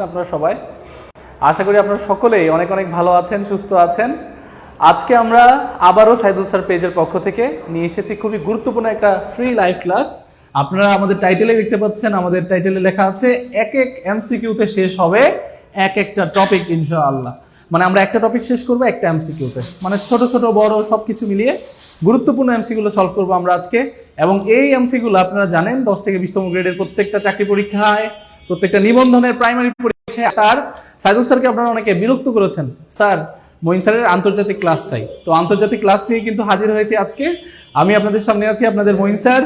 আপনারা সবাই আশা করি আপনারা সকলেই অনেক অনেক ভালো আছেন, সুস্থ আছেন। আজকে আমরা আবারও সাইদুল স্যার পেজের পক্ষ থেকে নিয়ে এসেছি খুবই গুরুত্বপূর্ণ একটা ফ্রি লাইভ ক্লাস। আপনারা আমাদের টাইটেলে দেখতে পাচ্ছেন, আমাদের টাইটেলে লেখা আছে এক এক এমসিকিউতে শেষ হবে এক একটা টপিক ইনশাআল্লাহ। মানে আমরা একটা টপিক শেষ করবো একটা এমসিকিউতে, মানে ছোট ছোট বড় সবকিছু মিলিয়ে গুরুত্বপূর্ণ এমসিকিউগুলো সলভ করবো আমরা আজকে। এবং এই এমসিকিউগুলো আপনারা জানেন 10 থেকে 20তম গ্রেডের প্রত্যেকটা চাকরি পরীক্ষায়, প্রত্যেকটা নিবন্ধনের প্রাইমারি পরীক্ষায় স্যার সাইদুল স্যারকে আপনারা অনেকে বিরক্ত করেছেন, স্যার মঈন স্যারের আন্তর্জাতিক ক্লাস চাই। তো আন্তর্জাতিক ক্লাস নিয়ে কিন্তু হাজির হয়েছে আজকে। আমি আপনাদের সামনে আছি, আপনাদের মঈন স্যার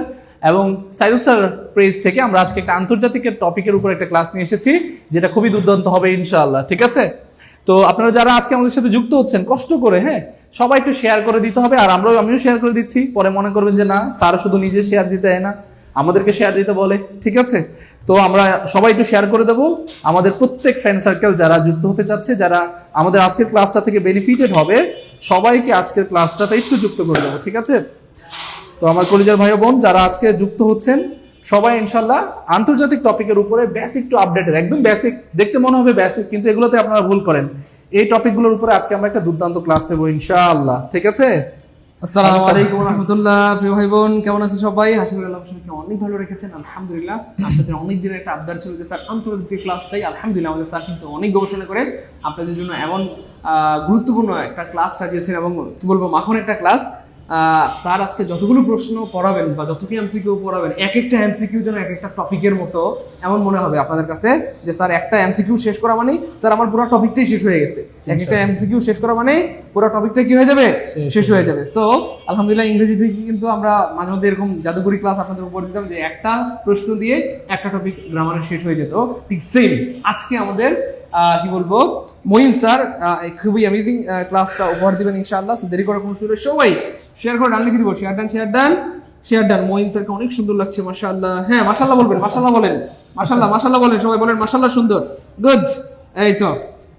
এবং সাইদুল স্যার পেজ থেকে আমরা আজকে একটা আন্তর্জাতিক টপিকের উপর একটা ক্লাস নিয়ে এসেছি, যেটা খুবই দুর্দান্ত হবে ইনশাআল্লাহ। ঠিক আছে, তো আপনারা যারা আজকে আমাদের সাথে যুক্ত হচ্ছেন কষ্ট করে, হ্যাঁ সবাই একটু শেয়ার করে দিতে হবে। আর আমিও শেয়ার করে দিচ্ছি, পরে মনে করবেন যে না স্যার শুধু নিজে শেয়ার দিতে হয় না, আমাদেরকে শেয়ার দিতে বলে। ঠিক আছে, তো আমরা সবাই একটু শেয়ার করে দেবো। আমাদের প্রত্যেক ফ্রেন্ড সার্কেল যারা যুক্ত হতে চাচ্ছে, যারা আমাদের আজকের ক্লাসটা থেকে বেনিফিটেড হবে, সবাইকে আজকের ক্লাসটাতে একটু যুক্ত করে দেবো। ঠিক আছে, তো আমার কলিজার ভাই বোন যারা আজকে যুক্ত হচ্ছেন সবাই ইনশাল্লাহ আন্তর্জাতিক টপিকের উপরে বেসিক টু আপডেটেড, একদম বেসিক, দেখতে মনে হবে বেসিক কিন্তু এগুলোতে আপনারা ভুল করেন। এই টপিকগুলোর উপরে আজকে আমরা একটা দুর্দান্ত ক্লাস দেবো ইনশাআল্লাহ। ঠিক আছে, আসসালামু আলাইকুম ওয়া রাহমাতুল্লাহ। প্রিয় ভাই বোন কেমন আছেন সবাই? আশা করি আল্লাহ আপনাদেরকে অনেক ভালো রেখেছেন। আলহামদুলিল্লাহ, আপনাদের অনেক দিনের একটা আবদার ছিল যে স্যার আন্তর্জাতিক ক্লাস চাই। আলহামদুলিল্লাহ আমাদের স্যার কিন্তু অনেক গবেষণা করে আপনাদের জন্য এমন গুরুত্বপূর্ণ একটা ক্লাস সাজিয়েছেন এবং কি বলবো মাখন একটা ক্লাস। স্যার আজকে যতগুলো প্রশ্ন পড়াবেন বা যতটি এমসিকিউ পড়াবেন, এক একটা এমসিকিউ যেন এক একটা টপিকের মতো এমন মনে হবে আপনাদের কাছে যে স্যার একটা এমসিকিউ শেষ করা মানে স্যার আমার পুরো টপিকটাই শেষ হয়ে গেছে। এক একটা এমসিকিউ শেষ করা মানে পুরো টপিকটা কি হয়ে যাবে, শেষ হয়ে যাবে। সো আলহামদুলিল্লাহ ইংরেজি দিকে কিন্তু আমরা মাঝে মধ্যে এরকম জাদুকরি ক্লাস আপনাদের উপর দিতাম যে একটা প্রশ্ন দিয়ে একটা টপিক গ্রামারের শেষ হয়ে যেত। ঠিক সেম আজকে আমাদের কি বলবো মঈন স্যার খুবই অ্যামেজিং ক্লাসটা উপহার দিবেন ইনশাআল্লাহ। দেরি করে কোনো শুরু, সবাই শেয়ার করে ডান লিখে দিব, share done share done share done. Moin স্যারকে অনেক সুন্দর লাগছে মাশাআল্লাহ। হ্যাঁ মাশাআল্লাহ বলবেন, মাশাআল্লাহ বলেন, মাশাআল্লাহ মাশাআল্লাহ বলেন, সবাই বলেন মাশাআল্লাহ, সুন্দর, গুড। এই তো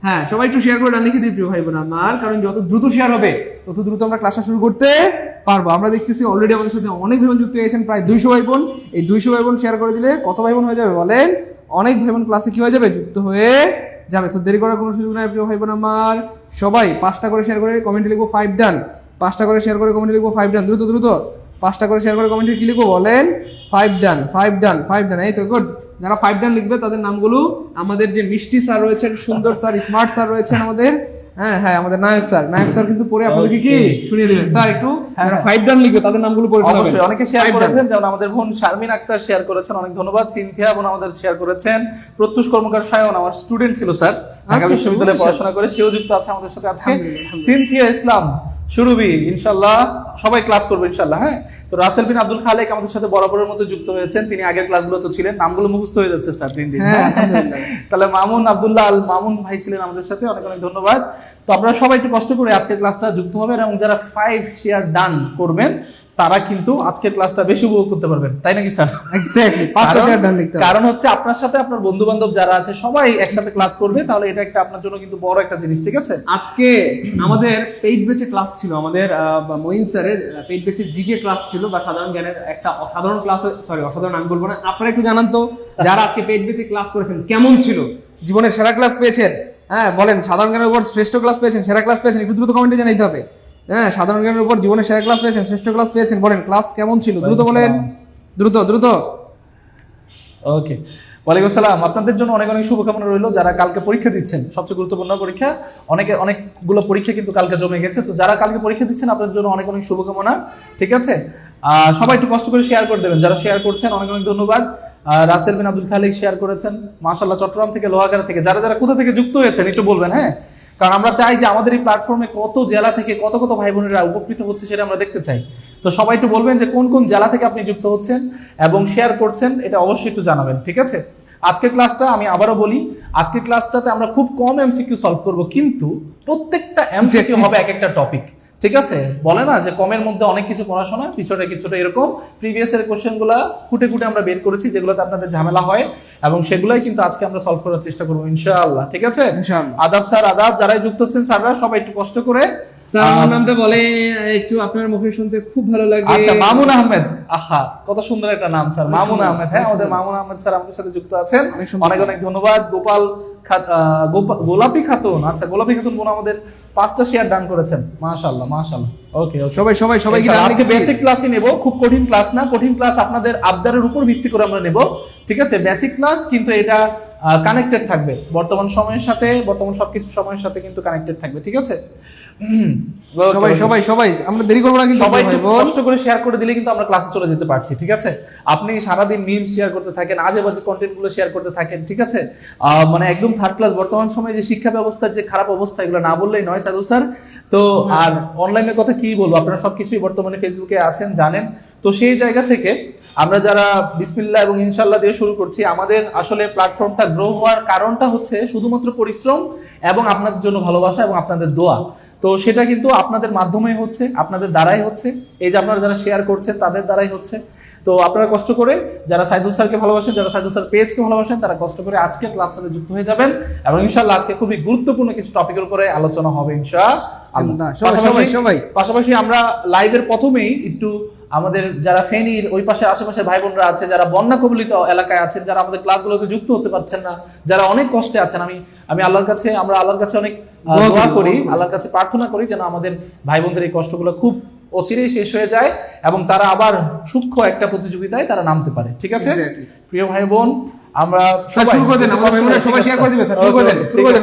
হ্যাঁ, সবাই একটু শেয়ার করে ডান লিখে দিই প্রিয় ভাই বোন আমার, কারণ যত দ্রুত শেয়ার হবে তত দ্রুত আমরা ক্লাসটা শুরু করতে পারবো। আমরা দেখতেছি অলরেডি আমাদের সাথে অনেক ভাই বোন যুক্ত হয়েছেন, প্রায় 200 ভাই বোন। এই 200 ভাই বোন শেয়ার করে দিলে কত ভাই বোন হয়ে যাবে বলেন? অনেক ভাই বোন ক্লাসে কি হয়ে যাবে, যুক্ত হয়ে যাবে। তো দেরি করার কোনো সুযোগ নাই প্রিয় ভাই বোন আমার। সবাই 5টা করে শেয়ার করে কমেন্টে লিখবো 5 ডান, 5টা করে শেয়ার করে কমেন্টে লিখবো 5 ডান, দ্রুত দ্রুত 5টা করে শেয়ার করে কমেন্টে কি লিখবো বলেন? 5 ডান 5 ডান 5 ডান। এই তো গুড। যারা 5 ডান লিখবে তাদের নামগুলো আমাদের যে মিষ্টি স্যার রয়েছেন, সুন্দর স্যার, স্মার্ট স্যার রয়েছেন আমাদের, হ্যাঁ আমাদের নায়ক স্যার কিন্তু পরে আপনাদেরকে কি শুনিয়ে দিবেন। স্যার একটু 5 ডান লিখবে তাদের নামগুলো পড়ে শোনাবেন। অবশ্যই অনেকে শেয়ার করেছেন, যেমন আমাদের বোন শারমিন আক্তার শেয়ার করেছেন, অনেক ধন্যবাদ। সিনথিয়া বোন আমাদের শেয়ার করেছেন। প্রত্যুষ কর্মকার সায়ন আমার স্টুডেন্ট ছিল স্যার, ঢাকা বিশ্ববিদ্যালয়ে পড়াশোনা করে, সেও যুক্ত আছে আমাদের সাথে আজকে। সিনথিয়া ইসলাম, সুরভি, ইনশাআল্লাহ সবাই ক্লাস করবে ইনশাআল্লাহ। হ্যাঁ, তো রাসেল বিন আব্দুল খালেক আমাদের সাথে বরাবরের মতো যুক্ত হয়েছেন, তিনি আগের ক্লাসগুলো তো ছিলেন, নামগুলো মুখস্থ হয়ে যাচ্ছে স্যার দিন দিন। তাহলে মামুন আব্দুল্লাহ আল মামুন ভাই ছিলেন আমাদের সাথে, অনেক অনেক ধন্যবাদ। তো আপনারা সবাই একটু কষ্ট করে আজকের ক্লাসটা যুক্ত হবেন এবং যারা 5 শেয়ার ডান করবেন তারা কিন্তু আজকের ক্লাসটা বেশি উপভোগ করতে পারবেন, তাই নাকি স্যার? এক্স্যাক্টলি, 5টা শেয়ার ডান লিখতে হবে। কারণ হচ্ছে আপনার সাথে আপনার বন্ধু বান্ধব যারা আছে সবাই একসাথে ক্লাস করবে, তাহলে এটা একটা আপনার জন্য কিন্তু বড় একটা জিনিস। ঠিক আছে, আজকে আমাদের পেইড ব্যাচে ক্লাস ছিল, আমাদের মঈন স্যারের পেইড ব্যাচে জিকে ক্লাস ছিল বা সাধারণ জ্ঞানের একটা অসাধারণ ক্লাস। সরি অসাধারণ আমি বলবো না, আপনারা একটু জানান তো যারা আজকে পেইড ব্যাচে ক্লাস করেছেন কেমন ছিল, জীবনের সেরা ক্লাস পেয়েছেন? হ্যাঁ বলেন, সাধারণ জ্ঞানের উপর শ্রেষ্ঠ ক্লাস পেয়েছেন, সেরা ক্লাস পেয়েছেন, একটু দ্রুত কমেন্টে জানাইতে হবে। হ্যাঁ, সাধারণ জ্ঞানের উপর জীবনের সেরা ক্লাস পেয়েছেন, শ্রেষ্ঠ ক্লাস পেয়েছেন, বলেন ক্লাস কেমন ছিল, দ্রুত বলেন, দ্রুত দ্রুত। ওকে, ওয়ালাইকুম আসসালাম। আপনাদের জন্য অনেক অনেক শুভকামনা রইল যারা কালকে পরীক্ষা দিচ্ছেন, সবচেয়ে গুরুত্বপূর্ণ পরীক্ষা। অনেকগুলো পরীক্ষা কিন্তু কালকে জমে গেছে, তো যারা কালকে পরীক্ষা দিচ্ছেন আপনাদের জন্য অনেক অনেক শুভকামনা। ঠিক আছে, সবাই একটু কষ্ট করে শেয়ার করে দেবেন, যারা শেয়ার করছেন অনেক অনেক ধন্যবাদ। রাসেল বিন আব্দুল খালেক শেয়ার করেছেন, মাশাআল্লাহ। চট্টগ্রাম থেকে, লোহাগাড়া থেকে, যারা যারা কোথা থেকে যুক্ত হয়েছেন একটু বলবেন। হ্যাঁ, কারণ আমরা চাই যে আমাদের এই প্ল্যাটফর্মে কত জেলা থেকে কত কত ভাই বোনেরা উপকৃত হচ্ছে সেটা আমরা দেখতে চাই। তো সবাই একটু বলবেন যে কোন কোন জেলা থেকে আপনি যুক্ত হচ্ছেন এবং শেয়ার করছেন, এটা অবশ্যই একটু জানাবেন। ঠিক আছে, আজকের ক্লাসটা আমি আবারও বলি, আজকের ক্লাসটাতে আমরা খুব কম এমসিকিউ সলভ করব, কিন্তু প্রত্যেকটা এমসিকিউ হবে এক একটা টপিক। ঠিক আছে, বলে না যে কমের মধ্যে অনেক কিছু পড়াশোনা, পিছনে কিছুটা এরকম প্রিভিয়াস এর কোশ্চেনগুলো খুঁটে খুঁটে আমরা বের করেছি, যেগুলোতে আপনাদের ঝামেলা হয়, এবং সেগুলাই কিন্তু আজকে আমরা সলভ করার চেষ্টা করবো ইনশাআল্লাহ। ঠিক আছে, আদাব স্যার, আদাব। যারাই যুক্ত হচ্ছেন স্যাররা সবাই একটু কষ্ট করে স্যার আমার নামটা বলে একটু, আপনার মুখে শুনতে খুব ভালো লাগে। আচ্ছা, মামুন আহমেদ, আহা কত সুন্দর একটা নাম স্যার, মামুন আহমেদ। হ্যাঁ, আমাদের মামুন আহমেদ স্যার আমাদের সাথে যুক্ত আছেন, অনেক অনেক ধন্যবাদ। গোপাল গোলাপী খাতুন, আচ্ছা গোলাপী খাতুন বোন আমাদের 5টা শেয়ার দান করেছেন, মাশাআল্লাহ মাশাআল্লাহ। ওকে সবাই সবাই সবাই কি ইনশাআল্লাহ আজকে বেসিক ক্লাসই নেব, খুব কঠিন ক্লাস না, কঠিন ক্লাস আপনাদের আবদারের উপর ভিত্তি করে আমরা নেব, ঠিক আছে? বেসিক ক্লাস কিন্তু এটা কানেক্টেড থাকবে বর্তমান সময়ের সাথে, বর্তমান সবকিছু সময়ের সাথে কিন্তু কানেক্টেড থাকবে, ঠিক আছে? সবাই সবাই সবাই আমরা দেরি করবো না কিন্তু সবাই একটু কষ্ট করে শেয়ার করে দিলে কিন্তু আমরা ক্লাসে চলে যেতে পারছি, ঠিক আছে? আপনি সারাদিন মিম শেয়ার করতে থাকেন, আজে বাজে কন্টেন্ট গুলো শেয়ার করতে থাকেন, ঠিক আছে? মানে একদম থার্ড ক্লাস বর্তমান সময়ে যে শিক্ষা ব্যবস্থার যে খারাপ অবস্থা, এগুলো না বললেই নয় সাইদুল স্যার। তো আর অনলাইনের কথা কি বলবো, আপনারা সবকিছুই বর্তমানে ফেসবুকে আছেন জানেন। তো সেই জায়গা থেকে আমরা যারা বিসমিল্লাহ এবং ইনশাআল্লাহ দিয়ে শুরু করছি, আমাদের আসলে প্ল্যাটফর্মটা গ্রো হওয়ার কারণটা হচ্ছে শুধুমাত্র পরিশ্রম এবং আপনাদের জন্য ভালোবাসা এবং আপনাদের দোয়া। তো সেটা কিন্তু আপনাদের মাধ্যমেই হচ্ছে, আপনাদের দ্বারাই হচ্ছে, এই যে আপনারা যারা শেয়ার করছেন তাদের দ্বারাই হচ্ছে। তো আপনারা কষ্ট করে যারা সাইদুল স্যারকে ভালোবাসেন, যারা সাইদুল স্যার পেজকে ভালোবাসেন, তারা কষ্ট করে আজকে ক্লাসটাতে যুক্ত হয়ে যাবেন এবং ইনশাআল্লাহ আজকে খুবই গুরুত্বপূর্ণ কিছু টপিকের উপরে আলোচনা হবে ইনশাআল্লাহ। পাশাপাশি আমরা লাইভের প্রথমেই একটু আমাদের যারা ফেনীর ওই পাশে আশেপাশে ভাই বোনরা আছে, যারা বন্যা কবলিত এলাকায় আছেন, যারা আমাদের ক্লাসগুলোতে যুক্ত হতে পারছেন না, যারা অনেক কষ্টে আছেন, আমি আল্লাহর কাছে, আমরা আল্লাহর কাছে অনেক দোয়া করি, আল্লাহর কাছে প্রার্থনা করি যেন আমাদের ভাই বোনদের এই কষ্টগুলো খুব অচিরেই শেষ হয়ে যায় এবং তারা আবার সূক্ষ্ম একটা প্রতিযোগিতায় তারা নামতে পারে, ঠিক আছে? প্রিয় ভাই বোন, আমরা শুরু করে দেন, সবাই শেয়ার করে দিবেন, শুরু করে দেন,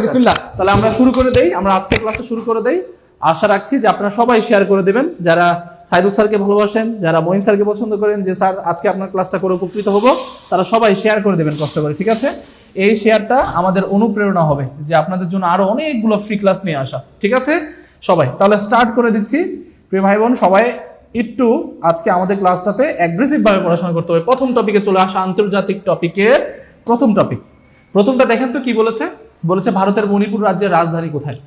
বিসমিল্লাহ। তাহলে আমরা শুরু করে দেই, আমরা আজকে ক্লাসটা শুরু করে দেই। আশা রাখছি যে আপনারা সবাই শেয়ার করে দেবেন, যারা সাইদুল স্যারকে ভালোবাসেন, যারা মঈন স্যারকে পছন্দ করেন, যে স্যার আজকে আপনার ক্লাসটা করে উপকৃত হবো, তারা সবাই শেয়ার করে দেবেন কষ্ট করে, ঠিক আছে? এই শেয়ারটা আমাদের অনুপ্রেরণা হবে যে আপনাদের জন্য আরো অনেকগুলো ফ্রি ক্লাস নিয়ে আসা, ঠিক আছে? সবাই তাহলে স্টার্ট করে দিচ্ছি। প্রিয় ভাই বোন, সবাই একটু আজকে আমাদের ক্লাসটাতে অ্যাগ্রেসিভ ভাবে পড়াশোনা করতে হবে। প্রথম টপিকে চলে আসা, আন্তর্জাতিক টপিকের প্রথম টপিক। প্রথমটা দেখেন তো কি বলেছে, বলেছে ভারতের মণিপুর রাজ্যের রাজধানী কোথায়?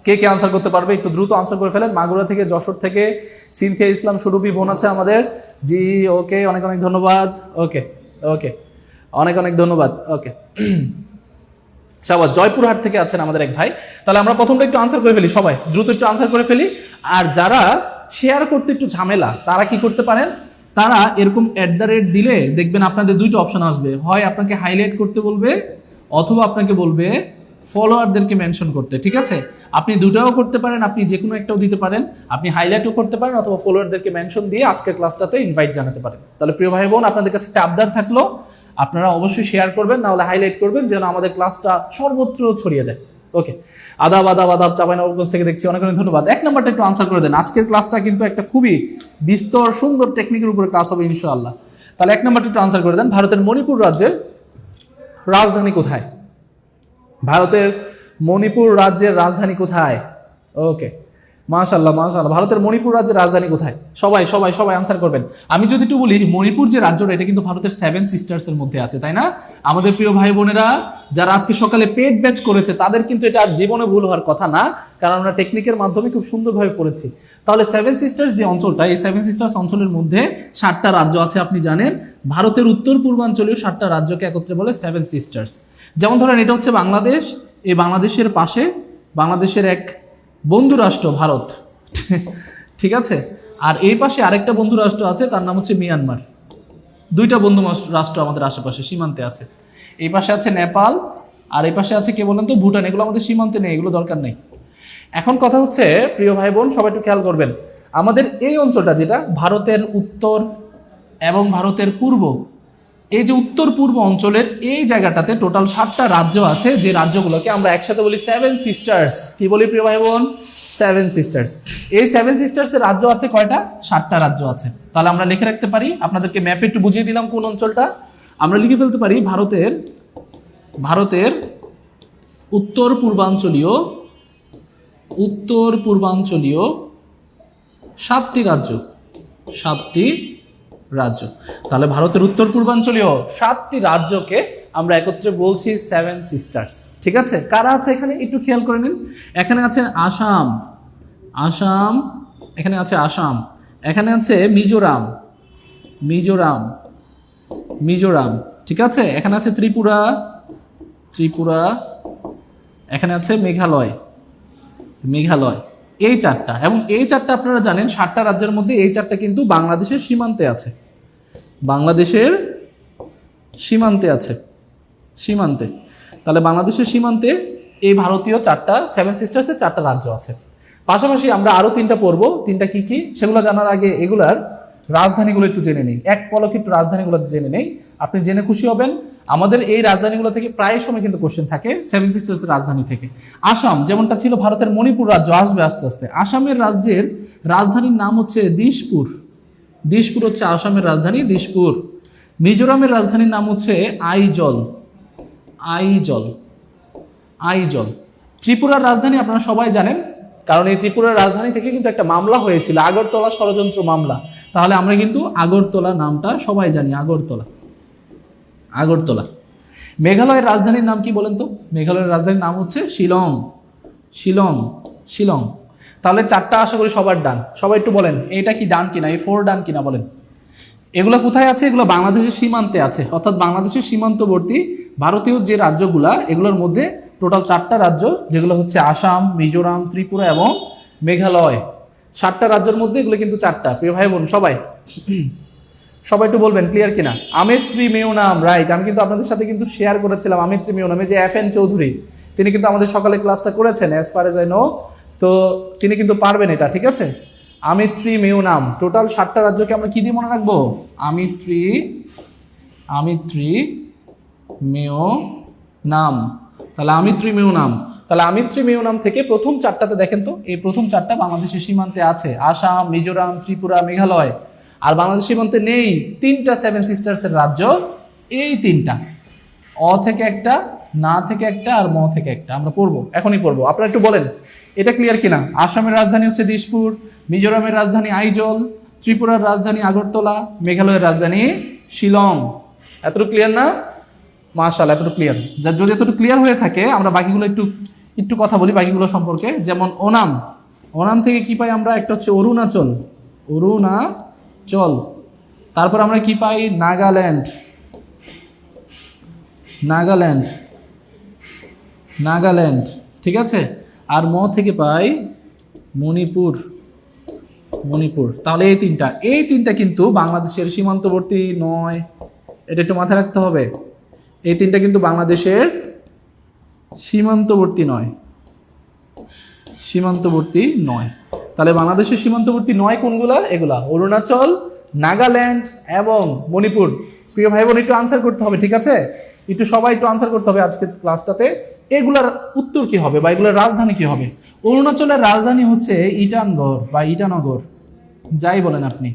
কে কে আনসার করতে পারবে একটু দ্রুত আনসার করে ফেলেন। মাগুরা থেকে, যশোর থেকে সিনথিয়া ইসলাম সুরভি বোন আছে আমাদের, জি ওকে, অনেক অনেক ধন্যবাদ। ওকে ওকে, অনেক অনেক ধন্যবাদ। ওকে, শাবাশ। জয়পুরহাট থেকে আছেন আমাদের এক ভাই। তাহলে আমরা প্রথমটা একটু আনসার করে ফেলি, সবাই দ্রুত একটু আনসার করে ফেলি। আর যারা শেয়ার করতে একটু ঝামেলা, তারা কি করতে পারেন, তারা এরকম @ দিলে দেখবেন আপনাদের দুইটা অপশন আসবে, হয় আপনাকে হাইলাইট করতে বলবে অথবা আপনাকে বলবে ফলোয়ারদেরকে মেনশন করতে, ঠিক আছে? আপনি দুটাও করতে পারেন, আপনি যে কোনো একটাও দিতে পারেন, আপনি হাইলাইটও করতে পারেন অথবা ফলোয়ারদেরকে মেনশন দিয়ে আজকের ক্লাসটাতে ইনভাইট জানাতে পারেন। তাহলে প্রিয় ভাই বোন, আপনাদের কাছে একটা আবদার থাকলো, আপনারা অবশ্যই শেয়ার করবেন, না হলে হাইলাইট করবেন, যেন আমাদের ক্লাসটা সর্বত্র ছড়িয়ে যায়। ওকে, আদাব আদাব আদাব, চাঁপাইনবাবগঞ্জ থেকে দেখছি, অনেক অনেক ধন্যবাদ। 1 নম্বরটা একটু আনসার করে দেন। আজকের ক্লাসটা কিন্তু একটা খুবই বিস্তর সুন্দর টেকনিকের উপরে ক্লাস হবে ইনশাআল্লাহ। তাহলে 1 নম্বরটা একটু আনসার করে দেন। ভারতের মণিপুর রাজ্যের রাজধানী কোথায়? ভারতের মণিপুর রাজ্যের রাজধানী কোথায়? ওকে, মাশাআল্লাহ মাশাআল্লাহ। ভারতের মণিপুর রাজ্যের রাজধানী কোথায়? সবাই সবাই সবাই আনসার করবেন। আমি যদি একটু বলি, মণিপুর যে রাজ্যটা, এটা কিন্তু ভারতের 7 সিস্টার্স এর মধ্যে আছে, তাই না? আমাদের প্রিয় ভাই বোনেরা যারা আজকে সকালে পেড ব্যাচ করেছে, তাদের কিন্তু এটা জীবনে ভুল হওয়ার কথা না, কারণ আমরা টেকনিকের মাধ্যমে খুব সুন্দরভাবে পড়েছি। তাহলে 7 সিস্টার্স যে অঞ্চলটা, এই 7 সিস্টার্স অঞ্চলের মধ্যে 7টা রাজ্য আছে, আপনি জানেন। ভারতের উত্তর পূর্বাঞ্চলীয় 7টা রাজ্যকে একত্রে বলে 7 সিস্টার্স। যেমন ধরেন, এটা হচ্ছে বাংলাদেশ, এই বাংলাদেশের পাশে বাংলাদেশের এক বন্ধু রাষ্ট্র ভারত, ঠিক আছে? আর এই পাশে আরেকটা বন্ধু রাষ্ট্র আছে, তার নাম হচ্ছে মিয়ানমার। দুইটা বন্ধু রাষ্ট্র আমাদের আশেপাশে সীমান্তে আছে। এই পাশে আছে নেপাল, আর এই পাশে আছে কে বলেন তো, ভুটান। এগুলো আমাদের সীমান্তে নেই, এগুলো দরকার নেই। এখন কথা হচ্ছে, প্রিয় ভাই বোন, সবাই একটু খেয়াল করবেন, আমাদের এই অঞ্চলটা যেটা ভারতের উত্তর এবং ভারতের পূর্ব, এই যে উত্তর পূর্ব অঞ্চলের এই জায়গাটাতে টোটাল 7টা রাজ্য আছে, যে রাজ্যগুলোকে আমরা একসাথে বলি 7 সিস্টার্স। কি বলি প্রিয় ভাই বোন? 7 সিস্টার্স। এই 7 সিস্টার্স এর রাজ্য আছে কয়টা? 7টা রাজ্য আছে। তাহলে আমরা লিখে রাখতে পারি, আপনাদেরকে ম্যাপে একটু বুঝিয়ে দিলাম কোন অঞ্চলটা। আমরা লিখে ফেলতে পারি ভারতের উত্তর পূর্বাঞ্চলীয় 7টি রাজ্য, 7টি রাজ্য। তাহলে ভারতের উত্তর পূর্বাঞ্চলীয় 7টি রাজ্যকে আমরা একত্রে বলছি 7 সিস্টার্স, ঠিক আছে? কারা আছে এখানে একটু খেয়াল করে নিন। এখানে আছে আসাম, এখানে আছে আসাম, এখানে আছে মিজোরাম, ঠিক আছে? এখানে আছে ত্রিপুরা, এখানে আছে মেঘালয়। এই 4টা, এবং এই 4টা আপনারা জানেন 7টা রাজ্যের মধ্যে এই 4টা কিন্তু বাংলাদেশের সীমান্তে আছে, তাহলে বাংলাদেশের সীমান্তে এই ভারতীয় 4টা সেভেন সিস্টার্সের 4টা রাজ্য আছে। পাশাপাশি আমরা আরো 3টা পড়বো, 3টা কি কি সেগুলো জানার আগে এগুলার রাজধানীগুলো একটু জেনে নেই, এক পলকে একটু রাজধানীগুলো জেনে নেই। আপনি জেনে খুশি হবেন আমাদের এই রাজধানীগুলো থেকে প্রায় সময় কিন্তু কোশ্চেন থাকে সেভেন সিস্টার্সের রাজধানী থেকে। আসাম যেমনটা ছিল ভারতের মণিপুর রাজ্য, আসবে আস্তে আস্তে। আসামের রাজ্যের রাজধানীর নাম হচ্ছে দিশপুর। দিশপুর হচ্ছে আসামের রাজধানী, দিশপুর। মিজোরামের রাজধানীর নাম হচ্ছে আইজল, আইজল, আইজল। ত্রিপুরার রাজধানী আপনারা সবাই জানেন, কারণ এই ত্রিপুরার রাজধানী থেকে কিন্তু একটা মামলা হয়েছিল, আগরতলা ষড়যন্ত্র মামলা। তাহলে আমরা কিন্তু আগরতলা নামটা সবাই জানি, আগরতলা, আগরতলা। মেঘালয়ের রাজধানীর নাম কি বলেন তো? মেঘালয়ের রাজধানীর নাম হচ্ছে শিলং, শিলং, শিলং। তাহলে 4টা আশা করি সবার ডান। সবাই একটু বলেন এটা কি ডান কিনা, এই 4 ডান কিনা বলেন। এগুলো কোথায় আছে? এগুলো বাংলাদেশের সীমান্তে আছে, অর্থাৎ বাংলাদেশের সীমান্তবর্তী ভারতীয় যে রাজ্যগুলা, এগুলোর মধ্যে টোটাল 4টা রাজ্য, যেগুলো হচ্ছে আসাম, মিজোরাম, ত্রিপুরা এবং মেঘালয়। 7টা রাজ্যের মধ্যে এগুলো কিন্তু 4টা। প্রিয় ভাই বোন সবাই সবাই একটু বলবেন ক্লিয়ার কিনা। আমিত্রি মেওনাম, রাইট। আমি কিন্তু আপনাদের সাথে কিন্তু শেয়ার করেছিলাম আমিত্রি মেওনামে, যে FN চৌধুরী, তিনি কিন্তু আমাদের সকালে ক্লাসটা করেছেন as far age I know, তো তিনি কিন্তু পারবেন এটা, ঠিক আছে। আমিত্রি মেওনাম, টোটাল 7টা রাজ্যকে আমরা কি দিয়ে মনে রাখবো? আমিত্রি, আমিত্রি মেওনাম। তাহলে আমিত্রি মেওনাম, তাহলে আমিত্রি মেওনাম থেকে প্রথম 4টাতে দেখেন তো, এই প্রথম 4টা বাংলাদেশের সীমান্তে আছে, আসাম, মিজোরাম, ত্রিপুরা, মেঘালয়। আর বাংলাদেশ সীমান্তে নেই 3টা সেভেন সিস্টার্সের রাজ্য, এই 3টা, অ থেকে একটা, না থেকে একটা, আর ম থেকে একটা। আমরা পড়বো, এখনই পড়বো। আপনারা একটু বলেন এটা ক্লিয়ার কিনা। আসামের রাজধানী হচ্ছে দিশপুর, মিজোরামের রাজধানী আইজল, ত্রিপুরার রাজধানী আগরতলা, মেঘালয়ের রাজধানী শিলং। এতটুকু ক্লিয়ার না? মাশাআল্লাহ, এতটুকু ক্লিয়ার। যদি এতটুকু ক্লিয়ার হয়ে থাকে, আমরা বাকিগুলো একটু একটু কথা বলি বাকিগুলো সম্পর্কে। যেমন ওনাম, ওনাম থেকে কি পাই আমরা? একটা হচ্ছে অরুণাচল, অরুণাচল। তারপর আমরা কি পাই? নাগাল্যান্ড, নাগাল্যান্ড, নাগাল্যান্ড, ঠিক আছে। আর ম থেকে পাই মণিপুর, মণিপুর। তাহলে এই তিনটা কিন্তু বাংলাদেশের সীমান্তবর্তী নয়, এটা একটু মাথায় রাখতে হবে। এই 3টা কিন্তু বাংলাদেশের সীমান্তবর্তী নয়, সীমান্তবর্তী নয়। তাহলে বাংলাদেশের সীমান্তবর্তী নয় কোনগুলা? এগুলা অরুণাচল, নাগাল্যান্ড এবং মণিপুর। প্রিয় ভাই বোন একটু আনসার করতে হবে, ঠিক আছে? একটু সবাই একটু আনসার করতে হবে আজকের ক্লাসটাতে। এগুলার উত্তর কি হবে বা এগুলার রাজধানী কি হবে? অরুণাচলের রাজধানী হচ্ছে ইটানগড় বা ইটানগর, যাই বলেন আপনি।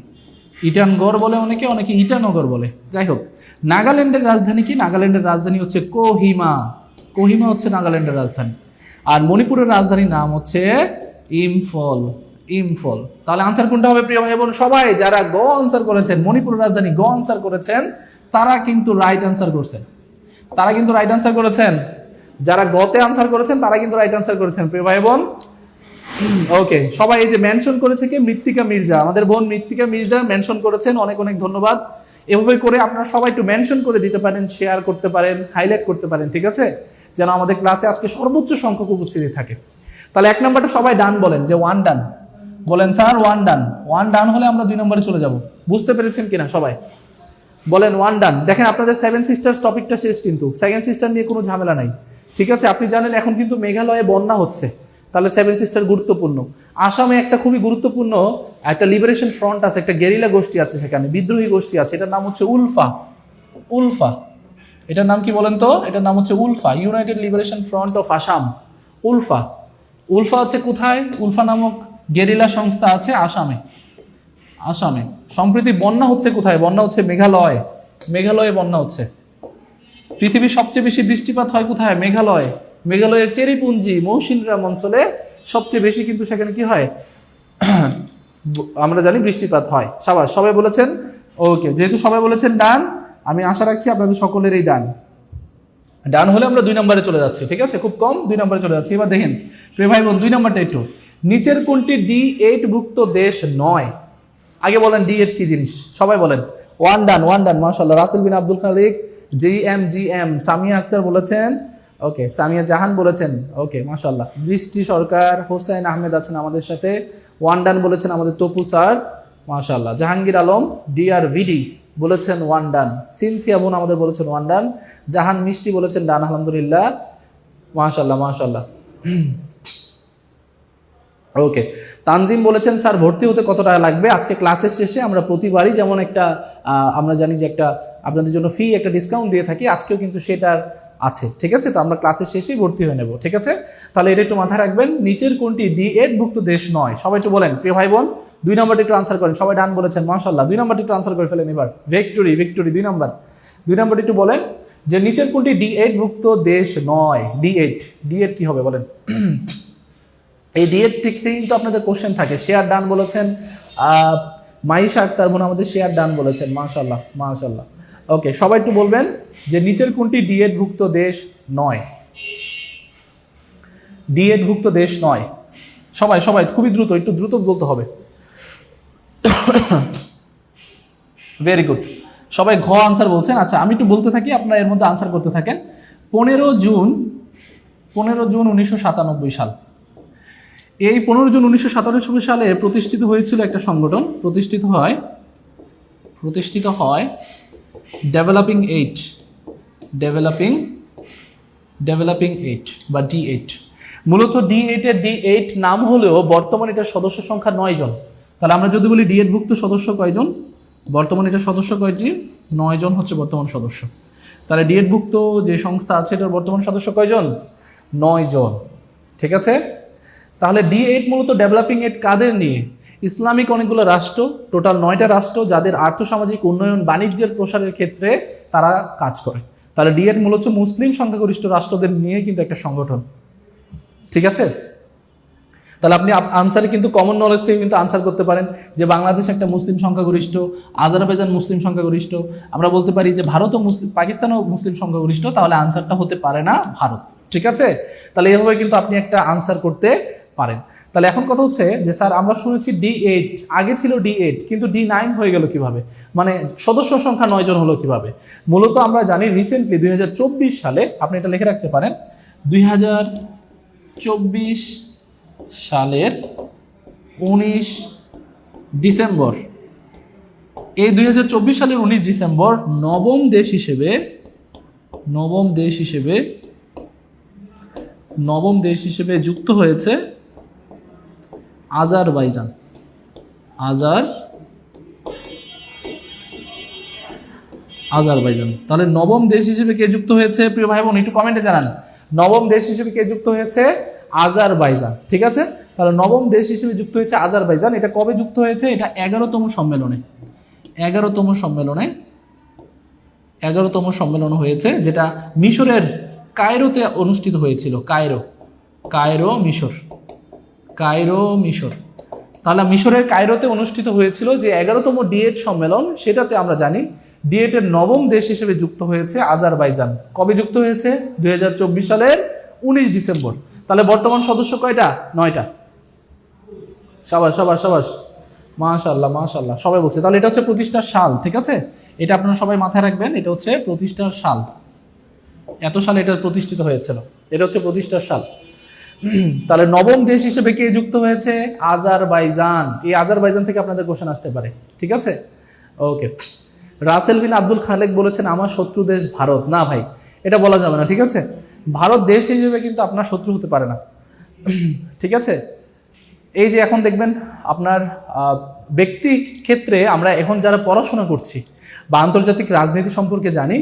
ইটানগড় বলে অনেকে, অনেকে ইটানগর বলে, যাই হোক। নাগাল্যান্ডের রাজধানী কি? নাগাল্যান্ডের রাজধানী হচ্ছে কোহিমা, কোহিমা হচ্ছে নাগাল্যান্ডের রাজধানী। আর মণিপুরের রাজধানীর নাম হচ্ছে ইম্ফল, ইম্ফল। তাহলে আনসার কোনটা হবে প্রিয় ভাই বোন? সবাই যারা গ আনসার করেছেন, মণিপুরের রাজধানী গ আনসার করেছেন, তারা কিন্তু রাইট আনসার করছেন, তারা কিন্তু রাইট আনসার করেছেন। যারা গতে আনসার করেছেন তারা কিন্তু রাইট আনসার করেছেন প্রিয় ভাই বোন। ওকে, সবাই এই যে মেনশন করেছে কি? মৃত্তিকা মির্জা, আমাদের বোন মৃত্তিকা মির্জা মেনশন করেছেন, অনেক অনেক ধন্যবাদ। এভাবে করে আপনারা সবাই একটু মেনশন করে দিতে পারেন, শেয়ার করতে পারেন, হাইলাইট করতে পারেন, ঠিক আছে, যেন আমাদের ক্লাসে আজকে সর্বোচ্চ সংখ্যক উপস্থিতি থাকে। তাহলে 1 নম্বরটা সবাই ডান বলেন, যে 1 ডান বলেন স্যার, 1 ডান। 1 ডান হলে আমরা 2 নম্বরে চলে যাব। বুঝতে পেরেছেন কিনা সবাই? বলেন 1 ডান। দেখেন আপনাদের সেভেন সিস্টার্স টপিকটা শেষ, কিন্তু সেকেন্ড সিস্টার নিয়ে কোনো ঝামেলা নাই, ঠিক আছে। আপনি জানেন এখন কিন্তু মেঘালয়ে বন্যা হচ্ছে, তাহলে সেভেন সিস্টার গুরুত্বপূর্ণ। আসামে একটা খুবই গুরুত্বপূর্ণ একটা লিবারেশন ফ্রন্ট আছে, একটা গেরিলা গোষ্ঠী আছে, সেখানে বিদ্রোহী গোষ্ঠী আছে, এটার নাম হচ্ছে উলফা, উলফা। এটার নাম কি বলেন তো? এটার নাম হচ্ছে ULFA, United liberation front of Assam, ULFA. ULFA আছে কোথায়? উলফা নামক গেরিলা সংস্থা আছে আসামে, আসামে। সম্প্রতি বন্যা হচ্ছে কোথায়? বন্যা হচ্ছে মেঘালয়, মেঘালয়ে বন্যা হচ্ছে। পৃথিবীর সবচেয়ে বেশি বৃষ্টিপাত হয় কোথায়? মেঘালয়। মেঘালয়ের চেরিপুঞ্জি মৌসিনরাম অঞ্চলে সবচেয়ে বেশি কিন্তু সেখানে কি হয়? আমরা জানি বৃষ্টিপাত হয়। সাবাস, সবাই বলেছেন। ওকে, যেহেতু সবাই বলেছেন ডান, আমি আশা রাখছি আপনাদের সকলেরই ডান। ডান হলে আমরা 2 নম্বরে চলে যাচ্ছি, ঠিক আছে, খুব কম 2 নম্বরে চলে যাচ্ছি। এবার দেখেন প্রিয় ভাই বোন, 2 নম্বরটা একটু, নিচের কোনটি D8 ভুক্ত দেশ নয়? আগে বলেন D8 কি জিনিস, সবাই বলেন। 1 ডান, 1 ডান, মাশাআল্লাহ। রাসেল বিন আব্দুল খালিক, GM, সামিয়া আক্তার বলেছেন, ওকে, সামিয়া জাহান বলেছেন, ওকে, মাশাআল্লাহ। বৃষ্টি সরকার, হোসেন আহমেদ আছেন আমাদের সাথে, 1 ডান বলেছেন আমাদের তপু স্যার, মাশাআল্লাহ। জাহাঙ্গীর আলম, DRVD, বলেছেন ওয়ান ডান। সিনথিয়া বোন আমাদের বলেছেন ওয়ান ডান। জাহান মিষ্টি বলেছেন ডান, আলহামদুলিল্লাহ, মাশাল্লাহ মাশাল্লাহ। ওকে, তানজিম বলেছেন স্যার ভর্তি হতে কত টাকা লাগবে? আজকে ক্লাসের শেষে আমরা প্রতিবারই যেমন একটা আমরা জানি যে একটা আপনাদের জন্য ফি একটা ডিসকাউন্ট দিয়ে থাকি, আজকেও কিন্তু সেটার আছে, ঠিক আছে? তো আমরা ক্লাসের শেষেই ভর্তি হয়ে নেব, ঠিক আছে? তাহলে এটা একটু মাথায় রাখবেন, নিচের কোনটি D8 ভুক্ত দেশ নয়? সবাই একটু বলেন প্রিয় ভাই বোন, 2 নম্বরটা একটু আনসার করেন। সবাই ডান বলেছেন, মাশাআল্লাহ। 2 নম্বরটা একটু আনসার করে ফেলেন এবার। ভিক্টরি 2 নম্বরটা একটু বলেন যে নিচের কোনটি D8 ভুক্ত দেশ নয়? D8 কি হবে বলেন? এই D8 থেকে কিন্তু আপনাদের কোশ্চেন থাকে। শেয়ার ডান বলেছেন মাইশা আক্তার বোন আমাদের শেয়ার ডান বলেছেন, মাশাআল্লাহ মাশাআল্লাহ। ওকে, সবাই একটু বলবেন যে নিচের কোনটি D8 ভুক্ত দেশ নয়? D8 ভুক্ত দেশ নয়। সবাই সবাই খুবই দ্রুত, একটু দ্রুত বলতে হবে। ভেরি গুড, সবাই ঘ আনসার বলছেন। আচ্ছা, আমি একটু বলতে থাকি, আপনারা এর মধ্যে আনসার করতে থাকেন। 15 জুন 1997 সাল। এই 15 জুন 1997 সালে প্রতিষ্ঠিত হয়েছিল একটা সংগঠন, প্রতিষ্ঠিত হয় ডেভেলপিং এইট বা D8। মূলত D8 এর D8 নাম হলেও বর্তমানে এটার সদস্য সংখ্যা 9 জন। তাহলে আমরা যদি বলি D8 ভুক্ত সদস্য কয়জন? বর্তমানে এটার সদস্য কয়টি? 9 জন হচ্ছে বর্তমান সদস্য। তাহলে D8 ভুক্ত যে সংস্থা আছে এটার বর্তমান সদস্য কয়জন? 9 জন, ঠিক আছে? তাহলে D8 মূলত ডেভেলপিং এইড কাদের নিয়ে? ইসলামিক অনেকগুলো রাষ্ট্র, টোটাল 9টা রাষ্ট্র যাদের আর্থসামাজিক উন্নয়ন বাণিজ্যের প্রসারের ক্ষেত্রে তারা কাজ করে। তাহলে D8 মূলত মুসলিম সংখ্যাগরিষ্ঠ রাষ্ট্রদের নিয়ে কিন্তু একটা সংগঠন, ঠিক আছে? তাহলে আপনি আনসারে কিন্তু কমন নলেজ থেকে কিন্তু আনসার করতে পারেন যে বাংলাদেশ একটা মুসলিম সংখ্যাগরিষ্ঠ, আজারবাইজান মুসলিম সংখ্যাগরিষ্ঠ, আমরা বলতে পারি যে ভারতও মুসলিম, পাকিস্তানও মুসলিম সংখ্যাগরিষ্ঠ, তাহলে আনসারটা হতে পারে না ভারত, ঠিক আছে? তাহলে এভাবে কিন্তু আপনি একটা আনসার করতে পারেন। তাহলে এখন কথা হচ্ছে যে স্যার আমরা শুনেছি D8, আগে ছিল D8 কিন্তু D9 হয়ে গেল কিভাবে? মানে সদস্য সংখ্যা 9 জন হলো কিভাবে? মূলত আমরা জানি রিসেন্টলি 2024 সালে, আপনি এটা লিখে রাখতে পারেন, 2024 সালের 19 ডিসেম্বর, এই 2024 সালের 19 ডিসেম্বর নবম দেশ হিসেবে যুক্ত হয়েছে আজারবাইজান। তাহলে নবম দেশ হিসেবে কে যুক্ত হয়েছে প্রিয় ভাই বোন? একটু কমেন্টে জানান। নবম দেশ হিসেবে কে যুক্ত হয়েছে? আজারবাইজান, ঠিক আছে? তাহলে নবম দেশ হিসেবে যুক্ত হয়েছে আজারবাইজান। এটা কবে যুক্ত হয়েছে? এটা 11তম সম্মেলন হয়েছে, যেটা মিশরের কায়রোতে অনুষ্ঠিত হয়েছিল। কায়রো মিশর। তাহলে মিশরের কায়রোতে অনুষ্ঠিত হয়েছিল যে 11তম D8 সম্মেলন, সেটাতে আমরা জানি D8 এর নবম দেশ হিসেবে যুক্ত হয়েছে আজারবাইজান। কবে যুক্ত হয়েছে? 2024 সালের 19 ডিসেম্বর। তাহলে বর্তমান সদস্য কয়টা? 9টা। সাবাস, মাশাআল্লাহ, সবাই বলছে। তাহলে এটা হচ্ছে প্রতিষ্ঠার সাল, ঠিক আছে? এটা আপনারা সবাই মাথায় রাখবেন, এটা হচ্ছে প্রতিষ্ঠার সাল। এত সালে এটা প্রতিষ্ঠিত হয়েছিল, এটা হচ্ছে প্রতিষ্ঠার সাল। তাহলে নবম দেশ হিসেবে কে যুক্ত হয়েছে? আজারবাইজান। এই আজারবাইজান থেকে আপনাদের কোশ্চেন আসতে পারে, ঠিক আছে? ওকে, রাসেল বিন আব্দুল খালেক বলেছেন আমার শত্রু দেশ ভারত। না ভাই, এটা বলা যাবে না, ঠিক আছে? ভারত দেশ হিসেবে কিন্তু আপনার শত্রু হতে পারে না, ঠিক আছে? এই যে এখন দেখবেন আপনার ব্যক্তি ক্ষেত্রে আমরা এখন যারা পড়াশোনা করছি বা আন্তর্জাতিক রাজনীতি সম্পর্কে জানি,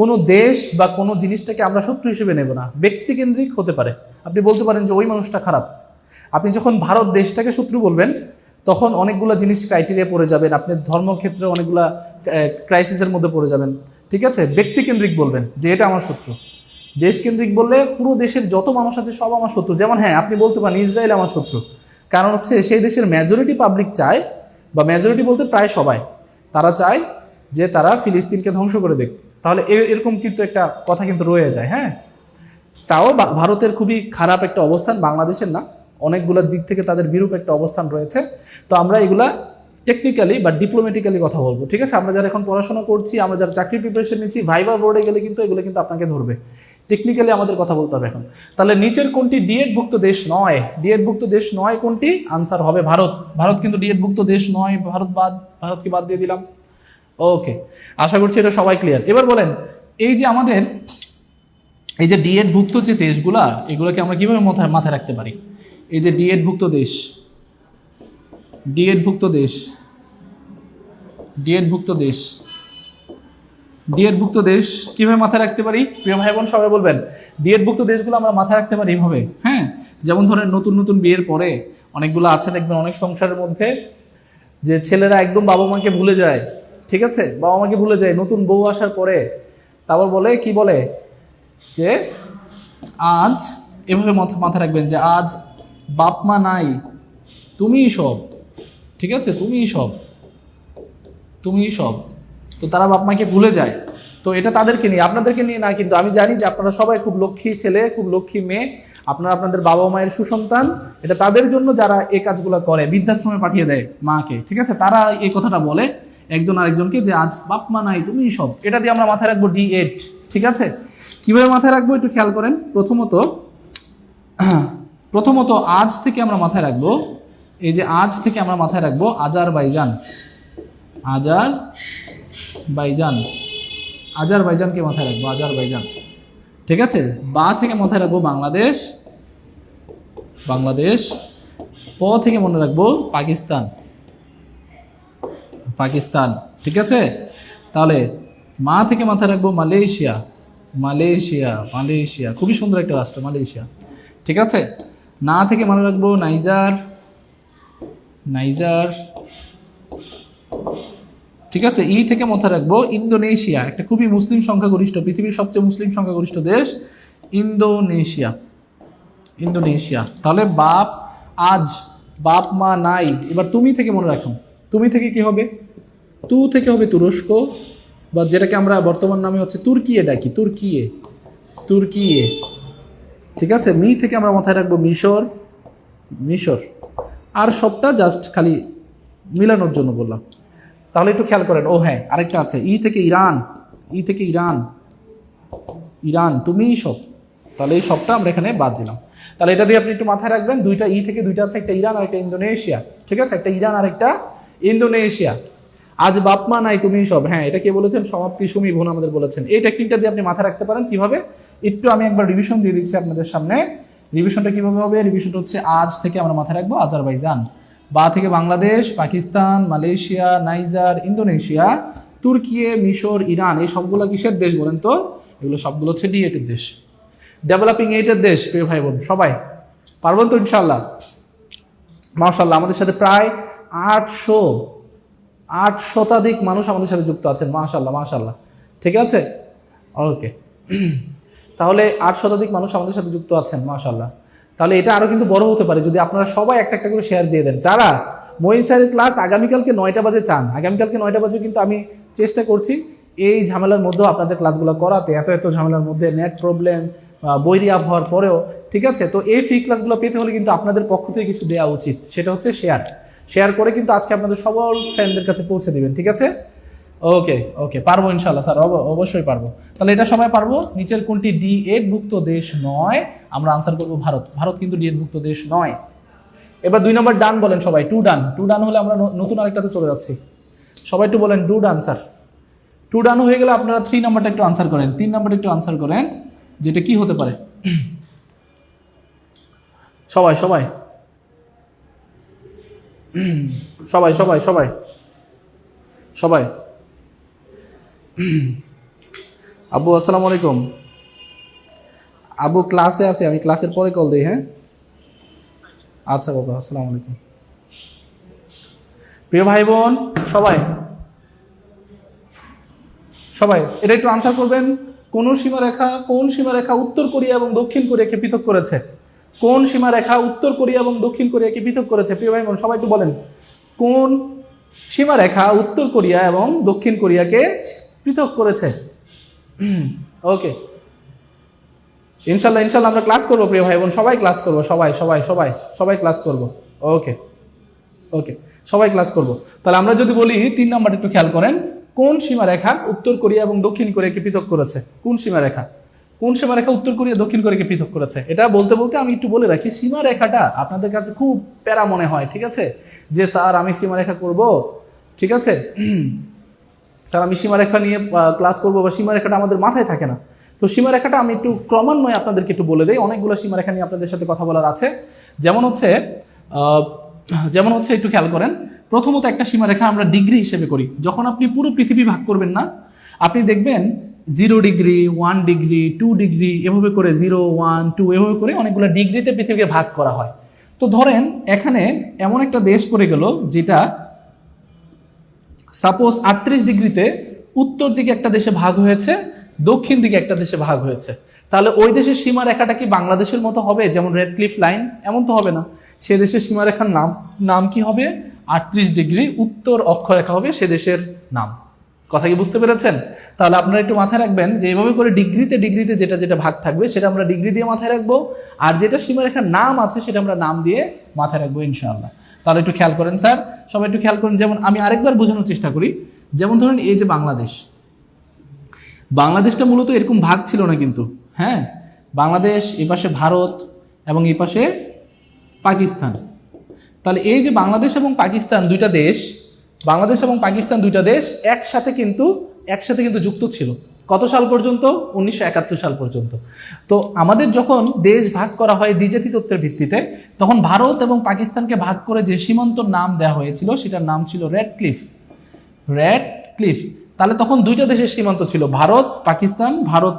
কোনো দেশ বা কোনো জিনিসটাকে আমরা শত্রু হিসেবে নেব না, ব্যক্তিকেন্দ্রিক হতে পারে। আপনি বলতে পারেন যে ওই মানুষটা খারাপ। আপনি যখন ভারত দেশটাকে শত্রু বলবেন তখন অনেকগুলো জিনিস ক্রাইটেরিয়া পড়ে যাবেন, আপনি ধর্মক্ষেত্রে অনেকগুলা ক্রাইসিসের মধ্যে পড়ে যাবেন, ঠিক আছে? ব্যক্তিকেন্দ্রিক বলবেন যে এটা আমার শত্রু। দেশকেন্দ্রিক বললে পুরো দেশের যত মানুষ আছে সব আমার শত্রু। যেমন হ্যাঁ, আপনি বলতে পারেন ইসরায়েল আমার শত্রু, কারণ হচ্ছে সেই দেশের মেজরিটি পাবলিক চায়, বা মেজরিটি বলতে প্রায় সবাই, তারা চায় যে তারা ফিলিস্তিনকে ধ্বংস করে দেখ। তাহলে এরকম কিন্তু একটা কথা কিন্তু রয়ে যায়। হ্যাঁ, তাও ভারতের খুবই খারাপ একটা অবস্থান, বাংলাদেশের না, অনেকগুলো দিক থেকে তাদের বিরূপ একটা অবস্থান রয়েছে। তো আমরা এগুলা টেকনিক্যালি বা ডিপ্লোম্যাটিক্যালি কথা বলবো, ঠিক আছে? আমরা যারা এখন পড়াশোনা করছি, আমরা যারা চাকরির প্রিপারেশন নিচ্ছি, ভাইবা বোর্ডে গেলে কিন্তু এগুলো কিন্তু আপনাকে ধরবে। টেকনিক্যালি আমাদের কথা বলতে হবে এখন। তাহলে নিচের কোনটি D8 ভুক্ত দেশ নয়? D8 ভুক্ত দেশ নয় কোনটি? আনসার হবে ভারত। ভারত কিন্তু D8 ভুক্ত দেশ নয়। ভারতকে বাদ দিয়ে দিলাম। ওকে, আশা করছি এটা সবাই ক্লিয়ার। এবার বলেন, এই যে আমাদের এই যে ডি8 ভুক্ত যে দেশগুলা, এগুলোকে আমরা কিভাবে মাথায় রাখতে পারি? এই যে ডি8 ভুক্ত দেশ, ডি8 ভুক্ত দেশ, ডি8 ভুক্ত দেশ, ডি8 ভুক্ত দেশ কিভাবে মাথায় রাখতে পারি? প্রিয় ভাই বোন সবাই বলবেন, ডি8 ভুক্ত দেশগুলো আমরা মাথায় রাখতে পারি এইভাবে। হ্যাঁ, যেমন ধরেন নতুন নতুন বিয়ের পরে অনেকগুলো আছে দেখবেন অনেক সংসারের মধ্যে, যে ছেলেরা একদম বাবা মাকে ভুলে যায়। ঠিক আছে, বাবা মাকে ভুলে যায় নতুন বউ আসার পরে। তারপর বলে কি বলে যে আজ, এভাবে মাথায় রাখবেন যে আজ বাপ মা নাই, তুমিই সব। ঠিক আছে, তুমিই সব, তুমিই সব। তো তারা বাপ মাকে ভুলে যায়। তো এটা তাদেরকে নিয়ে, আপনাদেরকে নিয়ে না, কিন্তু আমি জানি যে আপনারা সবাই খুব লক্ষ্মী ছেলে, খুব লক্ষ্মী মেয়ে, আপনারা আপনাদের বাবা মায়ের সুসন্তান। এটা তাদের জন্য যারা এই কাজগুলো করে, বৃদ্ধাশ্রমে পাঠিয়ে দেয় মাকে। ঠিক আছে, তারা এই কথাটা বলে একজন আরেকজনকে যে আজ বাপ মা নাই, তুমিই সব। এটা দিয়ে আমরা মাথায় রাখবো ডি8। ঠিক আছে, কিভাবে মাথায় রাখবো একটু খেয়াল করেন। প্রথমত আজ থেকে আমরা মাথায় রাখবো, এই যে আজ থেকে আমরা মাথায় রাখবো আজারবাইজান, আজারবাইজান, আজারবাইজানকে মাথায় রাখবো, আজারবাইজান। ঠিক আছে, বা থেকে মাথায় রাখবো বাংলাদেশ, বাংলাদেশ। প থেকে মনে রাখবো পাকিস্তান, পাকিস্তান। ঠিক আছে, তাহলে মা থেকে মাথায় রাখবো মালয়েশিয়া, মালয়েশিয়া, মালয়েশিয়া, খুবই সুন্দর একটা রাষ্ট্র মালয়েশিয়া। ঠিক আছে, না থেকে মনে রাখবো নাইজার, নাইজার। ঠিক আছে, ই থেকে মাথায় রাখবো ইন্দোনেশিয়া, একটা খুবই মুসলিম সংখ্যাগরিষ্ঠ, পৃথিবীর সবচেয়ে মুসলিম সংখ্যাগরিষ্ঠ দেশ ইন্দোনেশিয়া, ইন্দোনেশিয়া। তাহলে বাপ, আজ বাপ মা নাই। এবার তুমি থেকে মনে রাখো, তুমি থেকে কি হবে? তু থেকে হবে তুরস্ক, বা যেটাকে আমরা বর্তমান নামে হচ্ছে তুর্কিয়ে ডাকি, তুর্কিয়ে, তুর্কিয়ে। ঠিক আছে, মি থেকে আমরা মাথায় রাখবো মিশর, মিশর। আর সবটা জাস্ট খালি মিলানোর জন্য বললাম। তাহলে একটু খেয়াল করেন। ও হ্যাঁ, আরেকটা আছে, ই থেকে ইরান, ই থেকে ইরান, ইরান, তুমিই সব। তাহলে এই সবটা আমরা এখানে বাদ দিলাম। তাহলে এটা দিয়ে আপনি একটু মাথায় রাখবেন, দুইটা ই থেকে দুইটা আছে, একটা ইরান আর একটা ইন্দোনেশিয়া। ঠিক আছে, একটা ইরান আর একটা ইন্দোনেশিয়া। আজ বাপ মা নাই, তুমিই সব। হ্যাঁ, এটা কে বলেছেন? সমাপ্তি সুমি বোন আমাদের বলেছেন। এই টেকনিকটা দিয়ে আপনি মাথায় রাখতে পারেন। কিভাবে? একটু আমি একবার রিভিশন দিয়ে দিচ্ছি আপনাদের সামনে। রিভিশনটা কিভাবে হবে? রিভিশনটা হচ্ছে আজ থেকে আমরা মাথায় রাখবো আজারবাইজান, বা থেকে Bangladesh, Pakistan, Malaysia, Niger, Indonesia, Turkiye, মিশর, ইরান। এই সবগুলো কিসের দেশ বলেন তো? এগুলো সবগুলো হচ্ছে ডি8 এর দেশ, ডেভেলপিং 8 দেশ। প্রিয় ভাই বোন সবাই পারবেন তো ইনশাল্লাহ? মাশাআল্লাহ, আমাদের সাথে প্রায় 8 শতাধিক মানুষ আমাদের সাথে যুক্ত আছেন। মাশাআল্লাহ, মাশাআল্লাহ। ঠিক আছে, ওকে। তাহলে 8 শতাধিক মানুষ আমাদের সাথে যুক্ত আছেন, মাশাআল্লাহ। তাহলে এটা আরো কিন্তু বড় হতে পারে যদি আপনারা সবাই একটা একটা করে শেয়ার দিয়ে দেন। যারা মঈন স্যারের ক্লাস আগামীকালকে 9টা বাজে চান, আগামীকালকে 9টা বাজে কিন্তু আমি চেষ্টা করছি এই ঝামেলার মধ্যেও আপনাদের ক্লাসগুলো করাতে। এত ঝামেলার মধ্যে, নেট প্রবলেম, বৈরি আবহাওয়ার পরেও। ঠিক আছে, তো এই ফ্রি ক্লাসগুলো পেতে হলে কিন্তু আপনাদের পক্ষ থেকে কিছু দেওয়া উচিত। সেটা হচ্ছে শেয়ার করে কিন্তু আজকে আপনাদের সকল ফ্রেন্ডদের কাছে পৌঁছে দিবেন। ঠিক আছে, ওকে ওকে, পারবো ইনশাল্লাহ স্যার, অবশ্যই পারবো। তাহলে এটা সবাই পারবো। নিচের কোনটি ডি8 ভুক্ত দেশ নয়? আমরা আনসার করবো ভারত। ভারত কিন্তু ডি8 ভুক্ত দেশ নয়। এবার 2 নম্বর ডান বলেন সবাই। টু ডান হলে আমরা নতুন আরেকটাতে চলে যাচ্ছি। সবাই একটু বলেন ডু ডান স্যার। টু ডান হয়ে গেলে আপনারা 3 নাম্বারটা একটু আনসার করেন, 3 নাম্বারটা একটু আনসার করেন, যেটা কি হতে পারে? সবাই সবাই সবাই সবাই সবাই সবাই আব্বু আসসালামু আলাইকুম। আব্বু ক্লাসে আছে, আমি ক্লাসের পরে কল দিই। হ্যাঁ, আচ্ছা বাবা, আসসালামু আলাইকুম। প্রিয় ভাই বোন সবাই সবাই এটা একটু আনসার করবেন। কোন সীমারেখা উত্তর কোরিয়া এবং দক্ষিণ কোরিয়াকে পৃথক করেছে? কোন সীমারেখা উত্তর কোরিয়া এবং দক্ষিণ কোরিয়াকে পৃথক করেছে? প্রিয় ভাই বোন সবাই একটু বলেন, কোন সীমারেখা উত্তর কোরিয়া এবং দক্ষিণ কোরিয়াকে পৃথক করেছে? ওকে, ইনশাল্লাহ আমরা ক্লাস করবো প্রিয় ভাই বোন, সবাই ক্লাস করবো, সবাই ক্লাস করবো। ওকে ওকে, সবাই ক্লাস করবো। তাহলে আমরা যদি বলি 3 নাম্বার একটু খেয়াল করেন, কোন সীমারেখা উত্তর কোরিয়া এবং দক্ষিণ কোরিয়াকে পৃথক করেছে? কোন সীমারেখা উত্তর কোরিয়া দক্ষিণ কোরিয়াকে পৃথক করেছে? এটা বলতে বলতে আমি একটু বলে রাখি, সীমারেখাটা আপনাদের কাছে খুব প্যারা মনে হয়। ঠিক আছে, যে স্যার আমি সীমারেখা করব। ঠিক আছে, স্যার আমি সীমারেখা নিয়ে ক্লাস করবো বা সীমারেখাটা আমাদের মাথায় থাকে না। তো সীমারেখাটা আমি একটু ক্রমান্বয়ে আপনাদেরকে একটু বলে দিই, অনেকগুলো সীমারেখা নিয়ে আপনাদের সাথে কথা বলার আছে। যেমন হচ্ছে একটু খেয়াল করেন, প্রথমত একটা সীমারেখা আমরা ডিগ্রি হিসেবে করি। যখন আপনি পুরো পৃথিবী ভাগ করবেন না, আপনি দেখবেন 0 ডিগ্রি, 1 ডিগ্রি, 2 ডিগ্রি, এভাবে করে 0, 1, 2 এভাবে করে অনেকগুলো ডিগ্রিতে পৃথিবীকে ভাগ করা হয়। তো ধরেন এখানে এমন একটা দেশ পড়ে গেল যেটা সাপোজ 38 ডিগ্রিতে উত্তর দিকে একটা দেশে ভাগ হয়েছে, দক্ষিণ দিকে একটা দেশে ভাগ হয়েছে। তাহলে ওই দেশের সীমারেখাটা কি বাংলাদেশের মতো হবে, যেমন রেড ক্লিফ লাইন? এমন তো হবে না। সে দেশের সীমারেখার নাম কি হবে? 38 ডিগ্রি উত্তর অক্ষরেখা হবে সে দেশের নাম। কথা কি বুঝতে পেরেছেন? তাহলে আপনারা একটু মাথায় রাখবেন যে এভাবে করে ডিগ্রিতে ডিগ্রিতে যেটা যেটা ভাগ থাকবে সেটা আমরা ডিগ্রি দিয়ে মাথায় রাখবো, আর যেটা সীমারেখার নাম আছে সেটা আমরা নাম দিয়ে মাথায় রাখবো ইনশাআল্লাহ। তাহলে একটু খেয়াল করেন স্যার, সবাই একটু খেয়াল করেন। যেমন আমি আরেকবার বোঝানোর চেষ্টা করি। যেমন ধরুন এই যে বাংলাদেশটা মূলত এরকম ভাগ ছিল না কিন্তু, হ্যাঁ, বাংলাদেশ, এই পাশে ভারত এবং এই পাশে পাকিস্তান। তাহলে এই যে বাংলাদেশ এবং পাকিস্তান দুইটা দেশ একসাথে কিন্তু যুক্ত ছিল। কত সাল পর্যন্ত? 1971 সাল পর্যন্ত। তো আমাদের যখন দেশ ভাগ করা হয় দ্বিজাতি তত্ত্বের ভিত্তিতে, তখন ভারত এবং পাকিস্তানকে ভাগ করে যে সীমান্তর নাম দেওয়া হয়েছিল সেটার নাম ছিল রেড ক্লিফ। তাহলে তখন দুইটা দেশের সীমান্ত ছিল, ভারত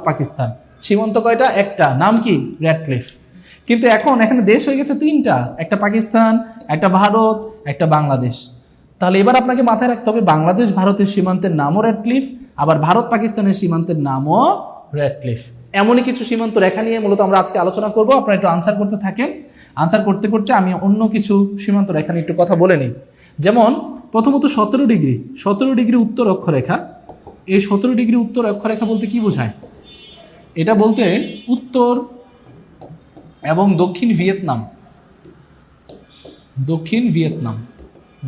পাকিস্তান। সীমান্ত কয়টা? একটা, নাম কি? Red cliff. কিন্তু এখন এখানে দেশ হয়ে গেছে তিনটা, একটা পাকিস্তান, একটা ভারত, একটা বাংলাদেশ। তাহলে এবার আপনাকে মাথায় রাখতে হবে বাংলাদেশ ভারতের সীমান্তের নামও রেড ক্লিফ, আবার ভারত পাকিস্তানের সীমান্তের নামও রেড ক্লিফ। এমনই কিছু সীমান্ত রেখা নিয়ে মূলত আমরা আজকে আলোচনা করব। আপনারা একটু আনসার করতে থাকেন। আনসার করতে করতে আমি অন্য কিছু সীমান্ত রেখা নিয়ে একটু কথা বলে নিই। যেমন প্রথমত 17 ডিগ্রি উত্তর অক্ষরেখা। এই 17 ডিগ্রি উত্তর অক্ষরেখা বলতে কি বোঝায়? এটা বলতে উত্তর এবং দক্ষিণ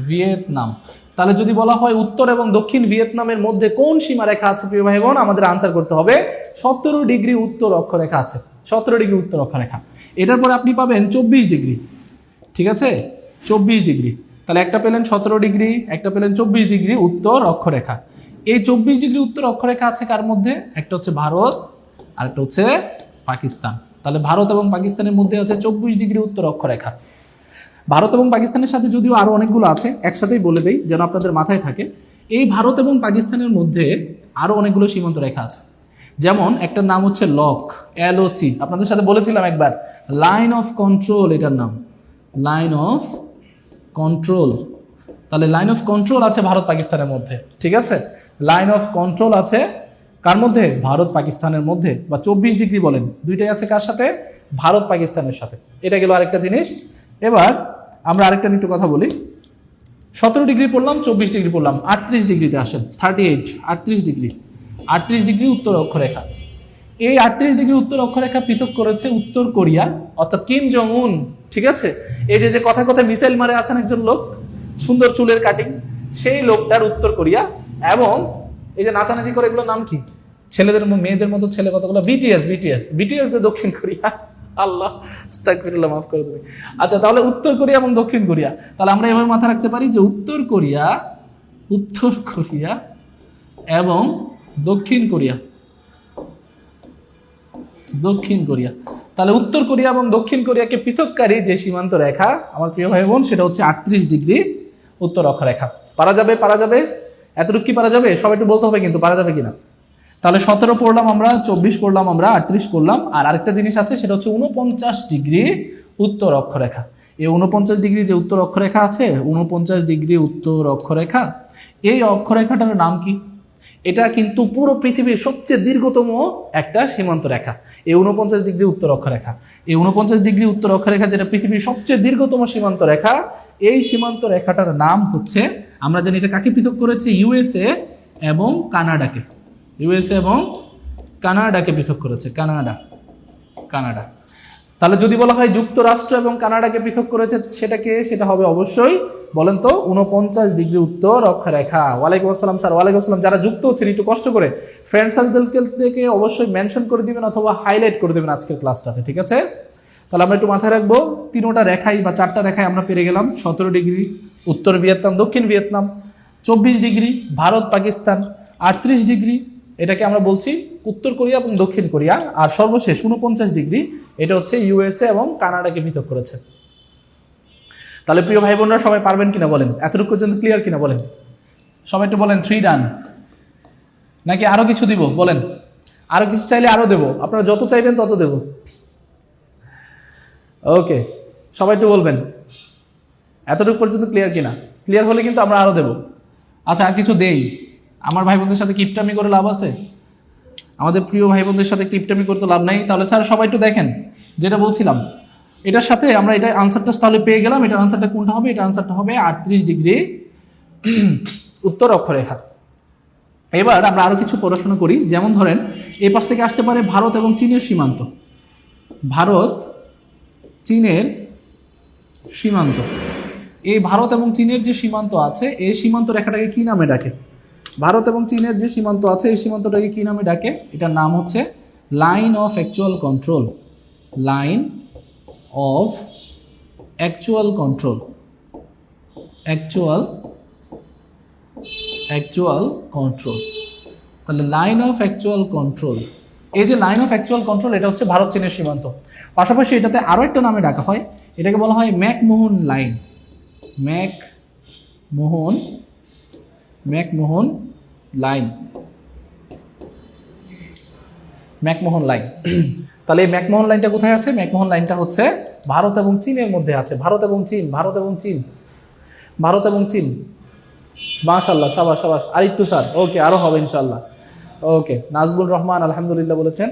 ভিয়েতনাম। তাহলে যদি বলা হয় উত্তর এবং দক্ষিণ ভিয়েতনামের মধ্যে কোন সীমারেখা আছে প্রিয় ভাই বোন, আমাদের আনসার করতে হবে 17 ডিগ্রি উত্তর অক্ষরেখা আছে। 17 ডিগ্রি উত্তর অক্ষরেখা। এটার পরে আপনি পাবেন 24 ডিগ্রি। ঠিক আছে, 24 ডিগ্রি। তাহলে একটা পেলেন 17 ডিগ্রি, একটা পেলেন 24 ডিগ্রি উত্তর অক্ষরেখা। এই 24 ডিগ্রি উত্তর অক্ষরেখা আছে কার মধ্যে? একটা হচ্ছে ভারত আর একটা হচ্ছে পাকিস্তান। তাহলে ভারত এবং পাকিস্তানের মধ্যে আছে 24 ডিগ্রি উত্তর অক্ষরেখা। ভারত এবং পাকিস্তানের সাথে যদিও আরো অনেকগুলো আছে, একসাথেই বলে দেই যেন আপনাদের মাথায় থাকে। এই ভারত এবং পাকিস্তানের মধ্যে আরো অনেকগুলো সীমান্ত রেখা আছে। যেমন একটার নাম হচ্ছে LOC, আপনাদের সাথে বলেছিলাম একবার, লাইন অফ কন্ট্রোল। এটার নাম লাইন অফ কন্ট্রোল। তাহলে লাইন অফ কন্ট্রোল আছে ভারত পাকিস্তানের মধ্যে। ঠিক আছে, লাইন অফ কন্ট্রোল আছে কার মধ্যে? ভারত পাকিস্তানের মধ্যে। বা 24 ডিগ্রি বলেন, দুইটাই আছে কার সাথে? ভারত পাকিস্তানের সাথে। এটা গেল আরেকটা জিনিস। এবার আমরা আরেকটা একটু কথা বলি। 17 ডিগ্রি পড়লাম, 24 ডিগ্রি পড়লাম, 38 ডিগ্রিতে আসেন। 38 ডিগ্রি উত্তর অক্ষরেখা। এই 38 ডিগ্রি উত্তর অক্ষরেখা পৃথক করেছে উত্তর কোরিয়া, অর্থাৎ কিম জং উন। ঠিক আছে, এই যে কথা মিসাইল মারে আছেন একজন লোক, সুন্দর চুলের কাটিং, সেই লোকটার উত্তর কোরিয়া। এবং এই যে নাচানাচি করে, এগুলোর নাম কি? ছেলেদের মেয়েদের মতো ছেলে কতগুলো, বিটিএস দক্ষিণ কোরিয়া। আল্লাহ আস্তাগফিরুল্লাহ, মাফ করে তুমি। আচ্ছা, তাহলে উত্তর কোরিয়া এবং দক্ষিণ কোরিয়া। তাহলে আমরা এভাবে মাথা রাখতে পারি যে উত্তর কোরিয়া এবং দক্ষিণ কোরিয়া। তাহলে উত্তর কোরিয়া এবং দক্ষিণ কোরিয়াকে পৃথককারী যে সীমান্ত রেখা আমার প্রিয় ভাই বোন, সেটা হচ্ছে 38 ডিগ্রি উত্তর অক্ষরেখা। পারা যাবে? এতটুকু কি পারা যাবে? সবাই একটু বলতে হবে কিন্তু, পারা যাবে কিনা। তাহলে 17 পড়লাম আমরা, 24 পড়লাম আমরা, 38 পড়লাম। আর আরেকটা জিনিস আছে, সেটা হচ্ছে 49 ডিগ্রি উত্তর অক্ষরেখা। এই 49 ডিগ্রি যে উত্তর অক্ষরেখা আছে, 49 ডিগ্রি উত্তর অক্ষরেখা, এই অক্ষরেখাটার নাম কি? এটা কিন্তু পুরো পৃথিবীর সবচেয়ে দীর্ঘতম একটা সীমান্ত রেখা, এই 49 ডিগ্রি উত্তর অক্ষরেখা। এই 49 ডিগ্রি উত্তর অক্ষরেখা যেটা পৃথিবীর সবচেয়ে দীর্ঘতম সীমান্ত রেখা, এই সীমান্ত রেখাটার নাম হচ্ছে, আমরা জানি এটা কাকে পৃথক করেছে? ইউএসএ এবং কানাডাকে পৃথক করেছে। কানাডা। তাহলে যদি বলা হয় যুক্তরাষ্ট্র এবং কানাডাকে পৃথক করেছে, সেটা হবে অবশ্যই, বলেন তো, 49 ডিগ্রি উত্তর অক্ষরেখা। ওয়ালাইকুম আসসালাম স্যার। ওয়ালাইকুম আসসালাম। যারা যুক্ত হচ্ছেন একটু কষ্ট করে ফ্রেন্ড সার্কেলকে অবশ্যই মেনশন করে দিবেন অথবা হাইলাইট করে দেবেন আজকের ক্লাসটাতে। ঠিক আছে, তাহলে আমরা একটু মাথায় রাখবো, 3টা রেখাই বা 4টা রেখায় আমরা পেরে গেলাম। 17 ডিগ্রি উত্তর ভিয়েতনাম, দক্ষিণ Vietnam, 24 degree Bharat Pakistan, 38 degree, এটাকে আমরা বলছি উত্তর কোরিয়া এবং দক্ষিণ কোরিয়া। আর সর্বশেষ 49 ডিগ্রি, এটা হচ্ছে ইউএসএ এবং কানাডাকে পৃথক করেছে। তাহলে প্রিয় ভাই বোনরা সবাই পারবেন কিনা বলেন, এতটুকু পর্যন্ত ক্লিয়ার কিনা বলেন, সবাই একটু বলেন 3 ডান, নাকি আরো কিছু দিব বলেন, আরো কিছু চাইলে আরো দেব, আপনারা যত চাইবেন তত দেব। ওকে, সবাই একটু বলবেন এতটুকু পর্যন্ত ক্লিয়ার কিনা, ক্লিয়ার হলে কিন্তু আমরা আরো দেব। আচ্ছা, আর কিছু দেই, আমার ভাই বোনদের সাথে কিপটামি করে লাভ আছে? আমাদের প্রিয় ভাই বোনদের সাথে কিপটামি করতে লাভ নাই। তাহলে স্যার সবাই একটু দেখেন, যেটা বলছিলাম এটার সাথে আমরা এটা আনসারটা তাহলে পেয়ে গেলাম। এটার আনসারটা কোনটা হবে? এটা আনসারটা হবে 38 ডিগ্রি উত্তর অক্ষরেখা। এবার আমরা আরো কিছু পড়াশোনা করি, যেমন ধরেন এই পাশ থেকে আসতে পারে ভারত এবং চীনের সীমান্ত। ভারত চীনের সীমান্ত, এই ভারত এবং চীনের যে সীমান্ত আছে এই সীমান্ত রেখাটাকে কি নামে ডাকে? ভারত এবং চীনের যে সীমান্ত আছে এই সীমান্তটাকে কি নামে ডাকে? এটার নাম হচ্ছে line of actual control. Line of actual control, actual control. তাহলে লাইন অফ অ্যাকচুয়াল কন্ট্রোল, এই যে লাইন অফ অ্যাকচুয়াল কন্ট্রোল, এটা হচ্ছে ভারত চীনের সীমান্ত। পাশাপাশি এটাতে আরো একটা নামে ডাকা হয়, এটাকে বলা হয় McMahon line. McMahon line, McMahon line. তাহলে এই ম্যাকমোহন লাইনটা কোথায় আছে? ম্যাকমোহন লাইনটা হচ্ছে ভারত এবং চীনের মধ্যে আছে। ভারত এবং চীন। মাশাআল্লাহ, শাবাশ শাবাশ, আরেকটু স্যার। ওকে, আরো হবে ইনশাআল্লাহ। ওকে, নাজবুল রহমান আলহামদুলিল্লাহ বলেছেন।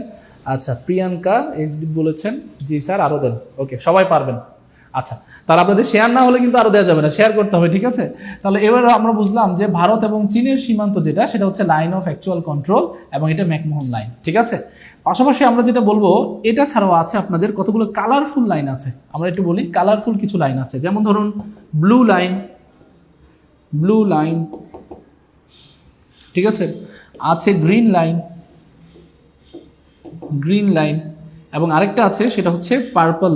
আচ্ছা, প্রিয়াঙ্কা এসডি বলেছেন জি স্যার, আরো দেন। ওকে, সবাই পারবেন। আচ্ছা, তাহলে আপনাদের শেয়ার না হলে কিন্তু আরো দেওয়া যাবে না, শেয়ার করতে হবে, ঠিক আছে? তাহলে এবার আমরা বুঝলাম যে ভারত এবং চীনের সীমান্ত যেটা, সেটা হচ্ছে লাইন অফ অ্যাকচুয়াল কন্ট্রোল এবং এটা ম্যাকমোহন লাইন, ঠিক আছে? পাশাপাশি আমরা যেটা বলবো, এটা ছাড়াও আছে আপনাদের কতগুলো কালারফুল লাইন আছে। আমরা একটু বলি, কালারফুল কিছু লাইন আছে, যেমন ধরুন ব্লু লাইন, ঠিক আছে, আছে গ্রিন লাইন, এবং আরেকটা আছে সেটা হচ্ছে পার্পল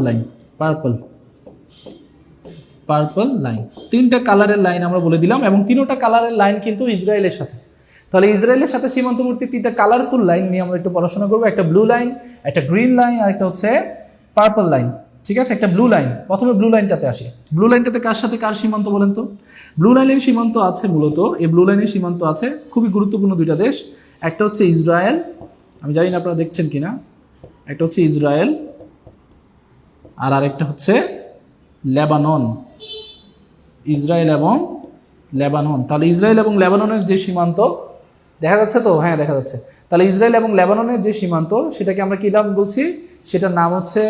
লাইন। তিনটা কালারের লাইন আমরা বলে দিলাম, এবং তিনটা কালারের লাইন কিন্তু ইসরায়েলের সাথে। তাহলে ইসরায়েলের সাথে সীমান্তবর্তী তিনটা কালারফুল লাইন নিয়ে আমরা একটু পড়াশোনা করবো। একটা ব্লু লাইন, একটা গ্রিন লাইন, আর একটা হচ্ছে পার্পল লাইন, ঠিক আছে? একটা ব্লু লাইন, প্রথমে ব্লু লাইনটাতে আসি। ব্লু লাইনটাতে কার সাথে কার সীমান্ত বলেন তো? ব্লু লাইনের সীমান্ত আছে মূলত, এই ব্লু লাইনের সীমান্ত আছে খুবই গুরুত্বপূর্ণ দুইটা দেশ। একটা হচ্ছে ইসরায়েল, আমি জানি না আপনারা দেখছেন কিনা, একটা হচ্ছে ইসরায়েল আর আরেকটা হচ্ছে লেবানন। ইসরায়েল এবং লেবানন। তাহলে ইসরায়েল এবং লেবাননের যে সীমান্ত দেখা যাচ্ছে তো? হ্যাঁ, দেখা যাচ্ছে। তাহলে ইসরায়েল এবং লেবাননের যে সীমান্ত, সেটাকে আমরা কি নাম বলছি? সেটার নাম হচ্ছে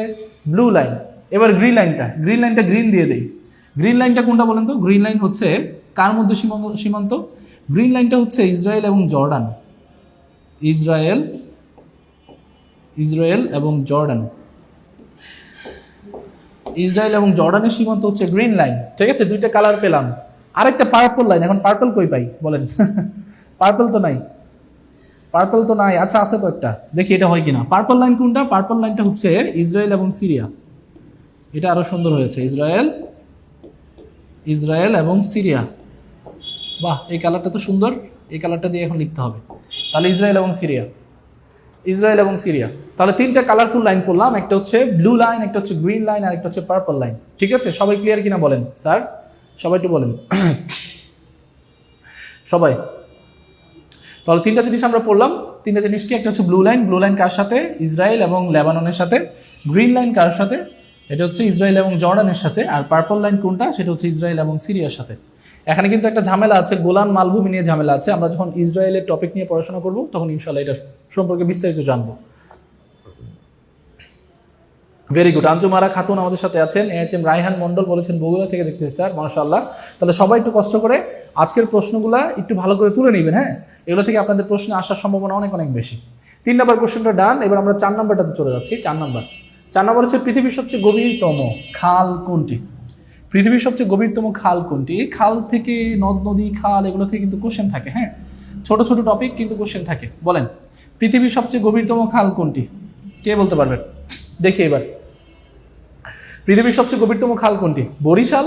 ব্লু লাইন। এবার গ্রিন লাইনটা গ্রিন দিয়ে দেই। গ্রিন লাইনটা কোনটা বলেন তো? গ্রিন লাইন হচ্ছে কার মধ্যে সীমান্ত? গ্রিন লাইনটা হচ্ছে ইসরায়েল এবং জর্ডান। ইসরায়েল এবং জর্ডানের সীমান্ত হচ্ছে গ্রিন লাইন, ঠিক আছে? দুইটা কালার পেলাম। আরেকটা পার্পল লাইন, এখন পার্পল কই পাই বলেন? পার্পল তো নাই। আচ্ছা, আছে তো একটা, দেখি এটা হয় কিনা। পার্পল লাইন কোনটা? পার্পল লাইনটা হচ্ছে ইসরায়েল এবং সিরিয়া। এটা আরো সুন্দর হয়েছে, ইসরায়েল এবং সিরিয়া। বাহ, এই কালারটা তো সুন্দর, এই কালারটা দিয়ে এখন লিখতে হবে। তাহলে ইসরায়েল এবং সিরিয়া। তাহলে তিনটা কালারফুল লাইন করলাম, একটা হচ্ছে ব্লু লাইন, একটা হচ্ছে গ্রিন লাইন, আর একটা হচ্ছে পার্পল লাইন, ঠিক আছে? সবাই ক্লিয়ার কিনা বলেন স্যার? সবাই একটু বলেন সবাই। তাহলে তিনটা জিনিস আমরা পড়লাম। তিনটা জিনিস কি? একটা হচ্ছে ব্লু লাইন কার সাথে? ইসরায়েল এবং লেবাননের সাথে। গ্রিন লাইন কার সাথে? এটা হচ্ছে ইসরায়েল এবং জর্ডানের সাথে। আর পার্পল লাইন কোনটা? সেটা হচ্ছে ইসরায়েল এবং সিরিয়ার সাথে। এখানে কিন্তু একটা ঝামেলা আছে, গোলান মালভূমি নিয়ে ঝামেলা আছে। আমরা যখন ইসরায়েলের টপিক নিয়ে পড়াশোনা করব তখন ইনশাআল্লাহ এটা সম্পর্কে বিস্তারিত জানবো। Very good. আঞ্জুমারা খাতুন আমাদের সাথে আছেন। এম রায়হান মন্ডল বলেছেন বগুড়া থেকে দেখতেছি স্যার, মাশাআল্লাহ। তাহলে সবাই একটু কষ্ট করে আজকের প্রশ্নগুলা একটু ভালো করে তুলে নেবেন, হ্যাঁ? এগুলো থেকে আপনাদের প্রশ্নে আসার সম্ভাবনা অনেক বেশি। 3 নম্বর কোশ্চেনটা ডান। এবার আমরা 4 নম্বরটাতে চলে যাচ্ছি। 4 নম্বর হচ্ছে পৃথিবীর সবচেয়ে গভীরতম খাল কোনটি? পৃথিবীর সবচেয়ে গভীরতম খাল কোনটি? এই খাল থেকে, নদ নদী, খাল, এগুলো থেকে কিন্তু কোশ্চেন থাকে, হ্যাঁ? ছোট ছোট টপিক কিন্তু কোশ্চেন থাকে। বলেন, পৃথিবীর সবচেয়ে গভীরতম খাল কোনটি? কে বলতে পারবেন? দেখি এবার, পৃথিবীর সবচেয়ে গভীরতম খাল কোনটি? বরিশাল?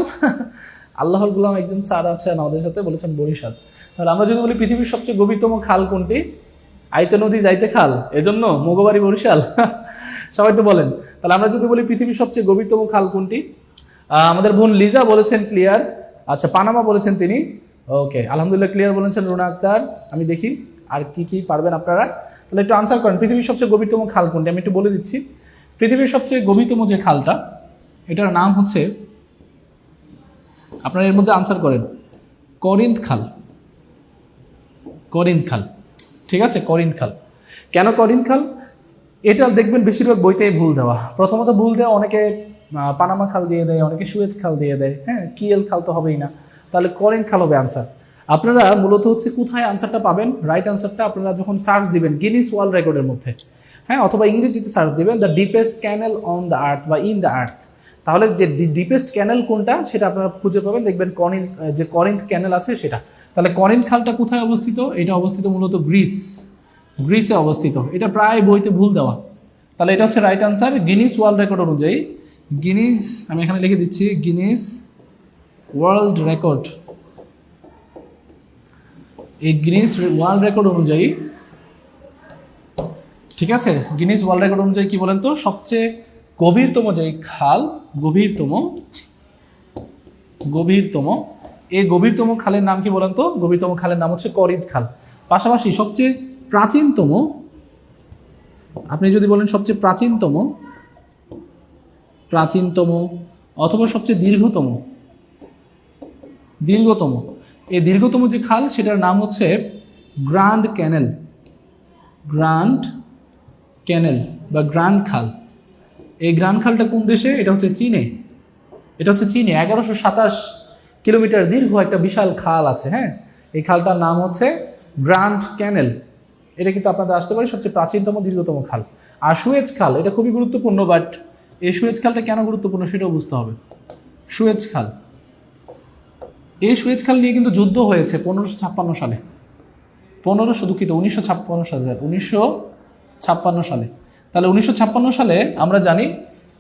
আল্লাহর গোলাম একজন স্যার আছেন আমাদের সাথে, বলেছেন বরিশাল। তাহলে আমরা যদি বলি পৃথিবীর সবচেয়ে গভীরতম খাল কোনটি? আইতে নদী যাইতে খাল, এজন্য মগবাড়ি বরিশাল। সবাই একটু বলেন। তাহলে আমরা যদি বলি পৃথিবীর সবচেয়ে গভীরতম খাল কোনটি? আমাদের বোন লিজা বলেছেন ক্লিয়ার। আচ্ছা, পানামা বলেছেন তিনি। ওকে, আলহামদুলিল্লাহ ক্লিয়ার বলেছেন রুনা আক্তার। আমি দেখি আর কি কি পারবেন আপনারা। তাহলে একটু আনসার করেন, পৃথিবীর সবচেয়ে গভীরতম খাল কোনটি? আমি একটু বলে দিচ্ছি। পৃথিবীর সবচেয়ে গভীরতম যে খালটা, এটার নাম হচ্ছে, আপনারা এর মধ্যে আনসার করেন, করিন্থ খাল। করিন্থ খাল, ঠিক আছে, করিন্থ খাল। কেন করিন্থ খাল? এটা দেখবেন বেশিরভাগ বইতেই ভুল দেওয়া। প্রথমত ভুল দেওয়া, অনেকে পানামা খাল দিয়ে দেয়, অনেকে সুয়েজ খাল দিয়ে দেয়। হ্যাঁ, কিয়েল খাল তো হবেই না, তাহলে করিন্থ খাল হবে আনসার। আপনারা মূলত হচ্ছে কোথায় আনসারটা পাবেন, রাইট আনসারটা আপনারা যখন সার্চ দিবেন গিনিস ওয়ার্ল্ড রেকর্ডের মধ্যে, হ্যাঁ, অথবা ইংরেজিতে সার্চ দিবেন the deepest canal on the earth বা ইন দ্য আর্থ, তাহলে যে ডিপেস্ট ক্যানেল কোনটা সেটা আপনারা খুঁজে পাবেন, দেখবেন যে করিন্থ ক্যানেল আছে সেটা। তাহলে করিন্থ খালটা কোথায় অবস্থিত? এটা অবস্থিত মূলত গ্রিসে অবস্থিত। এটা প্রায় বইতে ভুল দেওয়া। তাহলে এটা হচ্ছে right answer. Guinness world record অনুযায়ী, গিনিস, আমি এখানে লিখে দিচ্ছি, গিনিস ওয়ার্ল্ড রেকর্ড, এই গিনিস ওয়ার্ল্ড রেকর্ড অনুযায়ী, ঠিক আছে, গিনিস ওয়ার্ল্ড রেকর্ড অনুযায়ী কি বলেন তো, সবচেয়ে গভীরতম যে খাল, গভীরতম এই গভীরতম খালের নাম কি বলেন তো? গভীরতম খালের নাম হচ্ছে করিন্থ খাল। পাশাপাশি সবচেয়ে প্রাচীনতম, আপনি যদি বলেন সবচেয়ে প্রাচীনতম অথবা সবচেয়ে দীর্ঘতম, এই দীর্ঘতম যে খাল সেটার নাম হচ্ছে গ্র্যান্ড ক্যানেল বা গ্র্যান্ড খাল। এই গ্র্যান্ড খালটা কোন দেশে? এটা হচ্ছে চীনে। 1127 কিলোমিটার দীর্ঘ একটা বিশাল খাল আছে। হ্যাঁ, এই খালটার নাম হচ্ছে গ্র্যান্ড ক্যানেল। এটা কিন্তু আপনাদের আসতে পারে সবচেয়ে প্রাচীনতম দীর্ঘতম খাল। আর সুয়েজ খাল, এটা খুবই গুরুত্বপূর্ণ, বাট এই সুয়েজ খালটা কেন গুরুত্বপূর্ণ সেটাও বুঝতে হবে। সুয়েজ খাল, এই সুয়েজ খাল নিয়ে কিন্তু যুদ্ধ হয়েছে 1556 সালে, 1956 সালে। তাহলে 1956 সালে আমরা জানি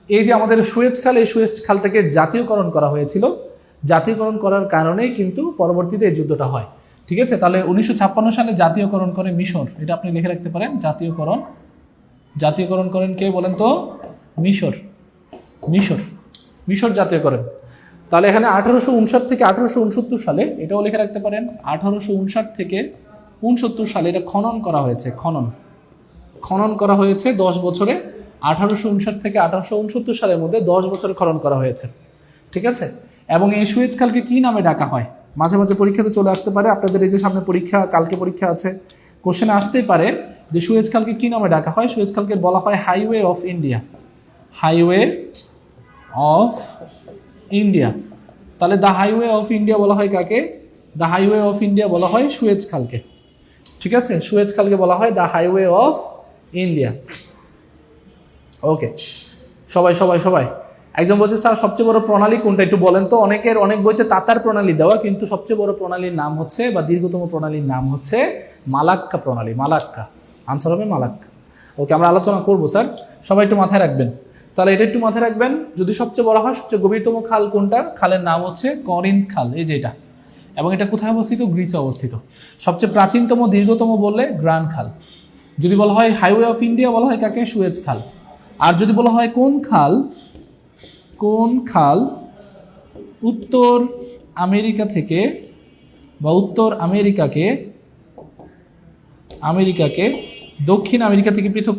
এই যে আমাদের সুয়েজ খাল, এই সুয়েজ খালটাকে জাতীয়করণ করা হয়েছিল। জাতীয়করণ করার কারণেই কিন্তু পরবর্তীতে এই যুদ্ধটা হয়। ঠিক আছে, তাহলে 1956 সালে জাতীয়করণ করে মিশর। এটা আপনি লিখে রাখতে পারেন, জাতীয়করণ করেন কে বলেন তো? মিশর জাতীয়করণ। তাহলে এখানে 1859 থেকে 1869 সালে, এটাও লিখে রাখতে পারেন, 1859 থেকে 69 সালে এটা খনন করা হয়েছে 10 বছরে। 1859 থেকে 1869 সালের মধ্যে 10 বছর খনন করা হয়েছে। ঠিক আছে, এবং এই সুয়েজ খালকে কি নামে ডাকা হয়? মাঝে মাঝে পরীক্ষাতে চলে আসতে পারে, আপনাদের এই যে সামনে পরীক্ষা, কালকে পরীক্ষা আছে, কোশ্চেনে আসতেই পারে যে সুয়েজ খালকে কি নামে ডাকা হয়? সুয়েজ খালকে বলা হয় হাইওয়ে অফ ইন্ডিয়া। তাহলে দ্য হাইওয়ে অফ ইন্ডিয়া বলা হয় কাকে? দ্য হাইওয়ে অফ ইন্ডিয়া বলা হয় সুয়েজ খালকে। ঠিক আছে, সুয়েজ খালকে বলা হয় দ্য হাইওয়ে অফ ইন্ডিয়া। ওকে, সবাই একজন বলছে স্যার সবচেয়ে বড় প্রণালী কোনটা একটু বলেন তো? অনেক বইতে তাতার প্রণালী দেওয়া, কিন্তু সবচেয়ে বড় প্রণালীর নাম হচ্ছে বা দীর্ঘতম প্রণালীর নাম হচ্ছে মালাক্কা প্রণালী। আনসার হবে মালাক্কা। ওকে, আমরা আলোচনা করবো স্যার, সবাই একটু মাথায় রাখবেন। তাহলে এটা একটু মাথায় রাখবেন, যদি সবচেয়ে বড় হয় সবচেয়ে গভীরতম খাল কোনটা? খালের নাম হচ্ছে করিন্থ খাল, এই যে এটা। এবং এটা কোথায় অবস্থিত? গ্রিসে অবস্থিত। সবচেয়ে প্রাচীনতম দীর্ঘতম বললে গ্র্যান্ড খাল। যদি বলা হয় হাইওয়ে অফ ইন্ডিয়া বলা হয় কাকে? সুয়েজ খাল। আর যদি বলা হয় কোন খাল উত্তর আমেরিকা থেকে বা উত্তর আমেরিকাকে দক্ষিণ আমেরিকা থেকে পৃথক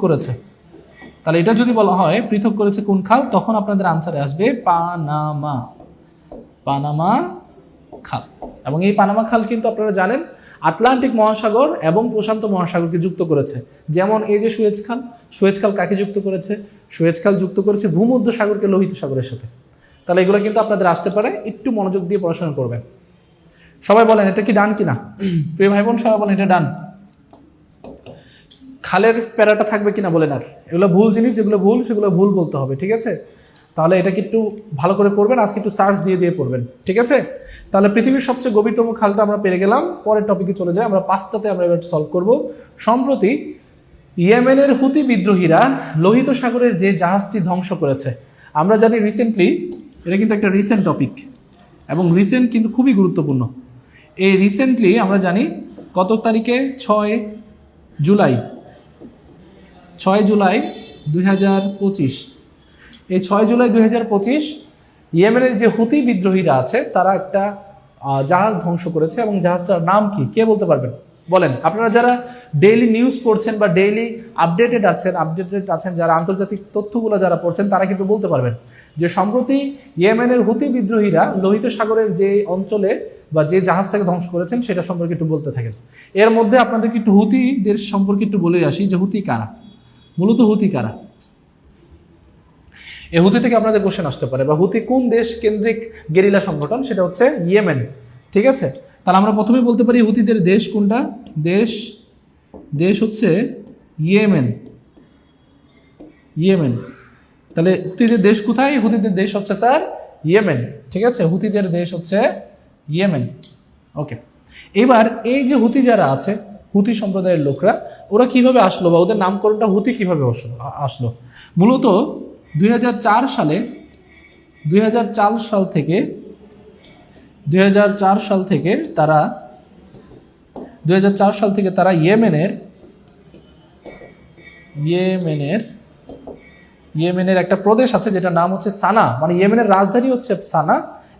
করেছে, তাহলে এটা যদি বলা হয় পৃথক করেছে কোন খাল, তখন আপনাদের আনসারে আসবে পানামা খাল। এবং এই পানামা খাল কিন্তু আপনারা জানেন আটলান্টিক মহাসাগর এবং প্রশান্ত মহাসাগরকে যুক্ত করেছে। যেমন এই যে সুয়েজ খাল কাকে যুক্ত করেছে? সুয়েজ খাল যুক্ত করেছে ভূমধ্য সাগরকে লোহিত সাগরের সাথে। তাহলে এগুলো কিন্তু আপনাদের আসতে পারে, একটু মনোযোগ দিয়ে পড়াশোনা করবেন। সবাই বলেন এটা কি ডান কিনা? প্রিয় ভাই বোন সবাই বলেন এটা ডান। খালের প্যারাটা থাকবে কিনা বলেন। আর এগুলো ভুল জিনিস, যেগুলো ভুল সেগুলো ভুল বলতে হবে। ঠিক আছে, তাহলে এটাকে একটু ভালো করে পড়বেন, আজকে একটু সার্চ দিয়ে পড়বেন। ঠিক আছে, তাহলে পৃথিবীর সবচেয়ে গভীরতম খালটা আমরা পেরে গেলাম। পরের টপিকে চলে যাই, আমরা 5টাতে আমরা এবার সলভ করব। সম্প্রতি ইয়েমেনের হুতি বিদ্রোহীরা লোহিত সাগরের যে জাহাজটি ধ্বংস করেছে, আমরা জানি রিসেন্টলি, এটা কিন্তু একটা রিসেন্ট টপিক এবং রিসেন্ট কিন্তু খুবই গুরুত্বপূর্ণ। এই রিসেন্টলি আমরা জানি কত তারিখে, 6 জুলাই 2025, এই 6 জুলাই 2025 ইয়েমেনের যে হুতি বিদ্রোহীরা আছে তারা একটা জাহাজ ধ্বংস করেছে, এবং জাহাজটার নাম কি, কে বলতে পারবেন? বলেন। আপনারা যারা ডেইলি নিউজ পড়ছেন বা ডেইলি আপডেটেড আছেন, যারা আন্তর্জাতিক তথ্যগুলো যারা পড়ছেন, তারা কিন্তু বলতে পারবেন যে সম্প্রতি ইয়েমেনের হুতি বিদ্রোহীরা লোহিত সাগরের যে অঞ্চলে বা যে জাহাজটাকে ধ্বংস করেছেন সেটা সম্পর্কে একটু বলতে থাকেন। এর মধ্যে আপনাদেরকে একটু হুতিদের সম্পর্কে একটু বলে আসি যে হুতি কারা, মূলত হুতি কারা। এই হুতি থেকে আপনাদের কোশ্চেন আসতে পারে, বা হুতি কোন দেশ কেন্দ্রিক গেরিলা সংগঠন, সেটা হচ্ছে ইয়েমেন। ঠিক আছে, তাহলে আমরা প্রথমেই বলতে পারি হুতিদের দেশ কোনটা, দেশ হচ্ছে ইয়েমেন। তাহলে হুতিদের দেশ কোথায়? হুতিদের দেশ হচ্ছে স্যার ইয়েমেন। ঠিক আছে, হুতিদের দেশ হচ্ছে ইয়েমেন। ওকে, এবার এই যে হুতি যারা আছে, হুতি সম্প্রদায়ের লোকরা, ওরা কিভাবে আসলো বা ওদের নামকরণটা হুতি কিভাবে আসলো? মূলত 2004 সাল থেকে তারা ইয়েমেনের একটা প্রদেশ আছে যেটা নাম হচ্ছে সানা, মানে ইয়েমেনের রাজধানী হচ্ছে সানা,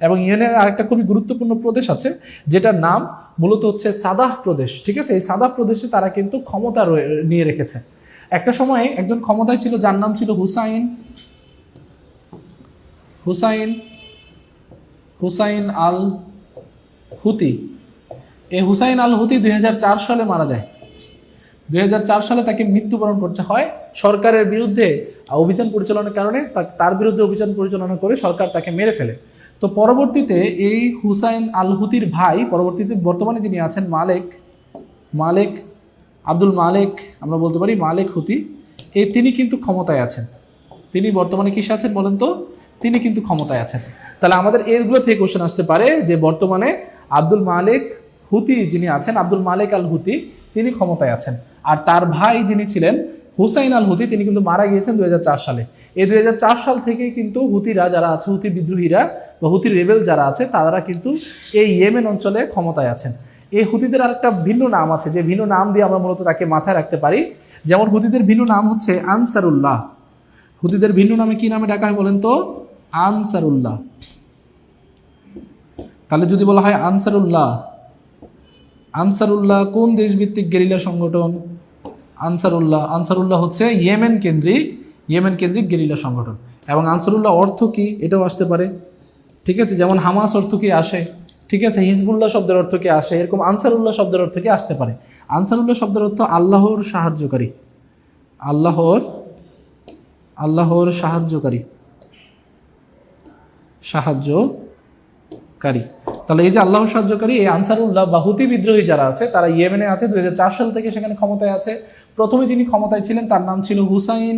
এবং ইয়েমেনের আরেকটা খুবই গুরুত্বপূর্ণ প্রদেশ আছে যেটার নাম মূলত হচ্ছে সাদাহ প্রদেশ। ঠিক আছে, এই সাদাহ প্রদেশে তারা কিন্তু ক্ষমতা নিয়ে রেখেছে। একটা সময়ে একজন ক্ষমতায় ছিল যার নাম ছিল হুসাইন আল হুতি। এই হুসাইন আল হুতি 2004 সালে মারা যায়। 2004 সালে তাকে মৃত্যুবরণ করতে হয় সরকারের বিরুদ্ধে অভিযান পরিচালনার কারণে। তার বিরুদ্ধে অভিযান পরিচালনা করে সরকার তাকে মেরে ফেলে। তো পরবর্তীতে এই হুসাইন আল হুতির ভাই, পরবর্তীতে বর্তমানে যিনি আছেন আব্দুল মালেক, আমরা বলতে পারি মালেক হুতি, তিনি কিন্তু ক্ষমতায় আছেন। তিনি বর্তমানে কিসে আছেন বলেন তো? তিনি কিন্তু ক্ষমতায় আছেন। তাহলে আমাদের এগুলো থেকে কোশ্চেন আসতে পারে যে বর্তমানে আব্দুল মালেক হুতি যিনি আছেন, আব্দুল মালেক আল হুতি, তিনি ক্ষমতায় আছেন। আর তার ভাই যিনি ছিলেন হুসাইন আল হুতি, তিনি কিন্তু মারা গিয়েছেন 2004 সালে। এই 2004 সাল থেকে কিন্তু হুতিরা যারা আছে, হুতি বিদ্রোহীরা বা হুতি রেবেল যারা আছে, তারা কিন্তু এই ইয়েমেন অঞ্চলে ক্ষমতায় আছেন। এই হুতিদের আরেকটা ভিন্ন নাম আছে, যে ভিন্ন নাম দিয়ে আমরা মূলত তাকে মাথায় রাখতে পারি। যেমন হুতিদের ভিন্ন নাম হচ্ছে আনসারুল্লাহ। হুতিদের ভিন্ন নামে কি নামে ডাকা হয় বলেন তো? আনসারুল্লাহ। তাহলে যদি বলা হয় আনসারুল্লাহ কোন দেশভিত্তিক গেরিলা সংগঠন? আনসারুল্লাহ হচ্ছে ইয়েমেন কেন্দ্রিক গেরিলা সংগঠন। এবং আনসারুল্লাহ অর্থ কি, এটাও আসতে পারে। ঠিক আছে, যেমন হামাস অর্থ কি আসে, ঠিক আছে, হিজবুল্লাহ শব্দের অর্থ কি আসে, এরকম আনসারুল্লাহ শব্দের অর্থ কি আসতে পারে। আনসারুল্লাহ শব্দের অর্থ আল্লাহর সাহায্যকারী, আল্লাহর সাহায্যকারী। তাহলে এই যে আল্লাহর সাহায্যকারী, এই আনসারুল্লাহ বা হুতি বিদ্রোহী যারা আছে, তারা ইয়েমেনে আছে, 2004 সাল থেকে সেখানে ক্ষমতায় আছে। প্রথমে যিনি ক্ষমতায় ছিলেন তার নাম ছিল হুসাইন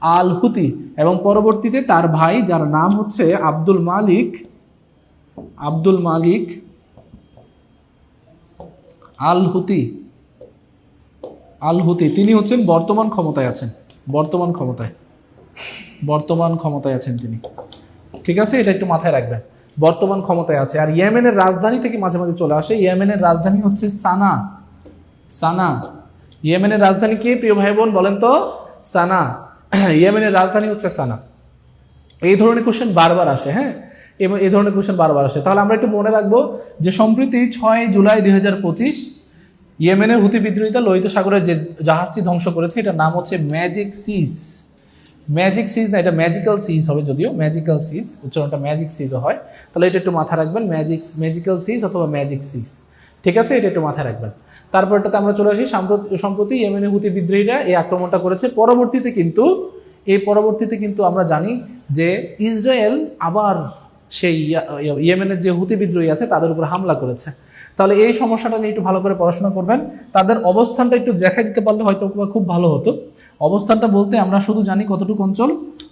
আল হুতি, এবং পরবর্তীতে তার ভাই যার নাম হচ্ছে আব্দুল মালিক আল হুতি, তিনি হচ্ছেন বর্তমান ক্ষমতায় আছেন তিনি। ঠিক আছে, এটা একটু মাথায় রাখবেন, বর্তমান ক্ষমতায় আছে। আর ইয়েমেনের রাজধানী থেকে মাঝে মাঝে চলে আসে। ইয়েমেনের রাজধানী হচ্ছে সানা। ইয়েমেনের রাজধানী কি প্রিয় ভাই বোন বলেন তো? সানা। ইয়েমেনের রাজধানী হচ্ছে সানা। এই ধরনের কোশ্চেন বারবার আসে। হ্যাঁ, এই ধরনের কোশ্চেন বারবার আসে। তাহলে আমরা একটু মনে রাখবো যে সম্প্রতি 6 জুলাই 2025 ইয়েমেনের হুতি বিদ্রোহীরা লোহিত সাগরের যে জাহাজটি ধ্বংস করেছে, এটার নাম হচ্ছে ম্যাজিক সিজ না, এটা ম্যাজিক্যাল সিজ হবে, যদিও ম্যাজিক্যাল সিজ উচ্চারণটা ম্যাজিক সিজও হয়। তাহলে এটা একটু মাথায় রাখবেন, ম্যাজিক্যাল সিজ অথবা ম্যাজিক সিজ। ঠিক আছে, এটা একটু মাথায় রাখবেন। তারপরটাতে আমরা চলে আসি, সম্প্রতি ইয়েমেনের হুতি বিদ্রোহীরা এই আক্রমণটা করেছে। পরবর্তীতে কিন্তু আমরা জানি যে ইসরায়েল আবার সেই ইয়েমেনের যে হুতি বিদ্রোহী আছে তাদের উপর হামলা করেছে। তাহলে এই সমস্যাটা নিয়ে একটু ভালো করে পড়াশোনা করবেন। তাদের অবস্থানটা একটু দেখাই দিতে পারলে হয়তো খুব ভালো হতো। অবস্থানটা বলতে আমরা শুধু জানি কতটুকু অঞ্চল,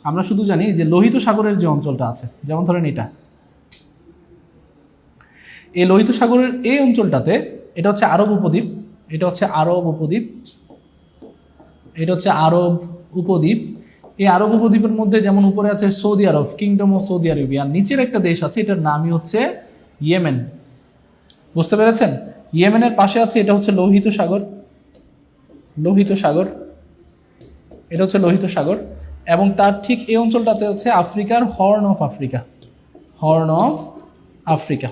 আমরা শুধু জানি যে লোহিত সাগরের যে অঞ্চলটা আছে, যেমন ধরেন এই লোহিত সাগরের এই অঞ্চলটাতে, এটা হচ্ছে আরব উপদ্বীপ। এই আরব উপদ্বীপের মধ্যে যেমন উপরে আছে Saudi Arab, kingdom of Saudi Arabia, নিচের একটা দেশ আছে, এটার নামই হচ্ছে ইয়েমেন। বুঝতে পেরেছেন? ইয়েমেনের পাশে আছে, এটা হচ্ছে লোহিত সাগর, লোহিত সাগর, এটা হচ্ছে লোহিত সাগর, এবং তার ঠিক এই অঞ্চলটাতে হচ্ছে আফ্রিকার horn of Africa, horn of Africa,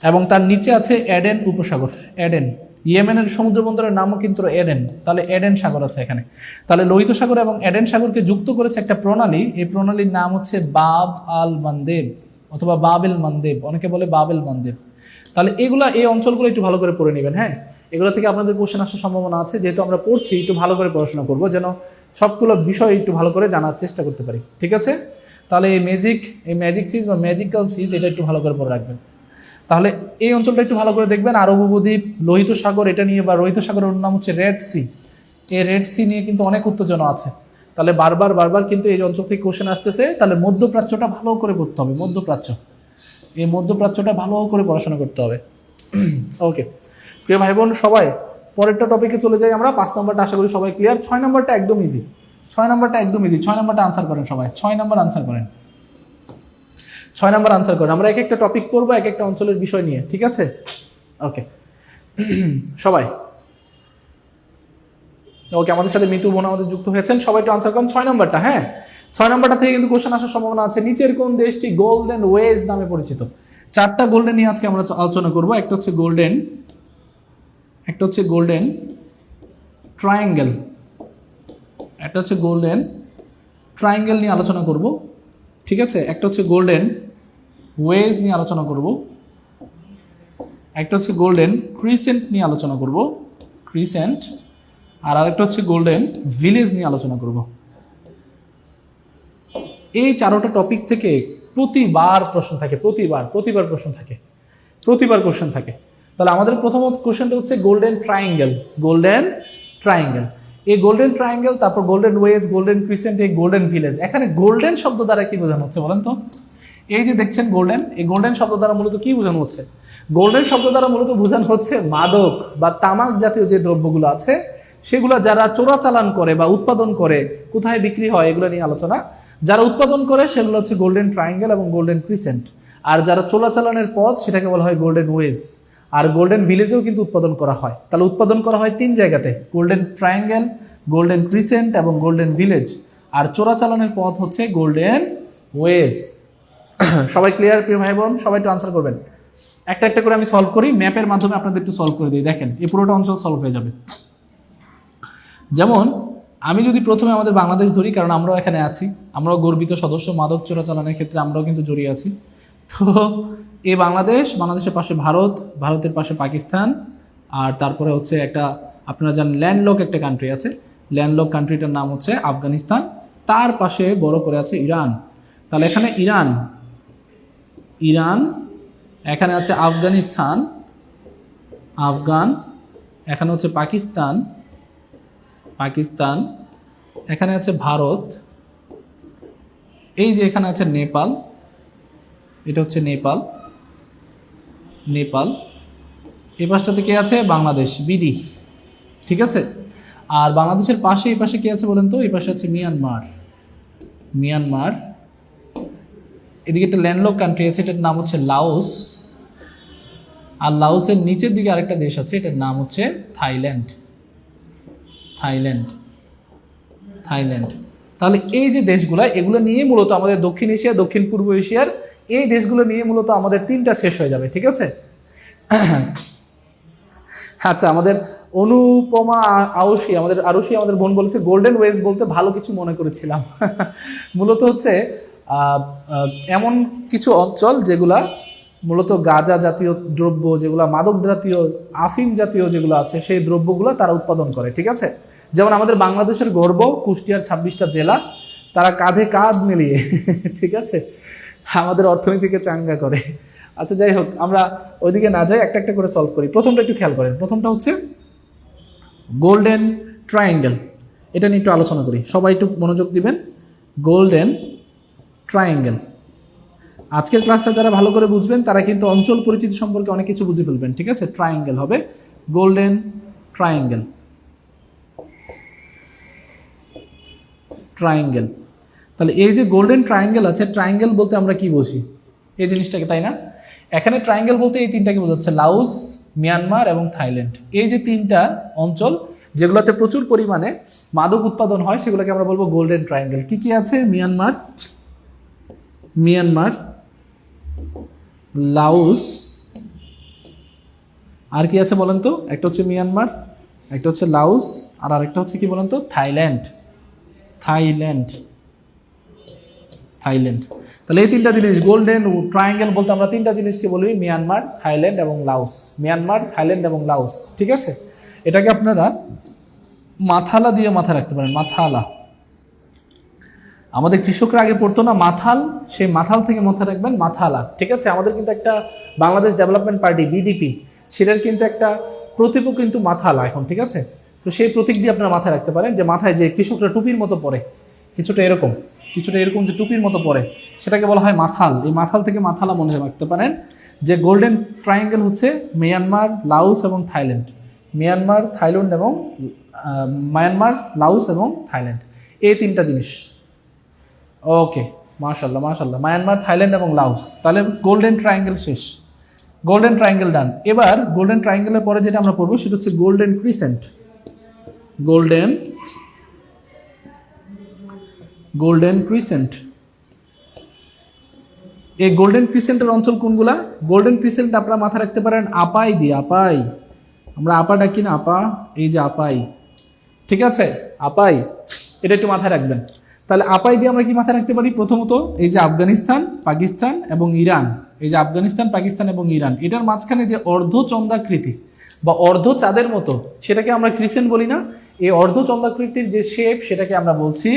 এবং তার নিচে আছে এডেন উপসাগর, এডেন। ইয়েমেনের সমুদ্র বন্দরের নামও কিন্তু এডেন, তাহলে এডেন সাগর আছে এখানে। তাহলে লোহিত সাগর এবং এডেন সাগরকে যুক্ত করেছে একটা প্রণালী, এই প্রণালীর নাম হচ্ছে বাব আল মানদেব অথবা বাবেল মানদেব, অনেকে বলে বাবেল মানদেব। তাহলে এগুলা, এই অঞ্চলগুলো একটু ভালো করে পড়ে নেবেন। হ্যাঁ, এগুলো থেকে আপনাদের কোশ্চেন আসার সম্ভাবনা আছে, যেহেতু আমরা পড়ছি একটু ভালো করে পড়াশোনা করবো, যেন সবগুলো বিষয় একটু ভালো করে জানার চেষ্টা করতে পারি। ঠিক আছে? তাহলে এই ম্যাজিক সিজ বা ম্যাজিক্যাল সিজ, এটা একটু ভালো করে পড়ে রাখবেন। তাহলে এই অঞ্চলটা একটু ভালো করে দেখবেন, আরব উপদ্বীপ, লোহিত সাগর এটা নিয়ে, বা লোহিত সাগরের নাম হচ্ছে রেড সি। এই রেড সি নিয়ে কিন্তু অনেক উত্তেজনা আছে। তাহলে বারবার কিন্তু এই অঞ্চল থেকে কোশ্চেন আসতেছে। তাহলে মধ্যপ্রাচ্যটা ভালো করে পড়তে হবে, মধ্যপ্রাচ্য, এই মধ্যপ্রাচ্যটা ভালো করে পড়াশোনা করতে হবে। ওকে প্রিয় ভাই বোন সবাই, পরেরটা টপিকে চলে যাই আমরা। 5 নম্বরটা আশা করি সবাই ক্লিয়ার। 6 নম্বরটা একদম ইজি, 6 নম্বরটা একদম ইজি। 6 নম্বরটা আনসার করেন সবাই, 6 নম্বর আনসার করেন, 6 নম্বর আনসার করেন। আমরা এক একটা টপিক পড়বো, এক একটা অঞ্চলের বিষয় নিয়ে, ঠিক আছে? ওকে সবাই, ওকে আমাদের সাথে মিতু বোন আমাদের যুক্ত হয়েছেন, সবাই একটু আনসার করেন 6 নম্বরটা। হ্যাঁ, 6 নম্বরটা থেকে কিন্তু কোশ্চেন আসার সম্ভাবনা আছে। নিচের কোন দেশটি গোল্ডেন ওয়েজ নামে পরিচিত? 4টা গোল্ডেন নিয়ে আজকে আমরা আলোচনা করবো। একটা হচ্ছে গোল্ডেন, একটা হচ্ছে গোল্ডেন ট্রায়াঙ্গেল, একটা হচ্ছে গোল্ডেন ট্রায়াঙ্গেল নিয়ে আলোচনা করব, ঠিক আছে? একটা হচ্ছে গোল্ডেন ওয়েজ নিয়ে আলোচনা করব, একটা হচ্ছে গোল্ডেন ক্রিসেন্ট নিয়ে আলোচনা করব, ক্রিসেন্ট, আর আরেকটা হচ্ছে গোল্ডেন ভিলেজ নিয়ে আলোচনা করব। এই 4টা টপিক থেকে প্রতিবার প্রশ্ন থাকে, প্রতিবার প্রশ্ন থাকে, প্রতিবার কোশ্চেন থাকে। তাহলে আমাদের প্রথম কোশ্চেনটা হচ্ছে গোল্ডেন ট্রায়াঙ্গেল, গোল্ডেন ট্রায়াঙ্গেল। এই গোল্ডেন ট্রায়াঙ্গেল, তারপর গোল্ডেন ওয়েজ, গোল্ডেন ক্রিসেন্ট, এই গোল্ডেন ভিলেজ। এখানে গোল্ডেন শব্দ দ্বারা কি বোঝানো হচ্ছে বলেন তো? এই যে দেখছেন গোল্ডেন, এই গোল্ডেন শব্দ দ্বারা মূলত কি বোঝানো হচ্ছে? গোল্ডেন শব্দ দ্বারা মূলত বোঝানো হচ্ছে মাদক বা তামাক জাতীয় যে দ্রব্যগুলো আছে সেগুলো যারা চোরাচালান করে বা উৎপাদন করে, কোথায় বিক্রি হয় এগুলো নিয়ে আলোচনা। যারা উৎপাদন করে সেগুলো হচ্ছে গোল্ডেন ট্রায়াঙ্গেল এবং গোল্ডেন ক্রিসেন্ট, আর যারা চোরাচালানের পথ সেটাকে বলা হয় গোল্ডেন ওয়েজ। আর গোল্ডেন ভিলেজেও কিন্তু উৎপাদন করা হয়। তাহলে উৎপাদন করা হয় 3 জায়গাতে, গোল্ডেন ট্রায়াঙ্গেল, গোল্ডেন ক্রিসেন্ট এবং গোল্ডেন ভিলেজ। আর চোরাচালানের পথ হচ্ছে গোল্ডেন ওয়েজ। সবাই ক্লিয়ার প্রিয় ভাই বোন? সবাই একটু আনসার করবেন। একটা একটা করে আমি সলভ করি, ম্যাপের মাধ্যমে আপনাদের একটু সলভ করে দিই। দেখেন এই পুরোটা অঞ্চল সলভ হয়ে যাবে। যেমন আমি যদি প্রথমে আমাদের বাংলাদেশ ধরি, কারণ আমরাও এখানে আছি, আমরাও গর্বিত সদস্য, মাদক চোরাচালানের ক্ষেত্রে আমরাও কিন্তু জড়িয়ে আছি। তো এই বাংলাদেশের পাশে ভারত, ভারতের পাশে পাকিস্তান, আর তারপরে হচ্ছে একটা আপনারা জানেন ল্যান্ডলক একটা কান্ট্রি আছে, ল্যান্ডলক কান্ট্রিটার নাম হচ্ছে আফগানিস্তান, তার পাশে বড় করে আছে ইরান। তাহলে এখানে ইরান, এখানে আছে আফগানিস্তান, এখানে হচ্ছে পাকিস্তান, এখানে আছে ভারত, এই যে এখানে আছে নেপাল, এটা হচ্ছে নেপাল, এই পাশটাতে কে আছে? বাংলাদেশ, বিডি, ঠিক আছে? আর বাংলাদেশের পাশে এই পাশে কে আছে বলেন তো? এই পাশে আছে মিয়ানমার, এদিকে একটা ল্যান্ডলক কান্ট্রি আছে, এটার নাম হচ্ছে লাওস, আর লাওসের নিচের দিকে আরেকটা দেশ আছে, এটার নাম হচ্ছে থাইল্যান্ড। তাহলে এই যে দেশগুলো, এগুলো নিয়ে মূলত আমাদের দক্ষিণ এশিয়া, দক্ষিণ পূর্ব এশিয়ার এই দেশগুলো নিয়ে মূলত আমাদের 3টা শেষ হয়ে যাবে, ঠিক আছে? আচ্ছা, আমাদের অনুপমা আরুষি আমাদের বোন বলেছে গোল্ডেন ওয়েজ বলতে ভালো কিছু মনে করেছিলাম। মূলত হচ্ছে এমন কিছু অঞ্চল যেগুলা মূলত গাঁজা জাতীয় দ্রব্য, যেগুলো মাদক জাতীয়, আফিম জাতীয় যেগুলো আছে সেই দ্রব্যগুলো তারা উৎপাদন করে, ঠিক আছে? যেমন আমাদের বাংলাদেশের গর্ব কুষ্টিয়ার 26টা জেলা, তারা কাঁধে কাঁধ মিলিয়ে, ঠিক আছে, আমাদের অর্থনীতিকে চাঙ্গা করে। আচ্ছা যাই হোক, আমরা ওইদিকে না যাই, একটা একটা করে সলভ করি। প্রথমটা একটু খেয়াল করেন, প্রথমটা হচ্ছে গোল্ডেন ট্রায়াঙ্গেল, এটা নিয়ে একটু আলোচনা করি, সবাই একটু মনোযোগ দিবেন। গোল্ডেন ট্রায়াঙ্গেল, আজকের ক্লাসটা যারা ভালো করে বুঝবেন তারা কিন্তু অঞ্চল পরিচিতি সম্পর্কে অনেক কিছু বুঝে ফেলবেন, ঠিক আছে? ট্রায়াঙ্গেল হবে গোল্ডেন ট্রায়াঙ্গেল। ট্রায়াঙ্গেল। তাহলে এই যে গোল্ডেন ট্রায়াঙ্গেল আছে, ট্রায়াঙ্গেল বলতে আমরা কি বুঝি এই জিনিসটাকে, তাই না? এখানে ট্রায়াঙ্গেল বলতে এই তিনটাকে বোঝাচ্ছে, লাওস, মিয়ানমার এবং থাইল্যান্ড। এই যে তিনটা অঞ্চল যেগুলোতে প্রচুর পরিমাণে মাদক উৎপাদন হয় সেগুলোকে আমরা বলবো গোল্ডেন ট্রায়াঙ্গেল। কি কি আছে? মিয়ানমার, লাওস, আর কি আছে বলেন তো? একটা হচ্ছে মিয়ানমার, একটা হচ্ছে লাওস, আর আরেকটা হচ্ছে কি বলেন তো? থাইল্যান্ড। তাহলে এই তিনটা জিনিস গোল্ডেন ট্রায়াঙ্গেল বলতে আমরা তিনটা জিনিসকে বলি, মিয়ানমার, থাইল্যান্ড এবং লাওস। মিয়ানমার, থাইল্যান্ড এবং লাওস, ঠিক আছে? এটাকে আপনারা মাথালা দিয়ে মাথায় রাখতে পারেন। মাথালা, আমাদের কৃষকরা আগে পড়তো না মাথাল, সেই মাথাল থেকে মাথায় রাখবেন মাথালা, ঠিক আছে? আমাদের কিন্তু একটা বাংলাদেশ ডেভেলপমেন্ট পার্টি বিডিপি, সেটার কিন্তু একটা প্রতীকও কিন্তু মাথালা এখন, ঠিক আছে? তো সেই প্রতীক দিয়ে আপনারা মাথায় রাখতে পারেন যে মাথায় যে কৃষকরা টুপির মতো পরে, কিছুটা এরকম যে টুপির মতো পরে, সেটাকে বলা হয় মাথাল। এই মাথাল থেকে মাথালা মনে রাখতে পারেন যে গোল্ডেন ট্রায়াঙ্গেল হচ্ছে মিয়ানমার, লাওস এবং থাইল্যান্ড। মিয়ানমার, লাওস এবং থাইল্যান্ড, এই তিনটা জিনিস। ওকে, মাশাল্লাহ। মায়ানমার, থাইল্যান্ড এবং লাওস, তাহলে গোল্ডেন ট্রায়াঙ্গেল শেষ, গোল্ডেন ট্রায়াঙ্গেল ডান। এবার গোল্ডেন ট্রায়াঙ্গেলের পরে যেটা আমরা পড়বো সেটা হচ্ছে গোল্ডেন ক্রিসেন্ট। এই গোল্ডেন ক্রিসেন্টের অঞ্চল কোনগুলা? গোল্ডেন ক্রিসেন্ট আপনারা মাথায় রাখতে পারেন আপাই দিয়ে। আপাই, আমরা আপা ডাকি না? আপা, এই যে আপাই, ঠিক আছে? আপাই, এটা একটু মাথায় রাখবেন। তাহলে আপাই দিয়ে আমরা কি মাথায় রাখতে পারি? প্রথমত এই যে আফগানিস্তান, পাকিস্তান এবং ইরান, এই যে আফগানিস্তান, পাকিস্তান এবং ইরান, এটার মাঝখানে যে অর্ধচন্দ্রাকৃতি বা অর্ধ চাঁদের মতো, সেটাকে আমরা ক্রিসেন্ট বলি না? এই অর্ধচন্দ্রাকৃতির যে শেপ, সেটাকে আমরা বলছি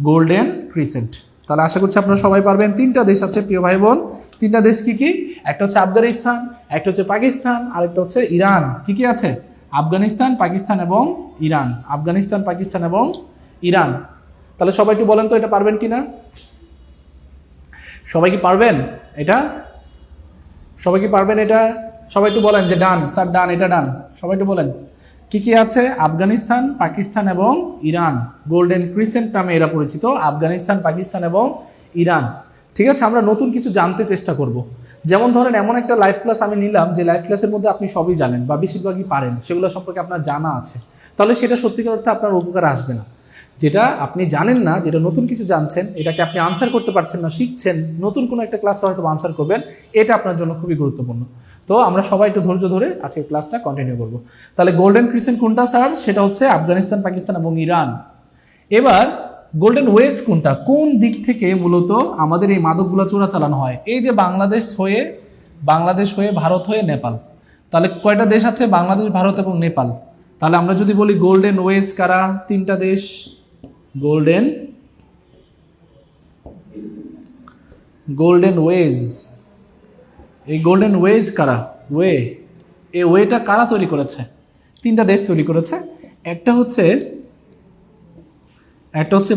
গোল্ডেন ক্রিসেন্ট। তাহলে আশা করছি আপনারা সবাই পারবেন। তিনটা দেশ আছে প্রিয় ভাই বোন, তিনটা দেশ কি কি? একটা হচ্ছে আফগানিস্তান, একটা হচ্ছে পাকিস্তান, আর একটা হচ্ছে ইরান। কি কি আছে? আফগানিস্তান, পাকিস্তান এবং ইরান। আফগানিস্তান, পাকিস্তান এবং ইরান। তাহলে সবাই একটু বলেন তো এটা পারবেন কিনা? সবাই কি পারবেন এটা? সবাই কি পারবেন এটা? সবাই একটু বলেন যে ডান স্যার, ডান, এটা ডান। সবাই একটু বলেন কি কি আছে? আফগানিস্তান, পাকিস্তান এবং ইরান। গোল্ডেন ক্রিসেন্ট নামে এরা পরিচিত, আফগানিস্তান, পাকিস্তান এবং ইরান। ঠিক আছে, আমরা নতুন কিছু জানতে চেষ্টা করব। যেমন ধরেন এমন একটা লাইভ ক্লাস আমি নিলাম যে লাইভ ক্লাসের মধ্যে আপনি সবই জানেন বা বেশিরভাগই পারেন, সেগুলো সম্পর্কে আপনার জানা আছে, তাহলে সেটা সত্যিকার অর্থে আপনার উপকার আসবে না। যেটা আপনি জানেন না, যেটা নতুন কিছু জানছেন, এটাকে আপনি আনসার করতে পারছেন না, শিখছেন, নতুন কোনো একটা ক্লাসে হয়তো আনসার করবেন, এটা আপনার জন্য খুবই গুরুত্বপূর্ণ। তো আমরা সবাই একটু ধৈর্য ধরে আজকে ক্লাসটা কন্টিনিউ করব। তাহলে গোল্ডেন ক্রিসেন্ট কোনটা স্যার? সেটা হচ্ছে আফগানিস্তান, পাকিস্তান এবং ইরান। এবার গোল্ডেন ওয়েজ কোনটা? কোন দিক থেকে মূলত আমাদের এই মাদকগুলো চোরাচালান হয়? এই যে বাংলাদেশ হয়ে ভারত হয়ে নেপাল। তাহলে কয়টা দেশ আছে? বাংলাদেশ, ভারত এবং নেপাল। তাহলে আমরা যদি বলি গোল্ডেন ওয়েজ কারা? তিনটা দেশ। গোল্ডেন ওয়েজ, এই গোল্ডেন ওয়েজ কারা? এই ওয়েটা কারা তৈরি করেছে? তিনটা দেশ তৈরি করেছে। একটা হচ্ছে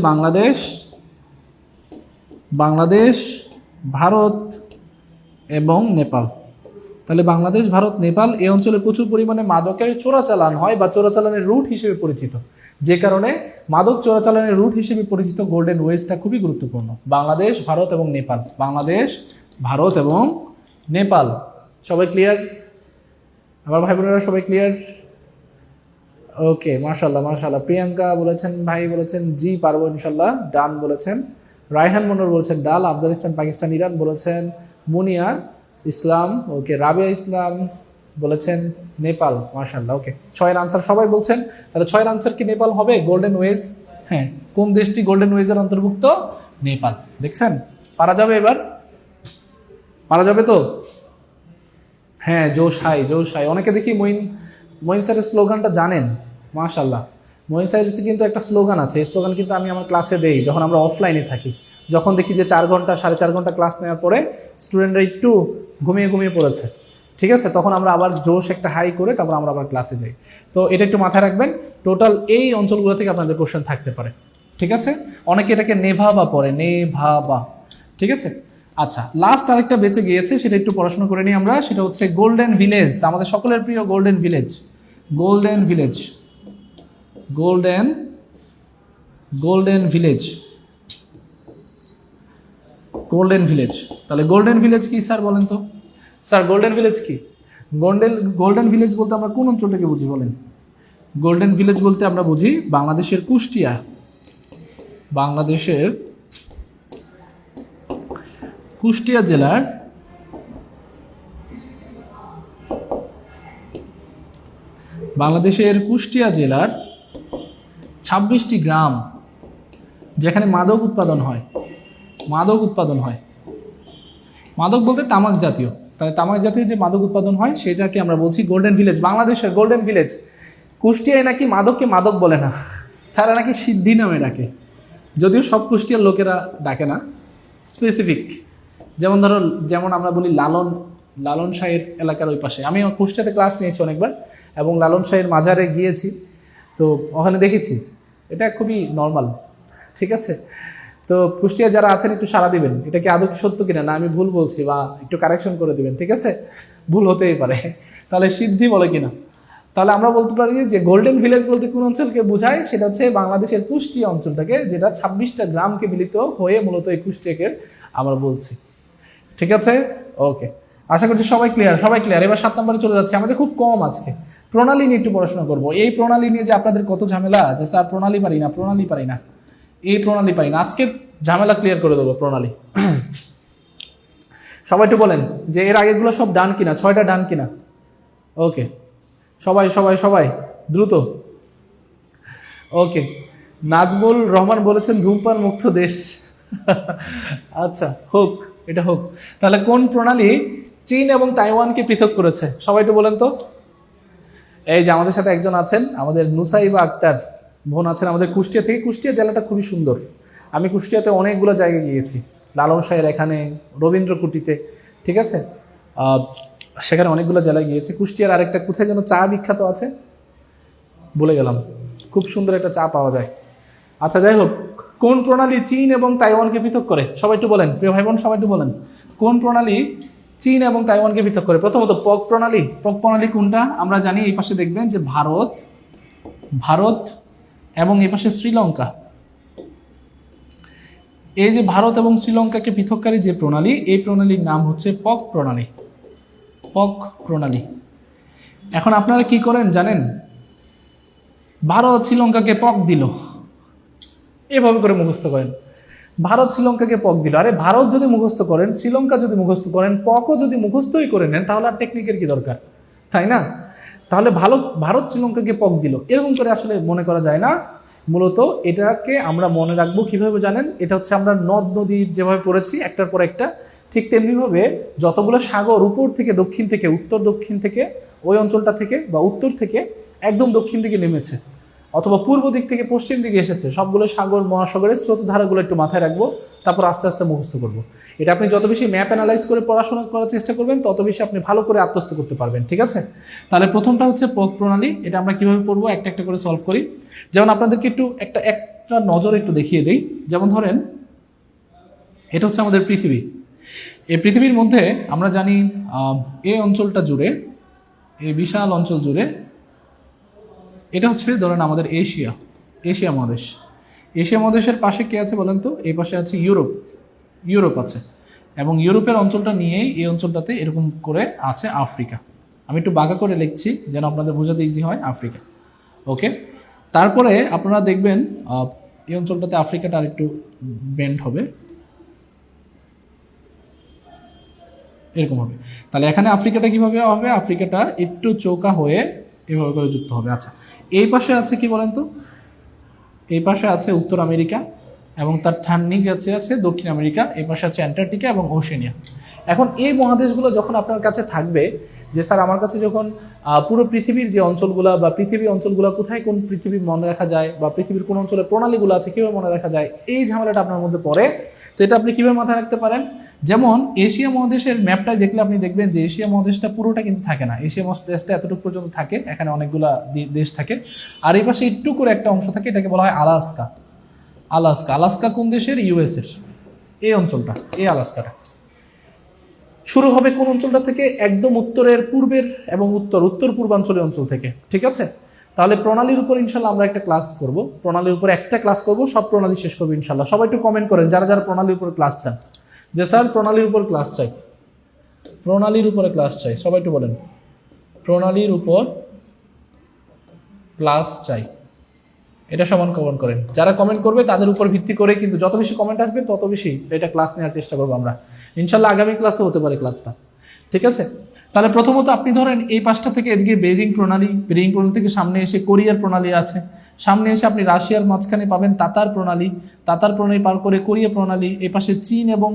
বাংলাদেশ, ভারত এবং নেপাল। তাহলে বাংলাদেশ, ভারত, নেপাল এই অঞ্চলে প্রচুর পরিমাণে মাদকের চোরাচালান হয় বা চোরাচালানের রুট হিসেবে পরিচিত, যে কারণে মাদক চোরাচালানের রুট হিসেবে পরিচিত গোল্ডেন ওয়েজটা খুবই গুরুত্বপূর্ণ। বাংলাদেশ, ভারত এবং নেপাল। বাংলাদেশ, ভারত এবং নেপাল। সবাই ক্লিয়ার? আমার ভাই বোনেরা সবাই ক্লিয়ার? ওকে, মাশাল্লাহ। প্রিয়াঙ্কা বলেছেন, ভাই বলেছেন জি পারবো ইনশাল্লাহ, ডান বলেছেন। রায়হান মনোর বলেছেন ডাল। আফগানিস্তান, পাকিস্তান, ইরান বলেছেন মুনিয়া ইসলাম। ওকে, রাবিয়া ইসলাম বলেছেন নেপাল। মাশাল্লাহ। ওকে, 6 আনসার সবাই বলছেন। তাহলে 6 আনসার কি নেপাল হবে? গোল্ডেন ওয়েজ, হ্যাঁ। কোন দেশটি গোল্ডেন ওয়েজের অন্তর্ভুক্ত? নেপাল। দেখছেন, পারা যাবে? এবার পারা যাবে তো? হ্যাঁ, জোশ হাই। অনেকে দেখি মঈন স্যারের স্লোগানটা জানেন। মাশাল্লাহ, মঈন স্যারের কিন্তু একটা স্লোগান আছে, এই স্লোগান কিন্তু আমি আমার ক্লাসে দেই যখন আমরা অফলাইনে থাকি। যখন দেখি যে 4 ঘন্টা 4.5 ঘন্টা ক্লাস নেওয়ার পরে স্টুডেন্টরা একটু ঘুমিয়ে পড়েছে, ঠিক আছে, তখন আমরা আবার জোশ একটা হাই করে তারপর আমরা আবার ক্লাসে যাই। তো এটা একটু মাথায় রাখবেন। টোটাল এই অঞ্চলগুলো থেকে আপনাদের কোশ্চেন থাকতে পারে, ঠিক আছে। অনেকে এটাকে নেভাবা পড়ে, নেভাবা, ঠিক আছে। আচ্ছা, লাস্ট আরেকটা বেঁচে গিয়েছে, সেটা একটু পড়াশোনা করে নিই আমরা। সেটা হচ্ছে গোল্ডেন ভিলেজ, আমাদের সকলের প্রিয় golden village. Golden village. Golden village, তাহলে গোল্ডেন ভিলেজ কি স্যার বলেন তো? স্যার গোল্ডেন ভিলেজ কি? গোল্ডেন ভিলেজ বলতে আমরা কোন অঞ্চলটাকে বুঝি বলেন? গোল্ডেন ভিলেজ বলতে আমরা বুঝি বাংলাদেশের কুষ্টিয়া, বাংলাদেশের কুষ্টিয়া জেলার বাংলাদেশের কুষ্টিয়া জেলার 26টি গ্রাম যেখানে মাদক উৎপাদন হয়। মাদক উৎপাদন হয়, মাদক বলতে তামাক জাতীয়, তাহলে তামাক জাতীয় যে মাদক উৎপাদন হয় সেটাকে আমরা বলছি গোল্ডেন ভিলেজ। বাংলাদেশের গোল্ডেন ভিলেজ। কুষ্টিয়ায় নাকি মাদককে মাদক বলে না, তারা নাকি সিদ্ধি নামে ডাকে, যদিও সব কুষ্টিয়ার লোকেরা ডাকে না, স্পেসিফিক। যেমন ধরো, যেমন আমরা বলি লালন, লালন শাহের এলাকার ওই পাশে। আমি কুষ্টিয়াতে ক্লাস নিয়েছি অনেকবার এবং লালন শাহের মাজারে গিয়েছি, তো ওখানে দেখেছি এটা খুবই নর্মাল। ঠিক আছে, তো কুষ্টিয়া যারা আছেন একটু সাড়া দিবেন, এটা কি আদৌ কি সত্য কিনা, না আমি ভুল বলছি, বা একটু কারেকশন করে দিবেন। ঠিক আছে, ভুল হতেই পারে, তাহলে সিদ্ধি বলে কিনা। তাহলে আমরা বলতে পারি যে গোল্ডেন ভিলেজ বলতে কোন অঞ্চলকে বোঝায়, সেটা হচ্ছে বাংলাদেশের কুষ্টিয়া অঞ্চলটাকে, যেটা 26টা গ্রামকে মিলিত হয়ে মূলত এই কুষ্টিয়াকে আমরা বলছি। ঠিক আছে, ওকে, আশা করছি সবাই ক্লিয়ার, সবাই ক্লিয়ার। এবার 7 নম্বরে চলে যাচ্ছে, আমাদের খুব কম আজকে প্রণালী নিয়ে একটু পড়াশোনা করবো। এই প্রণালী নিয়ে যে আপনাদের কত ঝামেলা, যে স্যার প্রণালী পারি না, প্রণালী পারি না, এই প্রণালী পারি না, আজকে ঝামেলা ক্লিয়ার করে দেবো প্রণালী। সবাই একটু বলেন যে এর আগেগুলো সব ডান কিনা, 6টা ডান কিনা। ওকে, সবাই সবাই সবাই দ্রুত। ওকে, নাজমুল রহমান বলেছেন ধূমপান মুক্ত দেশ। আচ্ছা, হোক, এটা হোক। তাহলে কোন প্রণালী চীন এবং তাইওয়ানকে পৃথক করেছে, সবাই একটু বলেন তো। এই যে আমাদের সাথে একজন আছেন, আমাদের নুসাইবা আক্তার বোন আছেন আমাদের কুষ্টিয়া থেকে। কুষ্টিয়া জেলাটা খুবই সুন্দর, আমি কুষ্টিয়াতে অনেকগুলো জায়গায় গিয়েছি, লালন শাহের এখানে, রবীন্দ্র কুটিতে। ঠিক আছে, সেখানে অনেকগুলো জেলায় গিয়েছি। কুষ্টিয়ার আরেকটা কোথায় যেন চা বিখ্যাত আছে, বলে গেলাম, খুব সুন্দর একটা চা পাওয়া যায়। আচ্ছা, যাই হোক, কোন প্রণালী চীন এবং তাইওয়ানকে পৃথক করে, সবাই একটু বলেন, প্রিয় ভাই বোন সবাই একটু বলেন, কোন প্রণালী চীন এবং তাইওয়ানকে পৃথক করে? প্রথমত পক প্রণালী। পক প্রণালী কোনটা আমরা জানি, এই পাশে দেখবেন যে ভারত এবং এই পাশে শ্রীলঙ্কা। এই যে ভারত এবং শ্রীলঙ্কাকে পৃথককারী যে প্রণালী, এই প্রণালীর নাম হচ্ছে পক প্রণালী। পক প্রণালী। এখন আপনারা কি করেন জানেন, ভারত শ্রীলঙ্কাকে পক দিল, এভাবে করে মুখস্থ করেন। ভারত শ্রীলঙ্কাকে পক দিল, আরে ভারত যদি মুখস্থ করেন, শ্রীলঙ্কা যদি মুখস্থ করেন, পকও যদি মুখস্থই করে নেন, তাহলে আর টেকনিকের কি দরকার, তাই না? তাহলে ভারত শ্রীলঙ্কাকে পক দিল, এরকম করে আসলে মনে করা যায় না। মূলত এটাকে আমরা মনে রাখবো কিভাবে জানেন, এটা হচ্ছে আমরা নদ নদী যেভাবে পড়েছি একটার পর একটা, ঠিক তেমনিভাবে যতগুলো সাগর উপর থেকে দক্ষিণ থেকে, উত্তর দক্ষিণ থেকে, ওই অঞ্চলটা থেকে বা উত্তর থেকে একদম দক্ষিণ দিকে নেমেছে, অথবা পূর্ব দিক থেকে পশ্চিম দিকে এসেছে, সবগুলো সাগর মহাসাগরের স্রোতধারাগুলো একটু মাথায় রাখবো, তারপর আস্তে আস্তে মুখস্থ করবো। এটা আপনি যত বেশি ম্যাপ অ্যানালাইজ করে পড়াশোনা করার চেষ্টা করবেন, তত বেশি আপনি ভালো করে আত্মস্থ করতে পারবেন। ঠিক আছে, তাহলে প্রথমটা হচ্ছে পক প্রণালী। এটা আমরা কিভাবে পড়বো, একটা একটা করে সলভ করি। যেমন আপনাদেরকে একটু একটা নজর একটু দেখিয়ে দিই। যেমন ধরেন, এটা হচ্ছে আমাদের পৃথিবী। এই পৃথিবীর মধ্যে আমরা জানি এই অঞ্চলটা জুড়ে, এই বিশাল অঞ্চল জুড়ে, এটা হচ্ছে ধরেন আমাদের এশিয়া মহাদেশ। এশিয়া মহাদেশের পাশে কে আছে বলেন তো? এই পাশে আছে ইউরোপ আছে, এবং ইউরোপের অঞ্চলটা নিয়েই এই অঞ্চলটাতে এরকম করে আছে আফ্রিকা। আমি একটু বাঁকা করে লিখছি যেন আপনাদের বোঝাতে ইজি হয়, আফ্রিকা। ওকে, তারপরে আপনারা দেখবেন এই অঞ্চলটাতে আফ্রিকাটা আর একটু বেন্ড হবে, এরকম হবে। তাহলে এখানে আফ্রিকাটা কিভাবে হবে, আফ্রিকাটা একটু চৌকা হয়ে এভাবে করে যুক্ত হবে। আচ্ছা, এই পাশে আছে কি বলেন তো? এই পাশে আছে উত্তর আমেরিকা এবং তার ঠান্ডি কাছে আছে দক্ষিণ আমেরিকা, এই পাশে আছে অ্যান্টার্কটিকা এবং ওশেনিয়া। এখন এই মহাদেশগুলো যখন আপনার কাছে থাকবে, যে স্যার আমার কাছে যখন পুরো পৃথিবীর যে অঞ্চলগুলো বা পৃথিবীর অঞ্চলগুলো কোথায় কোন পৃথিবী মনে রাখা যায়, বা পৃথিবীর কোন অঞ্চলের প্রণালীগুলো আছে কীভাবে মনে রাখা যায়, এই ঝামেলাটা আপনার মধ্যে পড়ে। তো এটা আপনি কীভাবে মাথায় রাখতে পারেন? যেমন এশিয়া মহাদেশের ম্যাপটাই দেখলে আপনি দেখবেন যে এশিয়া মহাদেশটা পুরোটা কিন্তু থাকে না, এশিয়া মহাদেশটা এতটুকু পর্যন্ত থাকে, এখানে অনেকগুলা দেশ থাকে, আর এই পাশে একটু করে একটা অংশ থাকে, এটাকে বলা হয় আলাস্কা। আলাস্কা কোন দেশের? ইউএসের। এই অঞ্চলটা, এই আলাস্কাটা শুরু হবে কোন অঞ্চলটা থেকে? একদম উত্তরের পূর্বের এবং উত্তর পূর্বাঞ্চলীয় অঞ্চল থেকে। ঠিক আছে, তাহলে প্রণালীর উপর ইনশাল্লাহ আমরা একটা ক্লাস করব, প্রণালীর উপর একটা ক্লাস করব, সব প্রণালী শেষ করবো ইনশাল্লাহ। সবাই একটু কমেন্ট করেন যারা যারা প্রণালীর উপর ক্লাস চান, যে স্যার প্রণালীর উপর ক্লাস চাই, প্রণালীর উপরে ক্লাস চাই, সবাই একটু বলেন প্রণালীর উপর ক্লাস চাই। এটা সমান কমেন্ট করেন, যারা কমেন্ট করবে তাদের উপর ভিত্তি করে কিন্তু যত বেশি কমেন্ট আসবে তত বেশি এটা ক্লাস নেওয়ার চেষ্টা করবো আমরা ইনশাল্লাহ। আগামী ক্লাসে হতে পারে ক্লাসটা, ঠিক আছে? তাহলে প্রথমত আপনি ধরেন এই পাশটা থেকে এদিকে বেরিং প্রণালী, বেরিং প্রণালী থেকে সামনে এসে কোরিয়ার প্রণালী আছে, সামনে এসে আপনি রাশিয়ার মাঝখানে পাবেন তাতার প্রণালী, তাতার প্রণালী পার করে কোরিয়া প্রণালী, এই পাশে চীন এবং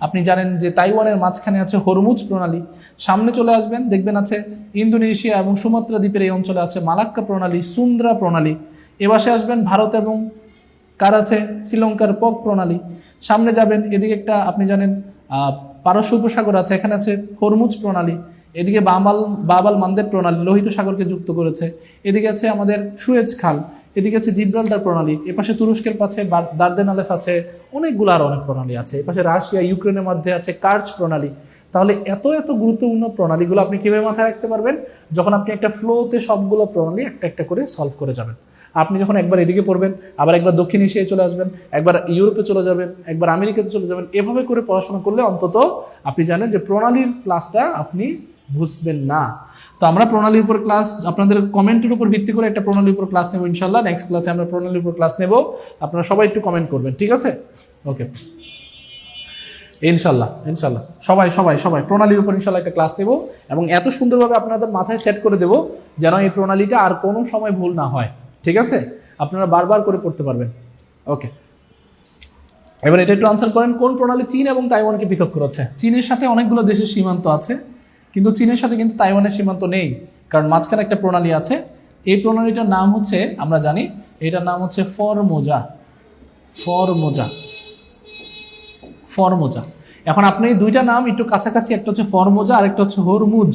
আপনি জানেন যে তাইওয়ানের মাঝখানে আছে হরমুজ প্রণালী। সামনে চলে আসবেন দেখবেন আছে ইন্দোনেশিয়া এবং সুমাত্রা দ্বীপের এই অঞ্চলে আছে মালাক্কা প্রণালী, সুন্দ্রা প্রণালী। এবাসে আসবেন ভারত এবং কার আছে শ্রীলঙ্কার পক প্রণালী। সামনে যাবেন এদিকে একটা আপনি জানেন পারস্য উপসাগর আছে, এখানে আছে হরমুজ প্রণালী। এদিকে বাবাল মান্দেব প্রণালী লোহিত সাগরকে যুক্ত করেছে। এদিকে আছে আমাদের সুয়েজ খাল, এদিকে আছে জিব্রাল্টার প্রণালী, এপাশে তুরস্কের পাশে দার্দেনালেস আছে, অনেকগুলো আর অনেক প্রণালী আছে। এপাশে রাশিয়া ইউক্রেনের মধ্যে আছে কার্চ প্রণালী। তাহলে এত এত গুরুত্বপূর্ণ প্রণালীগুলো আপনি কিভাবে মাথায় রাখতে পারবেন? যখন আপনি একটা ফ্লোতে সবগুলো প্রণালী একটা একটা করে সলভ করে যাবেন। আপনি যখন একবার এদিকে পড়বেন, আবার একবার দক্ষিণ এশিয়ায় চলে আসবেন, একবার ইউরোপে চলে যাবেন, একবার আমেরিকাতে চলে যাবেন, এভাবে করে পড়াশোনা করলে অন্তত আপনি জানেন যে প্রণালীর ক্লাসটা আপনি বুঝবেন না। তো আমরা প্রণালীর উপর ক্লাস আপনাদের কমেন্টের উপর ভিত্তি করে একটা প্রণালীর উপর ক্লাস নেব ইনশাল্লাহ। নেক্সট ক্লাসে আমরা প্রণালীর উপর ক্লাস নেব, আপনারা সবাই একটু কমেন্ট করবেন, ঠিক আছে? ওকে, ইনশাল্লাহ ইনশাল্লাহ সবাই সবাই সবাই প্রণালীর উপর ইনশাল্লাহ একটা ক্লাস নেব এবং এত সুন্দরভাবে আপনাদের মাথায় সেট করে দেব যেন এই প্রণালীটা আর কোনো সময় ভুল না হয়, ঠিক আছে? আপনারা বারবার করে পড়তে পারবেন। ওকে, এবার এটা একটু আনসার করেন, কোন প্রণালী চীন এবং তাইওয়ানকে পৃথক করেছে? চীনের সাথে অনেকগুলো দেশের সীমান্ত আছে, কিন্তু চীনের সাথে কিন্তু তাইওয়ানের সীমান্ত নেই, কারণ মাঝখানে একটা প্রণালী আছে। এই প্রণালীটার নাম হচ্ছে, আমরা জানি এটার নাম হচ্ছে ফরমোজা। Formosa, Formosa. এখন আপনি দুইটা নাম একটু কাছাকাছি, একটা হচ্ছে ফরমোজা আর একটা হচ্ছে হরমুজ।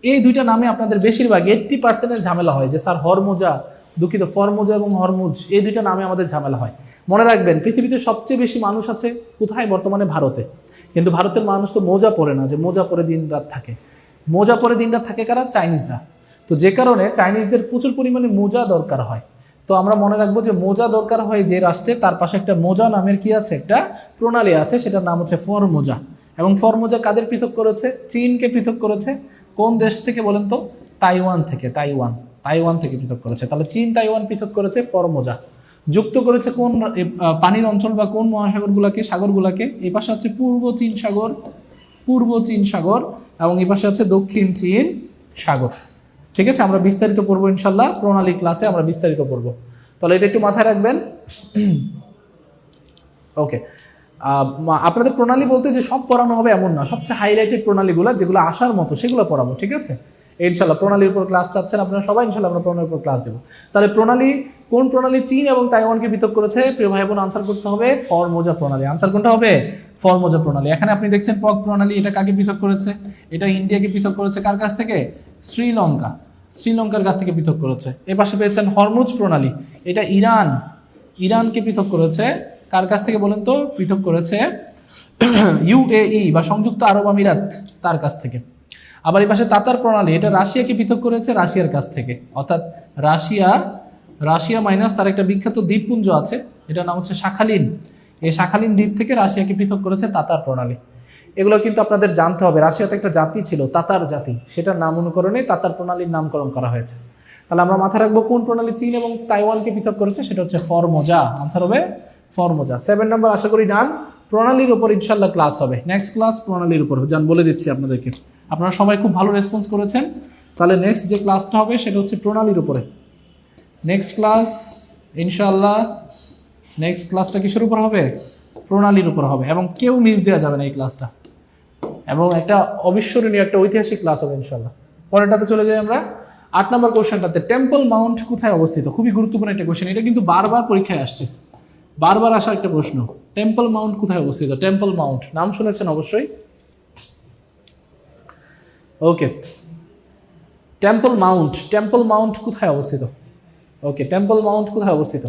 এই দুইটা নামে আপনাদের বেশিরভাগ 80% ঝামেলা হয়, যে স্যার হরমোজা, দুঃখিত ফরমোজা এবং হরমুজ এই দুইটা নামে আমাদের ঝামেলা হয়। মনে রাখবেন পৃথিবীতে সবচেয়ে বেশি মানুষ আছে কোথায়? বর্তমানে ভারতে। কিন্তু ভারতের মানুষ তো মোজা পরে না, যে মোজা পরে দিন রাত থাকে। মোজা পরে দিন রাত থাকে কারা? চাইনিজরা। তো যে কারণে চাইনিজদের প্রচুর পরিমাণে মোজা দরকার হয়। তো আমরা মনে রাখবো যে মোজা দরকার হয় যে রাষ্ট্রে, তার পাশে একটা মোজা নামের কি আছে, একটা প্রণালী আছে, সেটার নাম হচ্ছে ফরমোজা। এবং ফরমোজা কাদের পৃথক করেছে? চীনকে পৃথক করেছে। কোন দেশ থেকে বলেন তো? তাইওয়ান থেকে। তাইওয়ান থেকে পৃথক করেছে। তাহলে চীন তাইওয়ান পৃথক করেছে ফরমোজা। যুক্ত করেছে কোন পানির অঞ্চল বা কোন মহাসাগরগুলোকে, সাগরগুলোকে? এই পাশে হচ্ছে পূর্ব চীন সাগর এবং এই পাশে আছে দক্ষিণ চীন সাগর, ঠিক আছে? আমরা বিস্তারিত পড়বো ইনশাল্লাহ, প্রণালী ক্লাসে আমরা বিস্তারিত পড়বো। তাহলে এটা একটু মাথায় রাখবেন। ওকে, আপনাদের প্রণালী বলতে যে সব পড়ানো হবে এমন না, সবচেয়ে হাইলাইটেড প্রণালীগুলো যেগুলো আসার মতো সেগুলো পড়াবো, ঠিক আছে? ইনশাল্লাহ প্রণালীর উপর ক্লাস চাচ্ছেন আপনারা সবাই, ইনশাল্লাহ আমরা প্রণালীর উপর ক্লাস দেবো। তাহলে প্রণালী, কোন প্রণালী চীন এবং তাইওয়ানকে পৃথক করেছে? প্রিয় ভাই বোন আনসার করতে হবে ফরমোজা প্রণালী। আনসার কোনটা হবে? ফরমোজা প্রণালী। এখানে আপনি দেখছেন পক প্রণালী, এটা কাকে পৃথক করেছে? এটা ইন্ডিয়াকে পৃথক করেছে কার কাছ থেকে? শ্রীলঙ্কার কাছ থেকে পৃথক করেছে। এ পাশে পেয়েছেন হরমুজ প্রণালী, এটা ইরানকে পৃথক করেছে কার কাছ থেকে বলেন তো? পৃথক করেছে ইউএই বা সংযুক্ত আরব আমিরাত, তার কাছ থেকে। আবার এই পাশে তাতার প্রণালী, এটা রাশিয়াকে পৃথক করেছে রাশিয়ার কাছ থেকে, অর্থাৎ রাশিয়া মাইনাস তার একটা বিখ্যাত দ্বীপপুঞ্জ আছে, এটার নাম হচ্ছে শাখালিন। এই শাখালিন দ্বীপ থেকে রাশিয়াকে পৃথক করেছে তাতার প্রণালী। এগুলো কিন্তু আপনাদের জানতে হবে। রাশিয়াতে একটা জাতি ছিল তাতার জাতি, সেটার নাম অনুকরণে তাতার প্রণালীর নামকরণ করা হয়েছে। তাহলে আমরা মাথায় রাখবো কোন প্রণালী চীন এবং তাইওয়ানকে পৃথক করেছে, সেটা হচ্ছে ফরমোজা। আনসার হবে ফরমোজা। 7 নম্বর আশা করি ডান। প্রণালীর উপর ইনশাল্লাহ ক্লাস হবে, নেক্সট ক্লাস প্রণালীর উপর জান, বলে দিচ্ছি আপনাদেরকে। আপনারা সবাই খুব ভালো রেসপন্স করেছেন। তাহলে নেক্সট যে ক্লাসটা হবে সেটা হচ্ছে প্রণালীর উপরে। নেক্সট ক্লাস ইনশাআল্লাহ, নেক্সট ক্লাসটা কিসের উপর হবে? প্রণালীর উপর হবে, এবং কেউ মিস দেওয়া যাবে না এই ক্লাসটা, এবং একটা অবিস্মরণীয় একটা ঐতিহাসিক ক্লাস হবে ইনশাআল্লাহ। পরেরটাতে চলে যাই আমরা। 8 নম্বর কোশ্চেনটাতে, টেম্পল মাউন্ট কোথায় অবস্থিত? খুবই গুরুত্বপূর্ণ একটা কোশ্চেন, এটা কিন্তু বারবার পরীক্ষায় আসছে, বারবার আসা একটা প্রশ্ন। টেম্পল মাউন্ট কোথায় অবস্থিত? টেম্পল মাউন্ট নাম শুনেছেন অবশ্যই। ওকে, টেম্পল মাউন্ট কোথায় অবস্থিত? ওকে, টেম্পল মাউন্ট কোথায় অবস্থিত?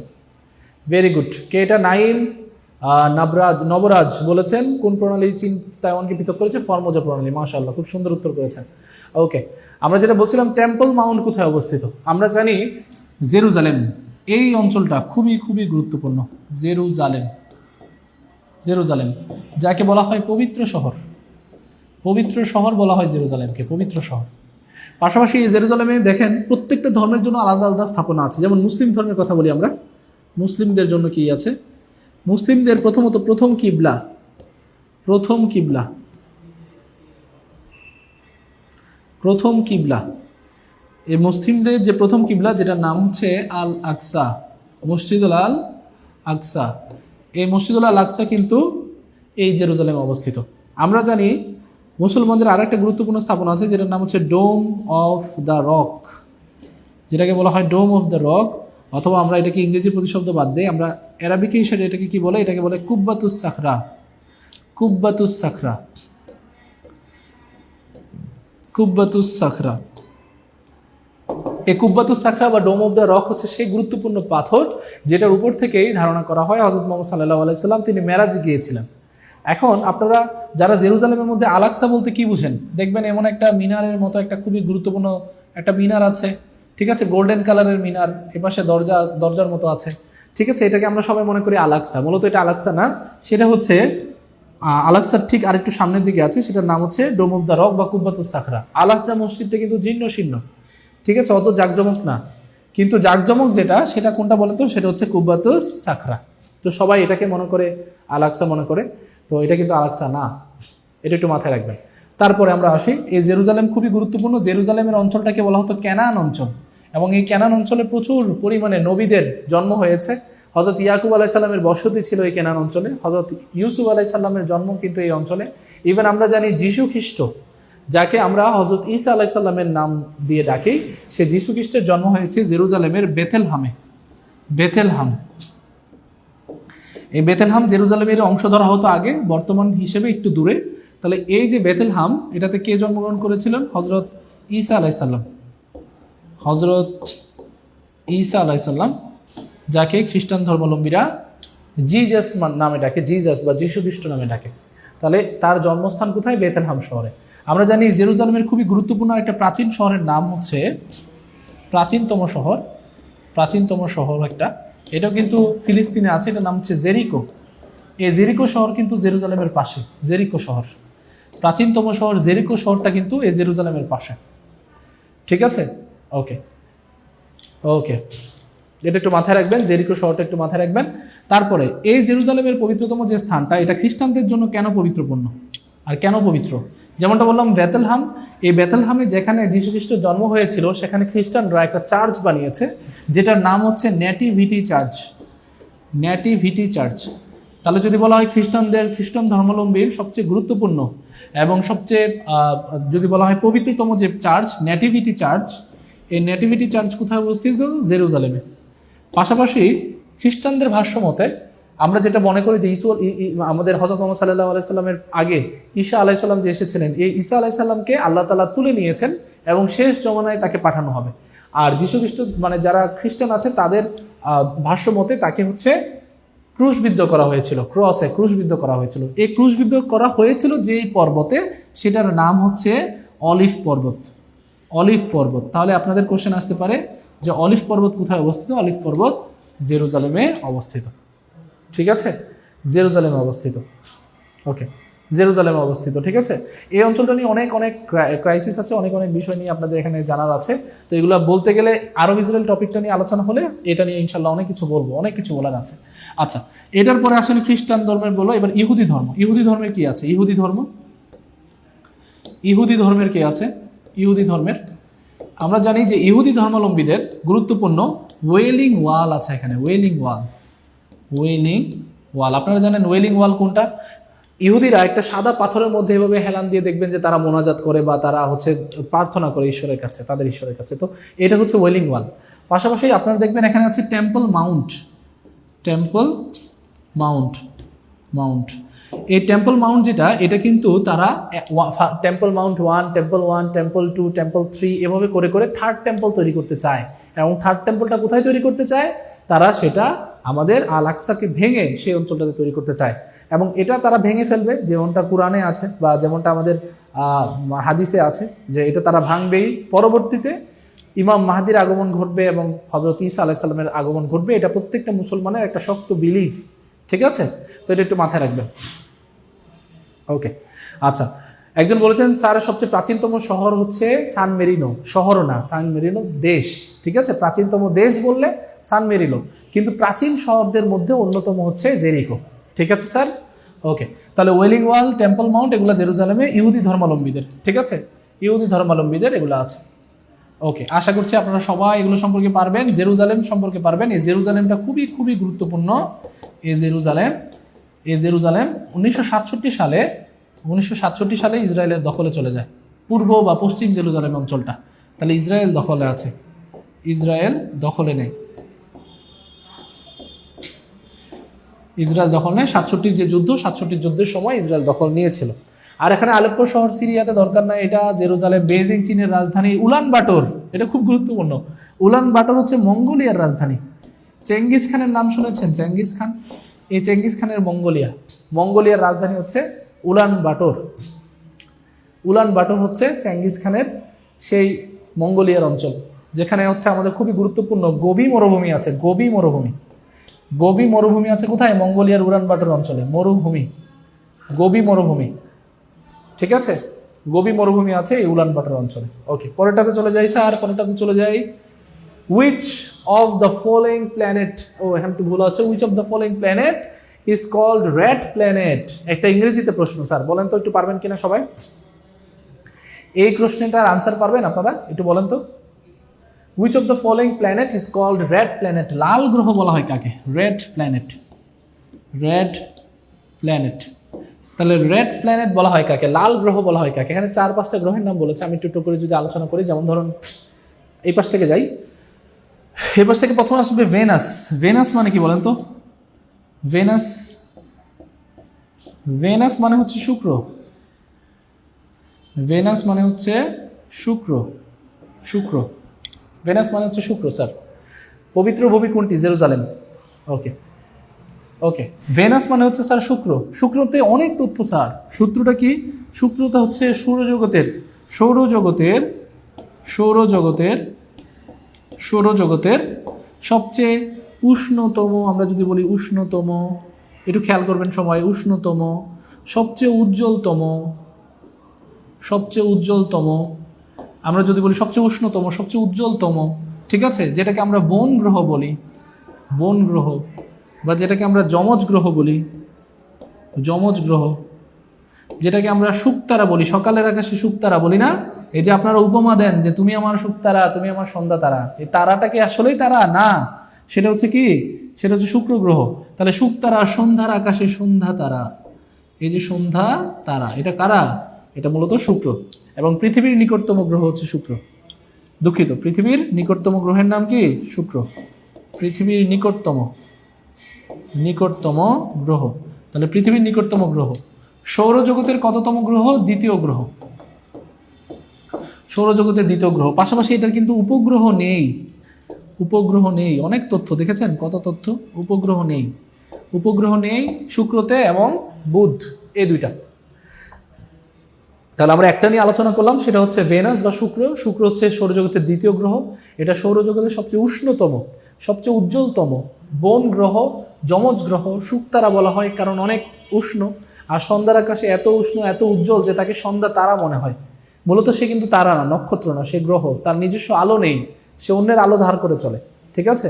Very good. কে এটা? নাইম নবরাজ বলেছেন কোন প্রণালী চীন তাইওয়ানকে পৃথক করেছে? ফরমোজা প্রণালী। মাশাআল্লাহ, খুব সুন্দর উত্তর করেছেন। ওকে, আমরা যেটা বলছিলাম টেম্পল মাউন্ট কোথায় অবস্থিত, আমরা জানি জেরুজালেম, এই অঞ্চলটা খুবই খুবই গুরুত্বপূর্ণ। জেরুজালেম, জেরুজালেম যাকে বলা হয় পবিত্র শহর, পবিত্র শহর বলা হয় জেরুজালেমকে, পবিত্র শহর। পাশাপাশি এই জেরুজালেমে দেখেন প্রত্যেকটা ধর্মের জন্য আলাদা আলাদা স্থাপনা আছে। যেমন মুসলিম ধর্মের কথা বলি আমরা, মুসলিমদের জন্য কি আছে, মুসলিমদের প্রথমত প্রথম কিবলা, প্রথম কিবলা, প্রথম কিবলা, এই মুসলিমদের যে প্রথম কিবলা যেটার নাম হচ্ছে আল আকসা, মসজিদুল আল আকসা। এই মসজিদুল আল আকসা কিন্তু এই জেরুজালেমে অবস্থিত। আমরা জানি মুসলমানদের আর একটা গুরুত্বপূর্ণ স্থাপনা আছে যেটার নাম হচ্ছে ডোম অফ দ্য রক, যেটাকে বলা হয় ডোম অফ দ্য রক, অথবা আমরা এটাকে ইংরেজি প্রতিশব্দ বাদ দিই, আমরা অ্যারাবিক হিসেবে এটাকে কি বলে, এটাকে বলে কুব্বাতুস সাখরা, কুব্বাতুস সাখরা, কুব্বাতুস সাখরা। এই কুব্বাতুস সাখরা বা ডোম অফ দ্য রক হচ্ছে সেই গুরুত্বপূর্ণ পাথর যেটার উপর থেকেই ধারণা করা হয় হযরত মুহাম্মদ সাল্লাল্লাহু আলাইহি সাল্লাম তিনি মেরাজ গিয়েছিলেন। এখন আপনারা যারা জেরুজালেমের মধ্যে আল আকসা বলতে কি বুঝেন, দেখবেন এমন একটা মিনারের মতো একটা খুবই গুরুত্বপূর্ণ একটা মিনার আছে, ঠিক আছে, গোল্ডেন কালারের মিনার, এপাশে দরজার মতো আছে, ঠিক আছে, এটাকে আমরা সবাই মনে করি আল আকসা। মূলত এটা আল আকসা না, সেটা হচ্ছে আল আকসার ঠিক আরেকটু সামনের দিকে আছে, সেটার নাম হচ্ছে ডোম অফ দ্য রক বা কুব্বাতুস সাখরা। আল আকসা মসজিদটা কিন্তু জীর্ণ শীর্ণ, ঠিক আছে, অত জাকজমক না, কিন্তু জাকজমক যেটা সেটা কোনটা বলেন তো, সেটা হচ্ছে কুব্বাতুস সাখরা। তো সবাই এটাকে মনে করে আল আকসা মনে করে, তো এটা কিন্তু আল আকসা না, এটা একটু মাথায় রাখবেন। তারপরে আমরা আসি, এই জেরুজালেম খুবই গুরুত্বপূর্ণ। জেরুজালেমের অঞ্চলটাকে বলা হতো ক্যানান অঞ্চল, এবং এই ক্যানান অঞ্চলে প্রচুর পরিমাণে নবীদের জন্ম হয়েছে। হযরত ইয়াকুব আলাইহিস সালামের বসতি ছিল এই ক্যানান অঞ্চলে, হযরত ইউসুফ আলাইহিস সালামের জন্ম কিন্তু এই অঞ্চলে। ইভেন আমরা জানি যিশু খ্রিস্ট, যাকে আমরা হযরত ঈসা আলাইহিস সালামের নাম দিয়ে ডাকি, সে যিশু খ্রিস্টের জন্ম হয়েছে জেরুজালেমের বেথেলহামে, বেথেলহাম। এই বেথেলহাম জেরুজালেমের অংশ ধরা হতো আগে, বর্তমান হিসেবে একটু দূরে। তাহলে এই যে বেথেলহাম, এটাতে কে জন্মগ্রহণ করেছিলেন, হযরত ঈসা আলাইহিস সালাম, হযরত ঈসা আলাইহিস সালাম, যাকে খ্রিস্টান ধর্মাবলম্বীরা জিজাস নামে ডাকে, জিজাস বা যিশু খ্রিস্ট নামে ডাকে। তাহলে তার জন্মস্থান কোথায়, বেথেলহাম শহরে। আমরা জানি জেরুজালেমের খুবই গুরুত্বপূর্ণ একটা প্রাচীন শহরের নাম হচ্ছে, প্রাচীনতম শহর, প্রাচীনতম শহর একটা, এটাও কিন্তু ফিলিস্তিনে আছে, এটার নাম হচ্ছে জেরিকো। এই জেরিকো শহর কিন্তু জেরুজালেমের পাশে, জেরিকো শহর, প্রাচীনতম শহর জেরিকো শহরটা কিন্তু এই জেরুজালেমের পাশে, ঠিক আছে। ওকে ওকে, এটা একটু মাথায় রাখবেন, জেরিকো শহরটা একটু মাথায় রাখবেন। তারপরে এই জেরুজালেমের পবিত্রতম যে স্থানটা, এটা খ্রিস্টানদের জন্য কেন পবিত্রপূর্ণ আর কেন পবিত্র, যেমনটা বললাম বেথেলহাম, এই বেথেলহামে যেখানে যিশু খ্রিস্টের জন্ম হয়েছিল সেখানে খ্রিস্টানরা একটা চার্চ বানিয়েছে যেটার নাম হচ্ছে নেটিভিটি চার্চ, নেটিভিটি চার্চ। তাহলে যদি বলা হয় খ্রিস্টান ধর্মাবলম্বীর সবচেয়ে গুরুত্বপূর্ণ এবং সবচেয়ে যদি বলা হয় পবিত্রতম যে চার্চ, নেটিভিটি চার্চ, এই নেটিভিটি চার্চ কোথায় অবস্থিত, জেরুজালেমে। পাশাপাশি খ্রিস্টানদের ভাষ্য মতে আমরা যেটা মনে করি যে আমাদের হযরত মুহাম্মদ সাল্লাল্লাহু আলাইহি সাল্লামের আগে ঈসা আলাইহিস সালাম যে এসেছিলেন, এই ঈসা আলাইহিস সালামকে আল্লাহ তাআলা তুলে নিয়েছেন এবং শেষ জমানায় তাকে পাঠানো হবে। আর যিশু খ্রিস্ট মানে যারা খ্রিস্টান আছে তাদের ভাষ্য মতে তাকে হচ্ছে ক্রুশবিদ্ধ করা হয়েছিল, ক্রসে ক্রুশবিদ্ধ করা হয়েছিল। এই ক্রুশবিদ্ধ করা হয়েছিল যেই পর্বতে, সেটার নাম হচ্ছে অলিভ পর্বত, অলিভ পর্বত। তাহলে আপনাদের কোশ্চেন আসতে পারে যে অলিভ পর্বত কোথায় অবস্থিত, অলিভ পর্বত জেরুজালেমে অবস্থিত, ঠিক আছে, জেরুজালেমে অবস্থিত। ওকে, জেরুজালেমে অবস্থিত, ঠিক আছে। এই অঞ্চলটা নিয়ে অনেক ক্রাইসিস আছে, অনেক বিষয় নিয়ে আপনাদের এখানে জানার আছে। তো এগুলো বলতে গেলে আরব ইসরায়েল টপিকটা নিয়ে আলোচনা হলে এটা নিয়ে ইনশাল্লাহ অনেক কিছু বলবো, অনেক কিছু বলার আছে। আচ্ছা, এটার পরে আসলে খ্রিস্টান ধর্মের বলো, এবার ইহুদি ধর্ম। ইহুদি ধর্মের কি আছে, ইহুদি ধর্ম, ইহুদি ধর্মের কি আছে, ইহুদি ধর্মের আমরা জানি যে ইহুদি ধর্মাবলম্বীদের গুরুত্বপূর্ণ ওয়েলিং ওয়াল আছে এখানে, ওয়েলিং ওয়াল, ওয়েলিং ওয়াল। আপনারা জানেন ওয়েলিং ওয়াল কোনটা, ইহুদিরা একটা সাদা পাথরের মধ্যে এভাবে হেলান দিয়ে দেখবেন যে তারা মোনাজাত করে বা তারা হচ্ছে প্রার্থনা করে ঈশ্বরের কাছে, তাদের ঈশ্বরের কাছে। তো এটা হচ্ছে ওয়েলিং ওয়াল। পাশাপাশি আপনারা দেখবেন এখানে আছে temple Mount, temple Mount, Mount. এই টেম্পল মাউন্ট যেটা, এটা কিন্তু তারা temple Mount 1, temple 1, temple 2, temple 3 এভাবে করে করে থার্ড টেম্পল তৈরি করতে চায়। এবং থার্ড টেম্পলটা কোথায় তৈরি করতে চায়, তারা সেটা আমাদের আল আকসাকে ভেঙে সেই অঞ্চলটাতে তৈরি করতে চায়, এবং এটা তারা ভেঙে ফেলবে যেমনটা কোরআনে আছে বা যেমনটা আমাদের হাদিসে আছে যে এটা তারা ভাঙবেই। পরবর্তীতে ইমাম মাহদির আগমন ঘটবে এবং হযরত ঈসা আলাইহিস সালামের আগমন ঘটবে, এটা প্রত্যেকটা মুসলমানের একটা শক্ত বিলিফ, ঠিক আছে? তো এটা একটু মাথায় রাখবেন। ওকে, আচ্ছা, একজন বলেছেন স্যার সবচেয়ে প্রাচীনতম শহর হচ্ছে সান মেরিনো। শহর না, সান মেরিনো দেশ, ঠিক আছে? প্রাচীনতম দেশ বললে সান মেরিনো, কিন্তু প্রাচীন শহরদের মধ্যে অন্যতম হচ্ছে জেরিকো, ঠিক আছে স্যার? ওকে, তাহলে ওয়েলিং ওয়াল, টেম্পল মাউন্ট এগুলো জেরুজালেমে ইহুদি ধর্মাবলম্বীদের, ঠিক আছে? ইহুদি ধর্মাবলম্বীদের এগুলো আছে। ওকে, আশা করছি আপনারা সবাই এগুলো সম্পর্কে পারবেন, জেরুজালেম সম্পর্কে পারবেন। এই জেরুজালেমটা খুবই খুবই গুরুত্বপূর্ণ। এই জেরুজালেম 1967 সালে ইসরায়েলের দখলে চলে যায়, পূর্ব বা পশ্চিম জেরুজালেম অঞ্চলটা। তাহলে ইসরায়েল দখলে আছে, ইসরায়েল দখলে নেই, ইসরায়েল দখল নেয়। 67 যে যুদ্ধ, 67 যুদ্ধের সময় ইসরায়েল দখল নিয়েছিল। আর এখানে আলেপ্পো শহর সিরিয়াতে দরকার নাই, এটা জেরুজালেম। বেজিং চীনের রাজধানী। উলান বাটোর, এটা খুব গুরুত্বপূর্ণ। উলান বাটোর হচ্ছে মঙ্গোলিয়ার রাজধানী। চেঙ্গিস খানের নাম শুনেছেন? চেঙ্গিস খান, এই চেঙ্গিস খানের মঙ্গোলিয়ার রাজধানী হচ্ছে উলান বাটোর। উলান বাটোর হচ্ছে চেঙ্গিস খানের সেই মঙ্গোলিয়ার অঞ্চল, যেখানে হচ্ছে আমাদের খুবই গুরুত্বপূর্ণ গোবি মরুভূমি আছে। গোবি মরুভূমি আছে কোথায়? মঙ্গোলিয়ার উলান বাটোর অঞ্চলে। গোবি মরুভূমি, ঠিক আছে? গোবি মরুভূমি আছে এই উলান বাটোর অঞ্চলে। ওকে, পরেরটাতে চলে যাই স্যার, পরেরটাতে চলে যাই। Which of the following planet, একটু ভুল আছে, which of the following planet is called red planet? একটা ইংরেজিতে প্রশ্ন স্যার, বলেন তো একটু পারবেন কিনা সবাই? এই প্রশ্নটার আনসার পারবেন আপনারা? একটু বলেন তো, which of the following planet is called red planet? লাল গ্রহ বলা হয় কাকে? red planet। তাহলে রেড প্ল্যানেট বলা হয় কাকে? লাল গ্রহ বলা হয় কাকে? এখানে 4-5টা গ্রহের নাম বলেছে, আমি একটু করে যদি আলোচনা করি। যেমন ধরুন এই পাশ থেকে যাই, এই পাশ থেকে প্রথমে আসবে ভেনাস। ভেনাস মানে কি বলেন তো? ভেনাস মানে হচ্ছে শুক্র। ভেনাস মানে হচ্ছে শুক্র। ভেনাস মানে হচ্ছে শুক্র স্যার। পবিত্র ভূমি কোনটি? জেরুজালেম। ওকে, ভেনাস মানে হচ্ছে স্যার শুক্র। শুক্রতে অনেক তথ্য স্যার। সূত্রটা কি? শুক্রটা হচ্ছে সৌরজগতের সবচেয়ে উষ্ণতম, আমরা যদি বলি উষ্ণতম, একটু খেয়াল করবেন সময়, উষ্ণতম, সবচেয়ে উজ্জ্বলতম, আমরা যদি বলি সবচেয়ে উষ্ণতম, সবচেয়ে উজ্জ্বলতম, ঠিক আছে? যেটাকে আমরা বন গ্রহ বলি, বা যেটাকে আমরা যমজ গ্রহ বলি, যেটাকে আমরা শুকতারা বলি, সকালের আকাশে শুকতারা বলি না? এই যে আপনারা উপমা দেন যে তুমি আমার শুকতারা, তুমি আমার সন্ধ্যা তারা, এই তারাটা কি আসলেই তারা? না, সেটা হচ্ছে কি? সেটা হচ্ছে শুক্র গ্রহ। তাহলে শুকতারা, সন্ধ্যার আকাশে সন্ধ্যা তারা, এই যে সন্ধ্যা তারা, এটা কারা? এটা মূলত শুক্র। এবং পৃথিবীর নিকটতম গ্রহ হচ্ছে শুক্র। দুঃখিত, পৃথিবীর নিকটতম গ্রহের নাম কি? শুক্র। পৃথিবীর নিকটতম গ্রহ, তাহলে পৃথিবীর নিকটতম গ্রহ। সৌরজগতের কততম গ্রহ? দ্বিতীয় গ্রহ। সৌরজগতের দ্বিতীয় গ্রহ। পাশাপাশি এটার কিন্তু উপগ্রহ নেই। অনেক তথ্য দেখেছেন, কত তথ্য। উপগ্রহ নেই শুক্রতে এবং বুধ, এই দুইটা। তাহলে আমরা একটা নিয়ে আলোচনা করলাম, সেটা হচ্ছে ভেনাস বা শুক্র। শুক্র হচ্ছে সৌরজগতের দ্বিতীয় গ্রহ। এটা সৌরজগতের সবচেয়ে উষ্ণতম, সবচেয়ে উজ্জ্বলতম বন গ্রহ, যমজ গ্রহ। শুকতারা বলা হয় কারণ অনেক উষ্ণ, আর সন্ধ্যার আকাশে এত উষ্ণ, এত উজ্জ্বল যে তাকে সন্ধ্যা তারা মনে হয়। মূলত সে কিন্তু তারা না, নক্ষত্র না, সে গ্রহ। তার নিজস্ব আলো নেই, সে অন্যের আলো ধার করে চলে, ঠিক আছে?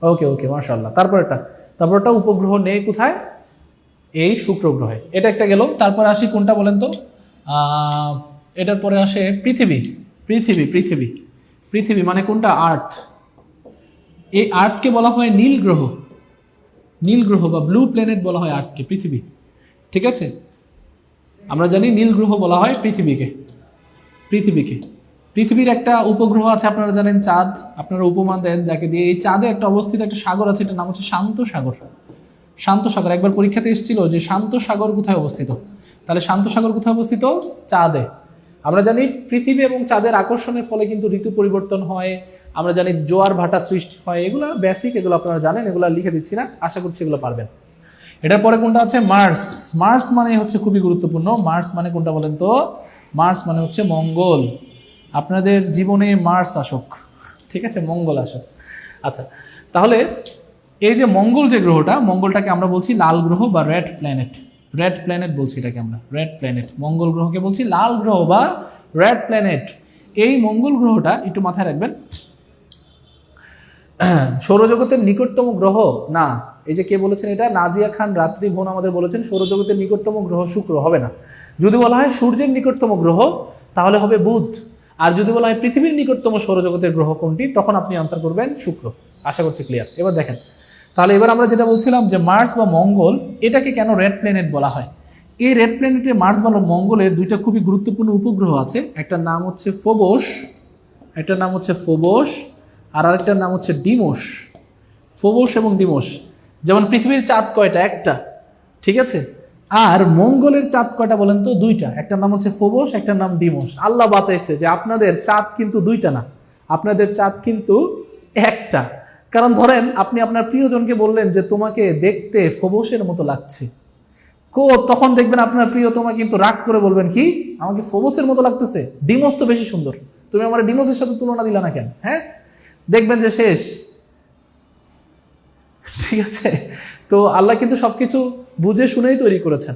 ওকে, মাশাআল্লাহ। তারপরটা উপগ্রহ নেই কোথায়? এই শুক্র গ্রহে। এটা একটা গেল। তারপরে আসি কোনটা বলেন তো? এটার পরে আসে পৃথিবী মানে কোনটা? আর্থ। এই আর্থকে বলা হয় নীল গ্রহ বা ব্লু প্ল্যানেট বলা হয় আর্থকে, পৃথিবী, ঠিক আছে? আমরা জানি নীল গ্রহ বলা হয় পৃথিবীকে। পৃথিবীর একটা উপগ্রহ আছে, আপনারা জানেন, চাঁদ। আপনারা উপমা দেন যাকে দিয়ে। এই চাঁদে একটা অবস্থিত একটা সাগর আছে, এটার নাম হচ্ছে শান্ত সাগর। একবার পরীক্ষাতে এসেছিল যে শান্ত সাগর কোথায় অবস্থিত। তাহলে শান্ত সাগর কোথায় অবস্থিত? চাঁদে। আমরা জানি পৃথিবী এবং চাঁদের আকর্ষণের ফলে কিন্তু ঋতু পরিবর্তন হয়, আমরা জানি জোয়ার ভাটা সৃষ্টি হয়, এগুলো বেসিক, এগুলো আপনারা জানেন, এগুলো লিখে দিচ্ছি না, আশা করছি এগুলো পারবেন। এটার পরে কোনটা আছে? মার্স। মার্স মানে হচ্ছে খুবই গুরুত্বপূর্ণ। মার্স মানে কোনটা বলেন তো? মার্স মানে হচ্ছে মঙ্গল। আপনাদের জীবনে মার্স আসুক, ঠিক আছে, মঙ্গল আসুক। আচ্ছা, তাহলে এই যে মঙ্গল যে গ্রহটা, মঙ্গলটাকে আমরা বলছি লাল গ্রহ বা রেড প্ল্যানেট। রেড প্ল্যানেট বলছি এটাকে আমরা, রেড প্ল্যানেট। মঙ্গল গ্রহকে বলছি লাল গ্রহ বা রেড প্ল্যানেট। এই মঙ্গল গ্রহটা একটু মাথায় রাখবেন, সৌরজগতের নিকটতম গ্রহ না। এই যে কে বলেছেন এটা? নাজিয়া খান রাত্রি বোন আমাদের বলেছেন সৌরজগতের নিকটতম গ্রহ শুক্র, হবে না। যদি বলা হয় সূর্যের নিকটতম গ্রহ তাহলে হবে বুধ, আর যদি বলা হয় পৃথিবীর নিকটতম সৌরজগতের গ্রহ কোনটি, তখন আপনি আনসার করবেন শুক্র। আশা করছি ক্লিয়ার। এবার দেখেন, তাহলে এবার আমরা যেটা বলছিলাম যে মার্স বা মঙ্গল, এটাকে কেন রেড প্ল্যানেট বলা হয়? এই রেড প্ল্যানেটে মার্স বা মঙ্গলের দুইটা খুবই গুরুত্বপূর্ণ উপগ্রহ আছে। একটার নাম হচ্ছে ফোবস, একটার নাম হচ্ছে ফোবস, আর আরেকটার নাম হচ্ছে ডিমোস। ফোবস এবং ডিমোস। যেমন পৃথিবীর চাঁদ কয়টা? একটা, ঠিক আছে। আর মঙ্গলের চাঁদ কয়টা বলেন তো? দুইটা। একটার নাম হচ্ছে ফোবস, একটার নাম ডিমোস। আল্লাহ বাঁচাইছে যে আপনাদের চাঁদ কিন্তু দুইটা না, আপনাদের চাঁদ কিন্তু একটা। কারণ ধরেন আপনি আপনার প্রিয়জনকে বললেন যে তোমাকে দেখতে ফোবসের মতো লাগছে, তখন দেখবেন আপনার প্রিয়তমা কিন্তু রাগ করে বলবেন কি, আমাকে ফোবসের মতো লাগতেছে, ডিমোস তো বেশি সুন্দর, তুমি আমার ডিমোসের সাথে তুলনা দিলা না কেন? হ্যাঁ, দেখবেন যে শেষ, ঠিক আছে। তো আল্লাহ কিন্তু সবকিছু বুঝে শুনেই তৈরি করেছেন।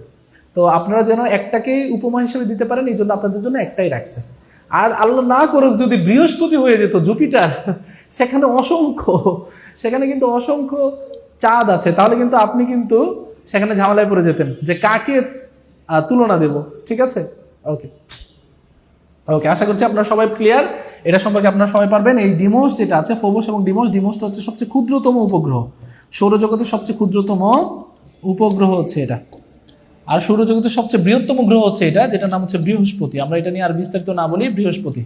তো আপনারা যেন একটাকেই উপমা হিসেবে দিতে পারেন, এই জন্য আপনাদের জন্য একটাই রাখছে। আর আল্লাহ না করুক যদি বৃহস্পতি হয়ে যেত, জুপিটার, সেখানে অসংখ্য, সেখানে কিন্তু অসংখ্য চাঁদ আছে, তাহলে কিন্তু আপনি কিন্তু সেখানে ঝামেলায় পড়ে যেতেন যে কাকে তুলনা দেব, ঠিক আছে। ওকে ওকে, আশা করছি আপনারা সবাই ক্লিয়ার, এটা সম্পর্কে আপনারা সবাই পারবেন। এই ডিমোস যেটা আছে, ফোবস এবং ডিমোস, ডিমোসটা হচ্ছে সবচেয়ে ক্ষুদ্রতম উপগ্রহ, সৌরজগতের সবচেয়ে ক্ষুদ্রতম উপগ্রহ হচ্ছে এটা। আর সৌরজগতের সবচেয়ে বৃহত্তম গ্রহ হচ্ছে এটা, যেটার নাম হচ্ছে বৃহস্পতি। আমরা এটা নিয়ে আর বিস্তারিত না বলি, বৃহস্পতি।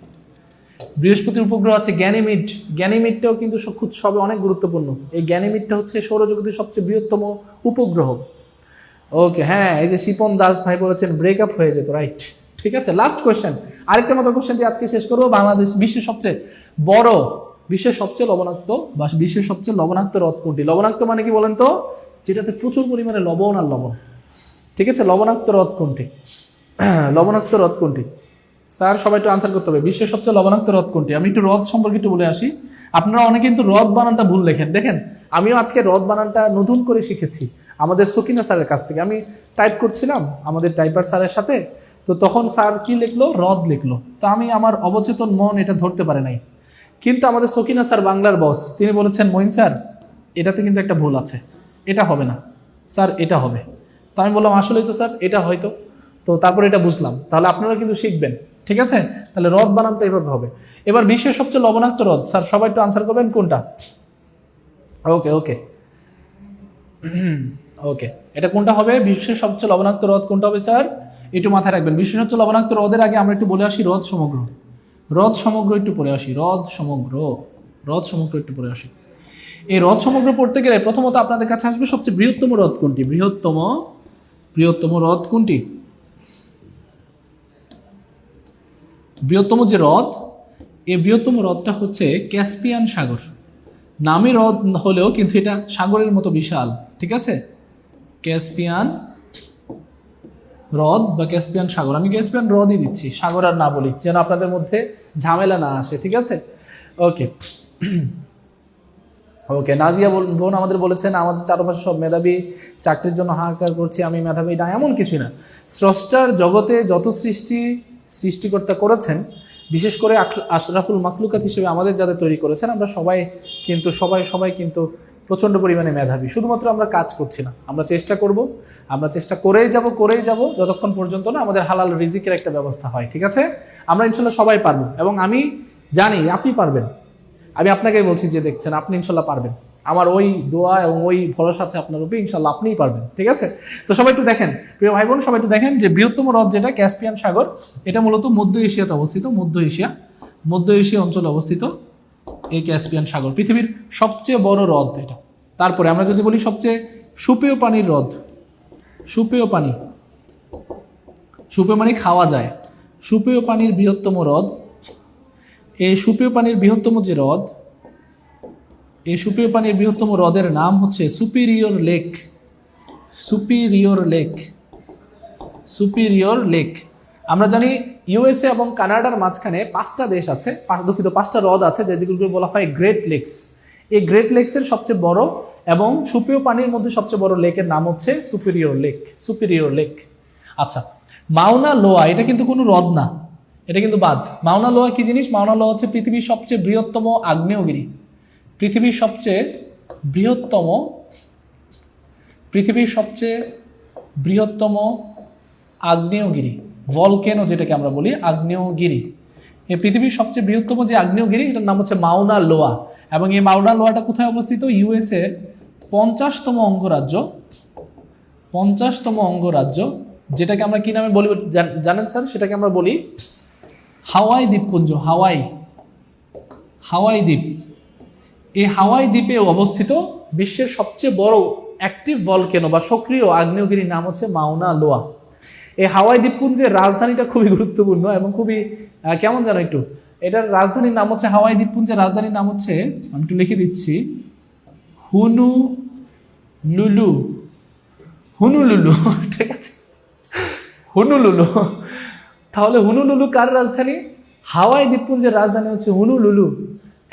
বৃহস্পতির উপগ্রহ আছে গ্যানিমিড। গ্যানিমিডটাও কিন্তু সবে অনেক গুরুত্বপূর্ণ। এই গ্যানিমিডটা হচ্ছে সৌরজগতের সবচেয়ে বৃহত্তম উপগ্রহ। ওকে, হ্যাঁ, এই যে শিপন দাস ভাই বলেছেন ব্রেকআপ হয়ে যেত, রাইট, ঠিক আছে। লাস্ট কোয়েশ্চেন, আরেকটা মতো কোয়েশ্চেন দিয়ে আজকে শেষ করবো। বাংলাদেশ বিশ্বের সবচেয়ে বড়, বিশ্বের সবচেয়ে লবণাক্ত বা বিশ্বের সবচেয়ে লবণাক্ত হ্রদ কোনটি? লবণাক্ত মানে কি বলেন তো? যেটাতে প্রচুর পরিমাণে লবণ আর লবণ, ঠিক আছে। লবণাক্ত হ্রদ কোনটি? লবণাক্ত হ্রদ কোনটি? স্যার সবাই একটু আনসার করতে হবে। বিশ্বের সবচেয়ে লবণাক্ত হ্রদ কোনটি? আমি একটু হ্রদ সম্পর্কে একটু বলে আসি। আপনারা অনেকে কিন্তু হ্রদ বানানটা ভুল লেখেন, দেখেন আমিও আজকে হ্রদ বানানটা নতুন করে শিখেছি আমাদের সকিনা স্যারের কাছ থেকে। আমি টাইপ করছিলাম আমাদের টাইপার স্যারের সাথে, তো তখন স্যার কি লিখলো? হ্রদ লিখলো। তো আমি আমার অবচেতন মন এটা ধরতে পারে নাই, কিন্তু আমাদের সকিনা স্যার বাংলার বস, তিনি বলেছেন মঈন স্যার এটাতে কিন্তু একটা ভুল আছে, এটা হবে না স্যার, এটা হবে। তো আমি বললাম আসলেই তো স্যার, এটা হয়তো। তো তারপরে এটা বুঝলাম, তাহলে আপনারা কিন্তু শিখবেন, ঠিক আছে। তাহলে হ্রদ বানানটা এইভাবে হবে। এবার বিশ্বের সবচেয়ে লবণাক্ত হ্রদ, স্যার সবাই একটু আনসার করবেন কোনটা? ওকে ওকে ওকে, এটা কোনটা হবে? বিশ্বের সবচেয়ে লবণাক্ত হ্রদ কোনটা হবে স্যার? একটু মাথায় রাখবেন। বিশ্বের সবচেয়ে লবণাক্ত হ্রদের আগে আমরা একটু বলে আসি হ্রদ সমগ্র। হ্রদ সমগ্র একটু পড়ে আসি, হ্রদ সমগ্র, হ্রদ সমগ্র একটু পড়ে আসি। এই হ্রদ সমগ্র পড়তে গেলে প্রথমত আপনাদের কাছে আসবে সবচেয়ে বৃহত্তম হ্রদ কোনটি? বৃহত্তম হ্রদ কোনটি? বৃহত্তম যে হ্রদ, এই বৃহত্তম হ্রদটা হচ্ছে ক্যাসপিয়ান সাগর। নামে হ্রদ হলেও কিন্তু এটা সাগরের মতো বিশাল, ঠিক আছে। ক্যাসপিয়ান হ্রদ বা ক্যাসপিয়ান সাগর, আমি ক্যাসপিয়ান হ্রদই দিচ্ছি, সাগর আর না বলি, যেন আপনাদের মধ্যে ঝামেলা না আসে, ঠিক আছে। ওকে ওকে, নাজিয়া বোন আমাদের বলেছেন আমাদের চারপাশে সব মেধাবী, চাকরির জন্য হাহাকার করছি, আমি মেধাবী না, এমন কিছুই না। স্রষ্টার জগতে যত সৃষ্টিকর্তা করেছেন, বিশেষ করে আশরাফুল মাখলুকাত হিসেবে আমাদের যাদের তৈরি করেছেন, আমরা সবাই কিন্তু প্রচণ্ড পরিমাণে মেধাবী। শুধুমাত্র আমরা কাজ করছি না, আমরা চেষ্টা করব, আমরা চেষ্টা করেই যাব যতক্ষণ পর্যন্ত না আমাদের হালাল রিজিকের একটা ব্যবস্থা হয়, ঠিক আছে। আমরা ইনশাল্লাহ সবাই পারবো, এবং আমি জানি আপনি পারবেন। আমি আপনাকেই বলছি যে দেখছেন, আপনি ইনশাল্লাহ পারবেন। আমার ওই দোয়া এবং ওই ভরসা আছে আপনার উপরে, ইনশাল্লাহ আপনিই পারবেন, ঠিক আছে। তো সবাই একটু দেখেন, প্রিয় ভাই বোন, সবাই একটু দেখেন যে বৃহত্তম হ্রদ যেটা ক্যাসপিয়ান সাগর, এটা মূলত মধ্য এশিয়াতে অবস্থিত, মধ্য এশিয়া অঞ্চলে অবস্থিত এই ক্যাসপিয়ান সাগর, পৃথিবীর সবচেয়ে বড় হ্রদ এটা। তারপরে আমরা যদি বলি সবচেয়ে সুপেয় পানির হ্রদ, সুপেয় পানি খাওয়া যায়, সুপেয় পানির বৃহত্তম হ্রদ, এই সুপেয় পানির বৃহত্তম যে হ্রদ এই সুপেয় পানির বৃহত্তম হ্রদের নাম হচ্ছে superior lake. Superior lake, superior lake. আমরা জানি ইউএসএ এবং কানাডার মাঝখানে 5টা দেশ আছে, 5টা হ্রদ আছে, যেগুলোকে বলা হয় গ্রেট লেকস। এই গ্রেট লেকসের সবচেয়ে বড় এবং সুপেয় পানির মধ্যে সবচেয়ে বড় লেকের নাম হচ্ছে সুপিরিয়র লেক। Superior lake. আচ্ছা, মাউনা লোয়া এটা কিন্তু কোনো হ্রদ না, এটা কিন্তু বাদ। মাউনা লোয়া কি জিনিস? মাউনা লোয়া হচ্ছে পৃথিবীর সবচেয়ে বৃহত্তম আগ্নেয়গিরি। পৃথিবীর সবচেয়ে বৃহত্তম আগ্নেয়গিরি, ভলকেনো যেটাকে আমরা বলি, আগ্নেয়গিরি। এই পৃথিবীর সবচেয়ে বৃহত্তম যে আগ্নেয়গিরি, এটার নাম হচ্ছে মাউনা লোয়া। এবং এই মাউনা লোয়াটা কোথায় অবস্থিত? ইউএসএ এর 50তম অঙ্গরাজ্য, যেটাকে আমরা কি নামে বলি জানেন স্যার? সেটাকে আমরা বলি হাওয়াই দ্বীপপুঞ্জ। হাওয়াই দ্বীপ। এই হাওয়াই দ্বীপে অবস্থিত বিশ্বের সবচেয়ে বড় অ্যাক্টিভ ভলকেনো বা সক্রিয় আগ্নেয়গিরির নাম হচ্ছে মাউনা লোয়া। এই হাওয়াই দ্বীপপুঞ্জের রাজধানীটা খুবই গুরুত্বপূর্ণ এবং খুবই কেমন জানো একটু, এটার রাজধানীর নাম হচ্ছে, হাওয়াই দ্বীপপুঞ্জের রাজধানীর নাম হচ্ছে, আমি একটু লিখে দিচ্ছি, হুনুলুলু। ঠিক আছে, হুনুলুলু। তাহলে হুনুলুলু কার রাজধানী? হাওয়াই দ্বীপপুঞ্জের রাজধানী হচ্ছে হুনুলুলু।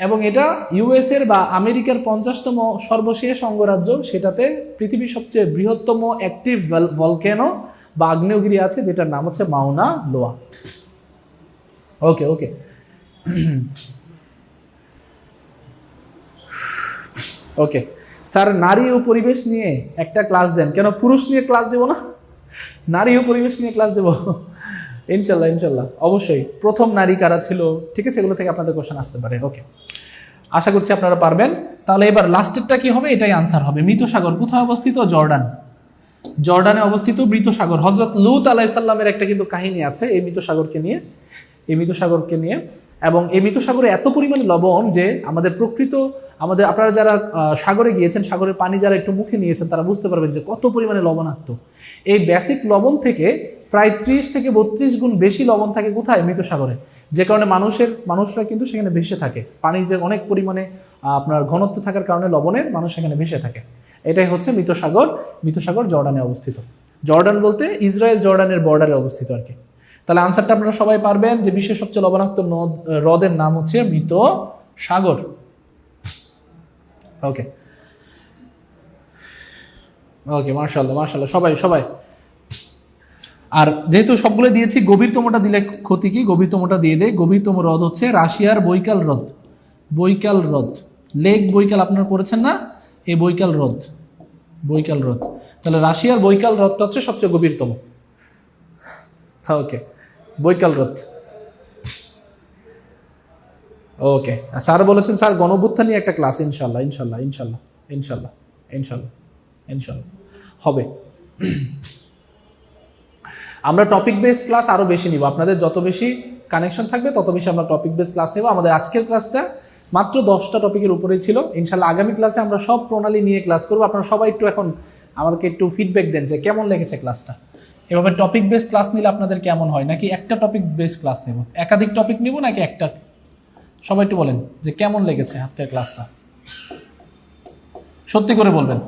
এবং এটা ইউএসএর বা আমেরিকার 50তম সর্বশেষ অঙ্গরাজ্য। সেটাতে পৃথিবীর সবচেয়ে বৃহত্তম অ্যাক্টিভ ভলকেনো বা আগ্নেয়গিরি আছে, যেটার নাম হচ্ছে মাউনা লোয়া। ওকে ওকে। ওকে স্যার, নারী ও পরিবেশ নিয়ে একটা ক্লাস দেন। কেন পুরুষ নিয়ে ক্লাস দেব না? নারী ও পরিবেশ নিয়ে ক্লাস দেব ইনশাল্লাহ অবশ্যই। প্রথম নারী কারা ছিল, ঠিক আছে, এগুলো থেকে আপনাদের কোশ্চেন আসতে পারে। ওকে, আশা করছি আপনারা পারবেন। তাহলে এবার লাস্টেরটা কি হবে? এটাই আনসার হবে। মৃত সাগর কোথায় অবস্থিত? জর্ডানে অবস্থিত মৃত সাগর। হযরত লূত আলাইহিস সালামের একটা কিন্তু কাহিনী আছে এই মৃত সাগরকে নিয়ে। এবং এই মৃত সাগরে এত পরিমাণে লবণ যে আপনারা যারা সাগরে গিয়েছেন, সাগরের পানি যারা একটু মুখে নিয়েছেন, তারা বুঝতে পারবেন যে কত পরিমাণে লবণাক্ত। এই বেসিক লবণ থেকে প্রায় 30 থেকে 32 গুণ বেশি লবণ থাকে কোথায়? মৃত সাগরে। যে কারণে মানুষরা কিন্তু সেখানে ভেসে থাকে। পানিতে অনেক পরিমাণে আপনার ঘনত্ব থাকার কারণে লবণের মানুষ সেখানে ভেসে থাকে। এটাই হচ্ছে মৃত সাগর জর্ডানে অবস্থিত। জর্ডান বলতে ইসরায়েল জর্ডানের বর্ডারে অবস্থিত আর কি। তাহলে আনসারটা আপনারা সবাই পারবেন যে বিশ্বের সবচেয়ে লবণাক্ত হ্রদের নাম হচ্ছে মৃত সাগর। ওকে ওকে, মাশাআল্লাহ সবাই। আর যেহেতু সবগুলো দিয়েছি, গভীরতমটা দিলে ক্ষতি কি? গভীরতমটা দিয়ে দেয়। গভীরতম হ্রদ হচ্ছে রাশিয়ার বৈকাল হ্রদ। লেক বৈকাল আপনারা পড়েছেন না? এই বৈকাল হ্রদ। তাহলে রাশিয়ার বৈকাল হ্রদটা হচ্ছে সবচেয়ে গভীরতম। ওকে, বৈকাল হ্রদ। ওকে, স্যার বলেছেন স্যার গণঅভ্যুত্থান নিয়ে একটা ক্লাস ইনশাল্লাহ হবে। আমরা টপিক বেস ক্লাস আরো বেশি নিব। আপনাদের যত বেশি কানেকশন থাকবে তত বেশি আমরা টপিক বেস ক্লাস নেব। আমাদের আজকের ক্লাসটা মাত্র 10টা টপিকের উপরেই ছিল। ইনশাল্লাহ আগামী ক্লাসে আমরা সব প্রণালী নিয়ে ক্লাস করবো। আপনারা সবাই একটু এখন আমাদেরকে একটু ফিডব্যাক দেন যে কেমন লেগেছে ক্লাসটা। এভাবে টপিক বেস ক্লাস নিলে আপনাদের কেমন হয়, নাকি একটা টপিক বেস ক্লাস নেব, একাধিক টপিক নিব, নাকি একটা? সবাই একটু বলেন যে কেমন লেগেছে আজকের ক্লাসটা, সত্যি করে বলবেন।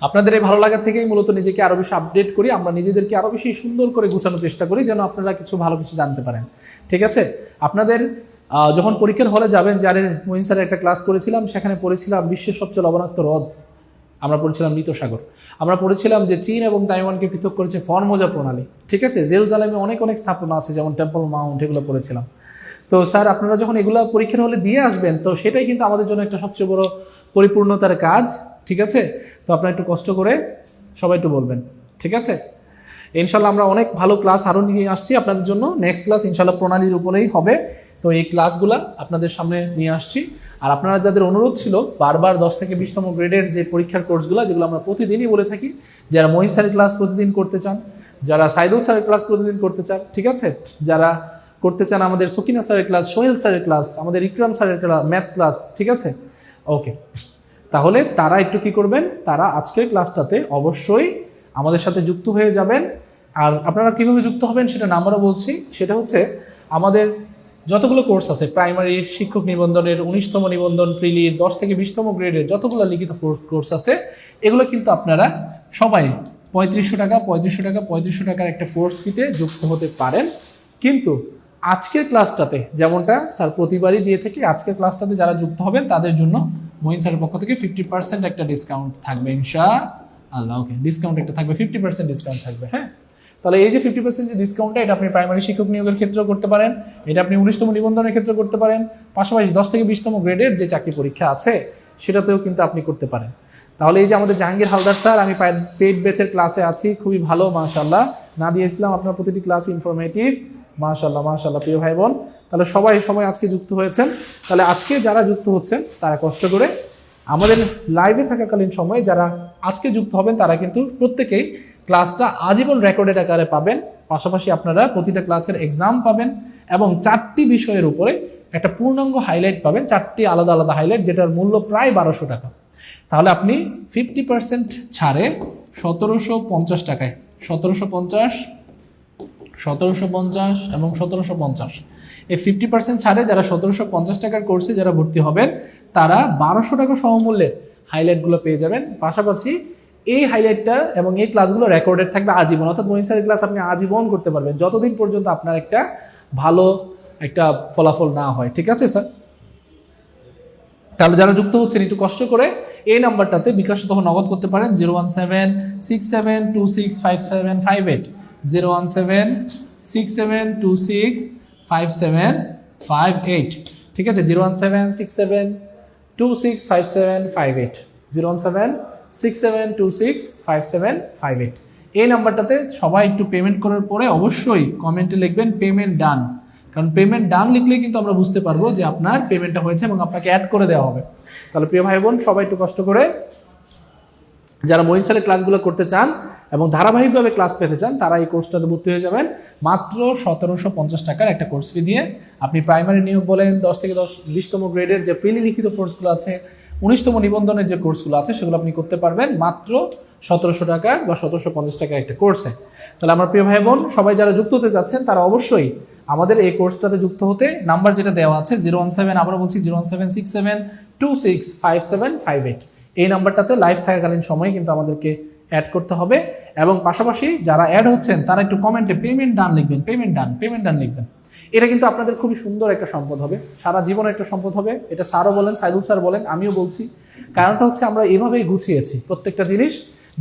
আপনাদের এই ভালো লাগা থেকেই মূলত নিজেকে আরো বেশি আপডেট করি, আমরা নিজেদেরকে আরো বেশি সুন্দর করে গুছানোর চেষ্টা করি যেন আপনারা ভালো কিছু জানতে পারেন। ঠিক আছে, আপনাদের যখন পরীক্ষার হলে যাবেন, যারে মহিন স্যারের একটা ক্লাস করেছিলাম, সেখানে পড়েছিলাম বিশ্বের সবচেয়ে লবণাক্ত হ্রদ, আমরা পড়েছিলাম মৃত সাগর। আমরা পড়েছিলাম যে চীন এবং তাইওয়ানকে পৃথক করেছে ফরমোজা প্রণালী। ঠিক আছে, জেরুজালেমে অনেক স্থাপনা আছে, যেমন টেম্পল মাউন্ট, এগুলো পড়েছিলাম। তো স্যার আপনারা যখন এগুলো পরীক্ষার হলে দিয়ে আসবেন, তো সেটাই কিন্তু আমাদের জন্য একটা সবচেয়ে বড় পরিপূর্ণতার কাজ। ঠিক আছে, তো আপনারা একটু কষ্ট করে সবাই একটু বলবেন। ঠিক আছে, ইনশাল্লাহ আমরা অনেক ভালো ক্লাস আরও নিয়ে আসছি আপনাদের জন্য। নেক্সট ক্লাস ইনশাল্লাহ প্রণালীর উপরেই হবে। তো এই ক্লাসগুলা আপনাদের সামনে নিয়ে আসছি। আর আপনারা যাদের অনুরোধ ছিল বারবার 10 থেকে 20তম গ্রেডের যে পরীক্ষার কোর্সগুলো, যেগুলো আমরা প্রতিদিনই বলে থাকি, যারা মহিন স্যারের ক্লাস প্রতিদিন করতে চান, যারা সাইদুল স্যারের ক্লাস প্রতিদিন করতে চান, ঠিক আছে, যারা করতে চান আমাদের সকিনা স্যারের ক্লাস, সোহেল স্যারের ক্লাস, আমাদের ইকরাম স্যারের ক্লাস, ম্যাথ ক্লাস, ঠিক আছে, ওকে, তাহলে তারা একটু কি করবেন, তারা আজকের ক্লাসটাতে অবশ্যই আমাদের সাথে যুক্ত হয়ে যাবেন। আর আপনারা কিভাবে যুক্ত হবেন সেটা আমরাও বলছি। সেটা হচ্ছে আমাদের যতগুলো কোর্স আছে প্রাইমারি শিক্ষক নিবন্ধনের 19তম নিবন্ধন, প্রিলির 10 থেকে 20তম গ্রেডের যতগুলো লিখিত কোর্স আছে, এগুলো কিন্তু আপনারা সবাই 3500 টাকার একটা কোর্স ফিতে যুক্ত হতে পারেন। কিন্তু আজকের ক্লাসটাতে যেমনটা স্যার প্রতিবারই দিয়ে থাকি, আজকের ক্লাসটাতে যারা যুক্ত হবেন তাদের জন্য মহিন স্যারের পক্ষ থেকে 50% একটা ডিসকাউন্ট থাকবে ইনশাআল্লাহ। ওকে, ডিসকাউন্ট একটা থাকবে, 50% ডিসকাউন্ট থাকবে। হ্যাঁ, তাহলে এই যে 50% যে ডিসকাউন্টটা, এটা আপনি প্রাইমারি শিক্ষক নিয়োগের ক্ষেত্রেও করতে পারেন, এটা আপনি 19তম নিবন্ধনের ক্ষেত্রে করতে পারেন, পাশাপাশি 10 থেকে 20তম গ্রেডের যে চাকরি পরীক্ষা আছে সেটাতেও কিন্তু আপনি করতে পারেন। তাহলে এই যে আমাদের জাহাঙ্গীর হালদার স্যার, আমি পেইড ব্যাচের ক্লাসে আছি, খুবই ভালো মাশাআল্লাহ। নাদিয়া ইসলাম, আপনার প্রতিটি ক্লাস ইনফরমেটিভ, মাশাআল্লাহ মাশাআল্লাহ প্রিয় ভাই বোন। তাহলে সবাই আজকে যুক্ত হয়েছেন। তাহলে আজকে যারা যুক্ত হচ্ছেন তারা কষ্ট করে আমাদের লাইভে থাকাকালীন সময়ে যারা আজকে যুক্ত হবেন তারা কিন্তু প্রত্যেকেই ক্লাসটা আজীবন রেকর্ডেড আকারে পাবেন। পাশাপাশি আপনারা প্রতিটা ক্লাসের এক্সাম পাবেন এবং 4টি বিষয়ের উপরে একটা পূর্ণাঙ্গ হাইলাইট পাবেন, 4টি আলাদা আলাদা হাইলাইট, যেটার মূল্য প্রায় 1200 টাকা। তাহলে আপনি 50% ছাড়ে 1750 টাকায়, 1750 এবং 1750, এই 50% ছাড়ে যারা 1750 টাকার কোর্সে যারা ভর্তি হবেন তারা 1200 টাকা সমমূল্যে হাইলাইটগুলো পেয়ে যাবেন। পাশাপাশি এই হাইলাইটটা এবং এই ক্লাসগুলো রেকর্ডেড থাকবে আজীবন, অর্থাৎ মহিন স্যারের ক্লাস আপনি আজীবন করতে পারবেন যতদিন পর্যন্ত আপনার একটা ভালো একটা ফলাফল না হয়। ঠিক আছে স্যার? তাহলে যারা যুক্ত হচ্ছেন একটু কষ্ট করে এই নাম্বারটাতে বিকাশ তখন নগদ করতে পারেন 01767265758, 01767265758। ঠিক আছে, 01767265758, 01767265758। এই নাম্বারটাতে সবাই একটু পেমেন্ট করার পরে অবশ্যই কমেন্টে লিখবেন পেমেন্ট ডান, কারণ পেমেন্ট ডান লিখলে কিন্তু আমরা বুঝতে পারবো যে আপনার পেমেন্টটা হয়েছে এবং আপনাকে অ্যাড করে দেওয়া হবে। তাহলে প্রিয় ভাই বোন, সবাই একটু কষ্ট করে যারা মহিন স্যারের ক্লাসগুলো করতে চান এবং ধারাবাহিকভাবে ক্লাস পেতে চান তারা এই কোর্সটাতে ভর্তি হয়ে যাবেন মাত্র 1750 টাকার একটা কোর্স ফি দিয়ে। আপনি প্রাইমারি নিয়োগ বলেন, 10 থেকে 20তম গ্রেডের যে প্রিলি লিখিত কোর্সগুলো আছে, 19তম নিবন্ধনের যে কোর্সগুলো আছে সেগুলো আপনি করতে পারবেন মাত্র 1700 টাকা বা 1750 টাকার একটা কোর্সে। তাহলে আমার প্রিয় ভাই বোন, সবাই যারা যুক্ত হতে চাচ্ছেন তারা অবশ্যই আমাদের এই কোর্সটাতে যুক্ত হতে নাম্বার যেটা দেওয়া আছে 017, আবার বলছি 01767265758, এই নাম্বারটাতে লাইভ থাকাকালীন সময়ে কিন্তু আমাদেরকে অ্যাড করতে হবে। এবং পাশাপাশি যারা অ্যাড হচ্ছেন তারা একটু কমেন্টে পেমেন্ট ডান লিখবেন, পেমেন্ট ডান লিখবেন। এটা কিন্তু আপনাদের খুবই সুন্দর একটা সম্পদ হবে, সারা জীবন একটা সম্পদ হবে। এটা স্যারও বলেন, সাইদুল স্যার বলেন, আমিও বলছি। কারণটা হচ্ছে আমরা এভাবেই গুছিয়েছি প্রত্যেকটা জিনিস,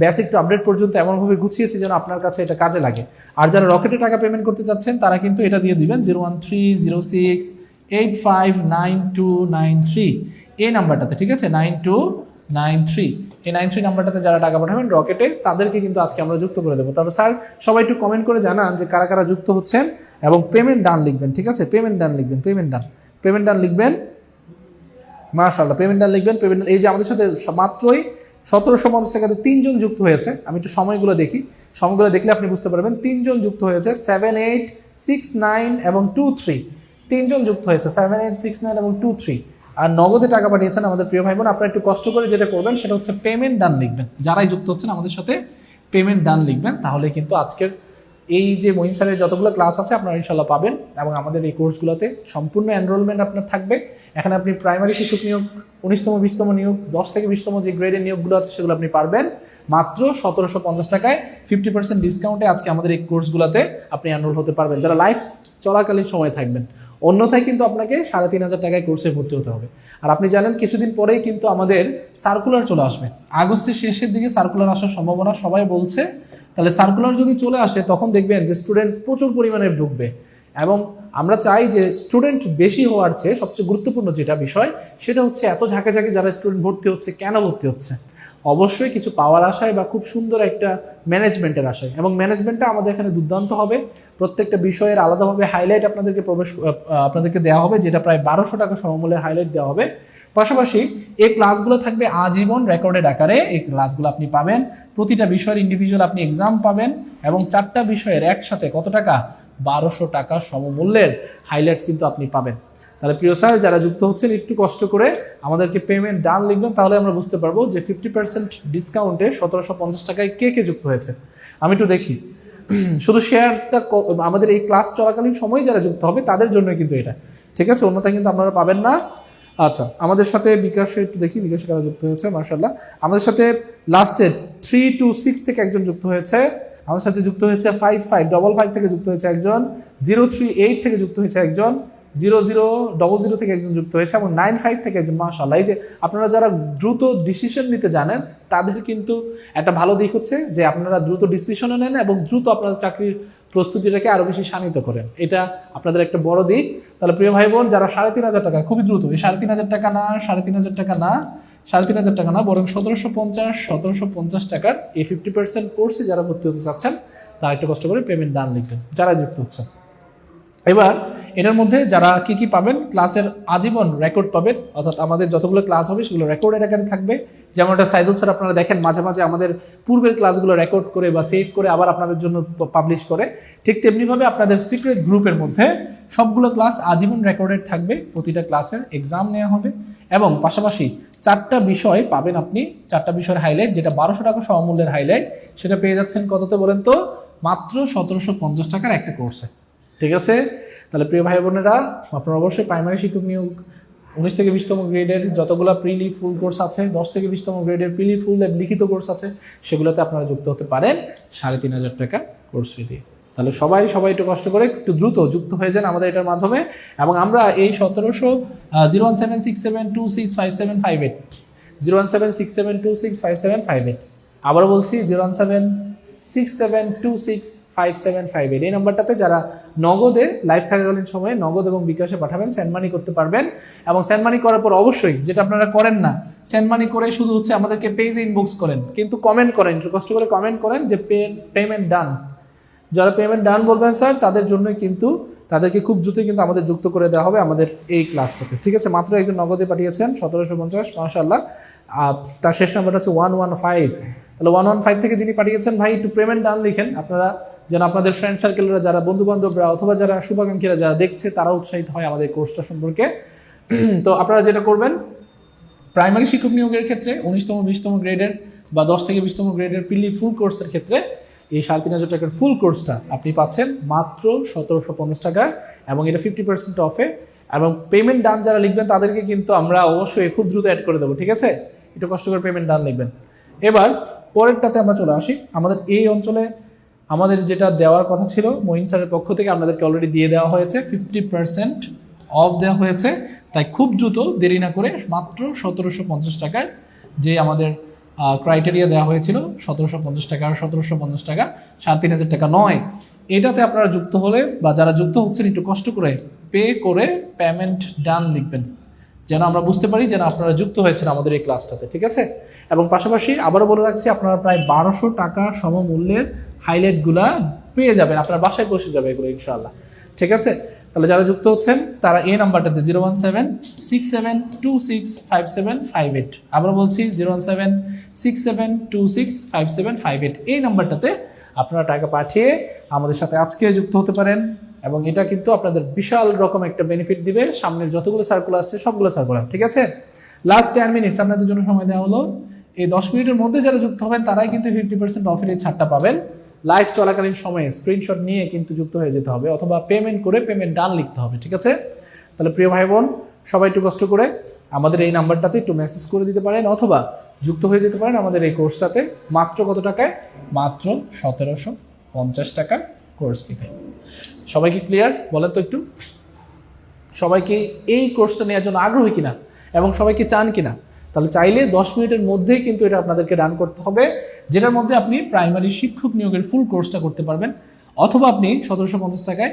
বেসিক টু আপডেট পর্যন্ত এমনভাবে গুছিয়েছি যেন আপনার কাছে এটা কাজে লাগে। আর যারা রকেটে টাকা পেমেন্ট করতে চাচ্ছেন তারা কিন্তু এটা দিয়ে দিবেন 01306859293, এই নাম্বারটাতে। ঠিক আছে, 9293, এই 93 নাম্বারটাতে যারা টাকা পাঠাবেন রকেটে তাদেরকে কিন্তু আজকে আমরা যুক্ত করে দেবো। তবে স্যার সবাই একটু কমেন্ট করে জানান যে কারা কারা যুক্ত হচ্ছেন এবং পেমেন্ট ডান লিখবেন। ঠিক আছে, পেমেন্ট ডান লিখবেন, পেমেন্ট ডান লিখবেন। মাশাআল্লাহ, পেমেন্ট ডান লিখবেন, পেমেন্ট। এই যে আমাদের সাথে মাত্রই 1750 টাকাতে 3 জন যুক্ত হয়েছে। আমি একটু সময়গুলো দেখি, সময়গুলো দেখলে আপনি বুঝতে পারবেন। 3 জন যুক্ত হয়েছে, 7, 8, 6, 9 এবং 2, 3, 3 জন যুক্ত হয়েছে, 7, 8, 6, 9 এবং 2, 3। আর নগদে টাকা পাঠিয়েছেন আমাদের প্রিয় ভাই বোন। আপনারা একটু কষ্ট করে যেটা করবেন সেটা হচ্ছে পেমেন্ট ডান লিখবেন। যারাই যুক্ত হচ্ছেন আমাদের সাথে পেমেন্ট ডান লিখবেন, তাহলে কিন্তু আজকের এই যে মহিন স্যারের যতগুলো ক্লাস আছে আপনারা ইনশাল্লাহ পাবেন এবং আমাদের এই কোর্সগুলোতে সম্পূর্ণ এনরোলমেন্ট আপনার থাকবে। এখানে আপনি প্রাইমারি শিক্ষক নিয়োগ, 19তম 20তম নিয়োগ, 10 থেকে 20তম যে গ্রেডের নিয়োগগুলো আছে সেগুলো আপনি পারবেন মাত্র 1750 টাকায় 50% ডিসকাউন্টে। আজকে আমাদের এই কোর্সগুলোতে আপনি এনরোল হতে পারবেন যারা লাইফ চলাকালীন সময় থাকবেন। অন্যথায় কিন্তু আপনাকে 3500 টাকায় কোর্সে ভর্তি হতে হবে। আর আপনি জানেন কিছুদিন পরেই কিন্তু আমাদের সার্কুলার চলে আসবে, আগস্টের শেষের দিকে সার্কুলার আসার সম্ভাবনা সবাই বলছে। তাহলে সার্কুলার যদি চলে আসে তখন দেখবেন যে স্টুডেন্ট প্রচুর পরিমাণে ঢুকবে এবং আমরা চাই যে স্টুডেন্ট বেশি হওয়ার চেয়ে সবচেয়ে গুরুত্বপূর্ণ যেটা বিষয় সেটা হচ্ছে এত ঝাঁকে ঝাঁকে যারা স্টুডেন্ট ভর্তি হচ্ছে, কেন ভর্তি হচ্ছে? অবশ্যই কিছু পাওয়ার আশায় বা খুব সুন্দর একটা ম্যানেজমেন্টের আশায়। এবং ম্যানেজমেন্টটা আমাদের এখানে দুর্দান্ত হবে। প্রত্যেকটা বিষয়ের আলাদাভাবে হাইলাইট আপনাদেরকে দেওয়া হবে, যেটা প্রায় 1200 টাকা সমমূল্যের হাইলাইট দেওয়া হবে। পাশাপাশি এই ক্লাসগুলো থাকবে আজীবন রেকর্ডেড আকারে। এই ক্লাসগুলো আপনি পাবেন, প্রতিটা বিষয়ের ইন্ডিভিজুয়াল আপনি এক্সাম পাবেন এবং 4টা বিষয়ের একসাথে কত টাকা? 1200 টাকা সমমূল্যের হাইলাইটস কিন্তু আপনি পাবেন। তাহলে প্রিয় স্যার যারা যুক্ত হচ্ছেন একটু কষ্ট করে আমাদেরকে পেমেন্ট ডান লিখবেন, তাহলে আমরা বুঝতে পারবো যে 50% ডিসকাউন্টে 1750 টাকায় কে কে যুক্ত হয়েছে। আমি একটু দেখি শুধু শেয়ারটা আমাদের এই ক্লাস চলাকালীন সময় যারা যুক্ত হবে তাদের জন্য কিন্তু এটা, ঠিক আছে, অন্যথায় কিন্তু আপনারা পাবেন না। আচ্ছা, আমাদের সাথে বিকাশে একটু দেখি, বিকাশে কারা যুক্ত হয়েছে, মার্শাল্লাহ। আমাদের সাথে লাস্টে 326 থেকে একজন যুক্ত হয়েছে, আমাদের সাথে যুক্ত হয়েছে 5555 থেকে যুক্ত হয়েছে একজন, 038 থেকে যুক্ত হয়েছে একজন, 0000 থেকে একজন যুক্ত হয়েছে এবং 95 থেকে একজন। মাশাআল্লাহ, এই যে আপনারা যারা দ্রুত ডিসিশন নিতে জানেন তাদের কিন্তু একটা ভালো দিক হচ্ছে যে আপনারা দ্রুত ডিসিশনও নেন এবং দ্রুত আপনাদের চাকরির প্রস্তুতিটাকে আরো বেশি শানিত করেন, এটা আপনাদের একটা বড় দিক। তাহলে প্রিয় ভাই বোন, যারা 3,500 টাকা, খুবই দ্রুত, এই 3,500 টাকা না, 3,500 টাকা না, 3,500 টাকা না, বরং 1750 টাকার এই 50% কোর্সে যারা ভর্তি হতে চাচ্ছেন তারা একটু কষ্ট করে পেমেন্ট ডান লিখবেন যারা যুক্ত হচ্ছেন। এবার এটার মধ্যে যারা কি কি পাবেন, ক্লাসের আজীবন রেকর্ড পাবেন, অর্থাৎ আমাদের যতগুলো ক্লাস হবে সেগুলো রেকর্ডের আকারে থাকবে। যেমনটা সাইদুল স্যার আপনারা দেখেন মাঝে মাঝে আমাদের পূর্বের ক্লাসগুলো রেকর্ড করে বা সেভ করে আবার আপনাদের জন্য পাবলিশ করে, ঠিক তেমনিভাবে আপনাদের সিক্রেট গ্রুপের মধ্যে সবগুলো ক্লাস আজীবন রেকর্ডেড থাকবে। প্রতিটা ক্লাসের এক্সাম নেওয়া হবে এবং পাশাপাশি 4টা বিষয় পাবেন আপনি, 4টা বিষয়ের হাইলাইট, যেটা 1200 টাকা সমমূল্যের হাইলাইট, সেটা পেয়ে যাচ্ছেন কততে বলেন তো? মাত্র 1750 টাকার একটা কোর্সে, ঠিক আছে। তাহলে প্রিয় ভাই বোনেরা, আপনারা অবশ্যই প্রাইমারি শিক্ষক নিয়োগ 19 থেকে 20তম গ্রেডের যতগুলো প্রিলি ফুল কোর্স আছে, 10 থেকে 20তম গ্রেডের প্রিলি ফুল লিখিত কোর্স আছে, সেগুলোতে আপনারা যুক্ত হতে পারেন 3,500 টাকা কোর্স ফি দিয়ে। তাহলে সবাই একটু কষ্ট করে একটু দ্রুত যুক্ত হয়ে যান আমাদের এটার মাধ্যমে। এবং আমরা এই 01767265758 01767265758, আবারও বলছি 01767265758 এই নাম্বারটাতে যারা নগদে লাইভ থাকাকালীন সময়ে নগদ এবং বিকাশে পাঠাবেন, সেন্ড মানি করতে পারবেন। এবং সেন্ড মানি করার পর অবশ্যই, যেটা আপনারা করেন না, সেন্ড মানি করে শুধু হচ্ছে আমাদেরকে পেজে ইনবক্স করেন, কিন্তু কমেন্ট করেন, কষ্ট করে কমেন্ট করেন যে পেমেন্ট ডান। যারা পেমেন্ট ডান বলবেন স্যার, তাদের জন্য কিন্তু তাদেরকে খুব দ্রুতই কিন্তু আমাদের যুক্ত করে দেওয়া হবে আমাদের এই ক্লাসটাতে, ঠিক আছে। মাত্র একজন নগদে পাঠিয়েছেন 1750, মাশাআল্লাহ। তার শেষ নাম্বারটা হচ্ছে 115। তাহলে 115 থেকে যিনি পাঠিয়েছেন, ভাই একটু পেমেন্ট ডান লিখেন, আপনারা যেন আপনাদের ফ্রেন্ড সার্কেলরা, যারা বন্ধু বান্ধবরা অথবা যারা শুভাকাঙ্ক্ষীরা যারা দেখছে তারা উৎসাহিত হয় আমাদের কোর্সটা সম্পর্কে। তো আপনারা যেটা করবেন, প্রাইমারি শিক্ষক নিয়োগের ক্ষেত্রে 19তম 20তম গ্রেডের বা 10 থেকে 20তম গ্রেডের প্রিলি ফুল কোর্সের ক্ষেত্রে এই 3,500 টাকার ফুল কোর্সটা আপনি পাচ্ছেন মাত্র 1750 টাকা এবং এটা 50% অফে। এবং পেমেন্ট ডান যারা লিখবেন তাদেরকে কিন্তু আমরা অবশ্যই খুব দ্রুত অ্যাড করে দেবো, ঠিক আছে। একটু কষ্ট করে পেমেন্ট ডান লিখবেন। এবার পরেরটাতে আমরা চলে আসি। আমাদের এই অঞ্চলে আমাদের যেটা দেওয়ার কথা ছিল মঈন স্যারের পক্ষ থেকে আপনাদেরকে অলরেডি দিয়ে দেওয়া হয়েছে, 50% অফ দেওয়া হয়েছে। তাই খুব দ্রুত, দেরি না করে মাত্র 1750 টাকার যে আমাদের ক্রাইটেরিয়া দেওয়া হয়েছিল 1750 টাকা আর 1750 টাকা, 3,500 টাকা নয়, এটাতে আপনারা যুক্ত হলে বা যারা যুক্ত হচ্ছেন একটু কষ্ট করে পে করে পেমেন্ট ডান লিখবেন, যেন আমরা বুঝতে পারি যেন আপনারা যুক্ত হয়েছেন আমাদের এই ক্লাসটাতে, ঠিক আছে। এবং পাশাপাশি আবারও বলে রাখছি, আপনারা প্রায় 1200 টাকা সমমূল্যের হাইলাইটগুলা পেয়ে যাবেন, আপনার বাসায় পৌঁছে যাবে এগুলো ইনশাআল্লাহ, ঠিক আছে। তাহলে যারা যুক্ত হচ্ছেন তারা এই নাম্বারটাতে 01767265758, আবার বলছি 01767265758 এই নাম্বারটাতে আপনারা টাকা পাঠিয়ে আমাদের সাথে আজকে যুক্ত হতে পারেন। এবং এটা কিন্তু আপনাদের বিশাল রকম একটা বেনিফিট দিবে সামনের যতগুলো সার্কুলার আসছে সবগুলো সার্কুলার, ঠিক আছে। লাস্ট 10 মিনিটস আপনাদের জন্য সময় দেওয়া হলো। এই 10 মিনিটের মধ্যে যারা যুক্ত হবেন তারাই কিন্তু 50% অফের এই ছাড়টা পাবেন। লাইভ চলাকালীন সময়ে স্ক্রিনশট নিয়ে কিন্তু যুক্ত হয়ে যেতে হবে অথবা পেমেন্ট করে পেমেন্ট ডান লিখতে হবে, ঠিক আছে। তাহলে প্রিয় ভাই বোন, সবাই একটু কষ্ট করে আমাদের এই নাম্বারটাতে একটু মেসেজ করে দিতে পারেন অথবা যুক্ত হয়ে যেতে পারেন আমাদের এই কোর্সটাতে। মাত্র কত টাকায়? মাত্র 1750 টাকা কোর্স ফিতে। সবাইকে ক্লিয়ার বলেন তো একটু? সবাইকে এই কোর্সটা নেওয়ার জন্য আগ্রহী কিনা এবং সবাইকে চান কিনা? তাহলে চাইলে 10 মিনিটের মধ্যেই কিন্তু এটা আপনাদেরকে ডান করতে হবে, যেটার মধ্যে আপনি প্রাইমারি শিক্ষক নিয়োগের ফুল কোর্সটা করতে পারবেন, অথবা আপনি 1750 টাকায়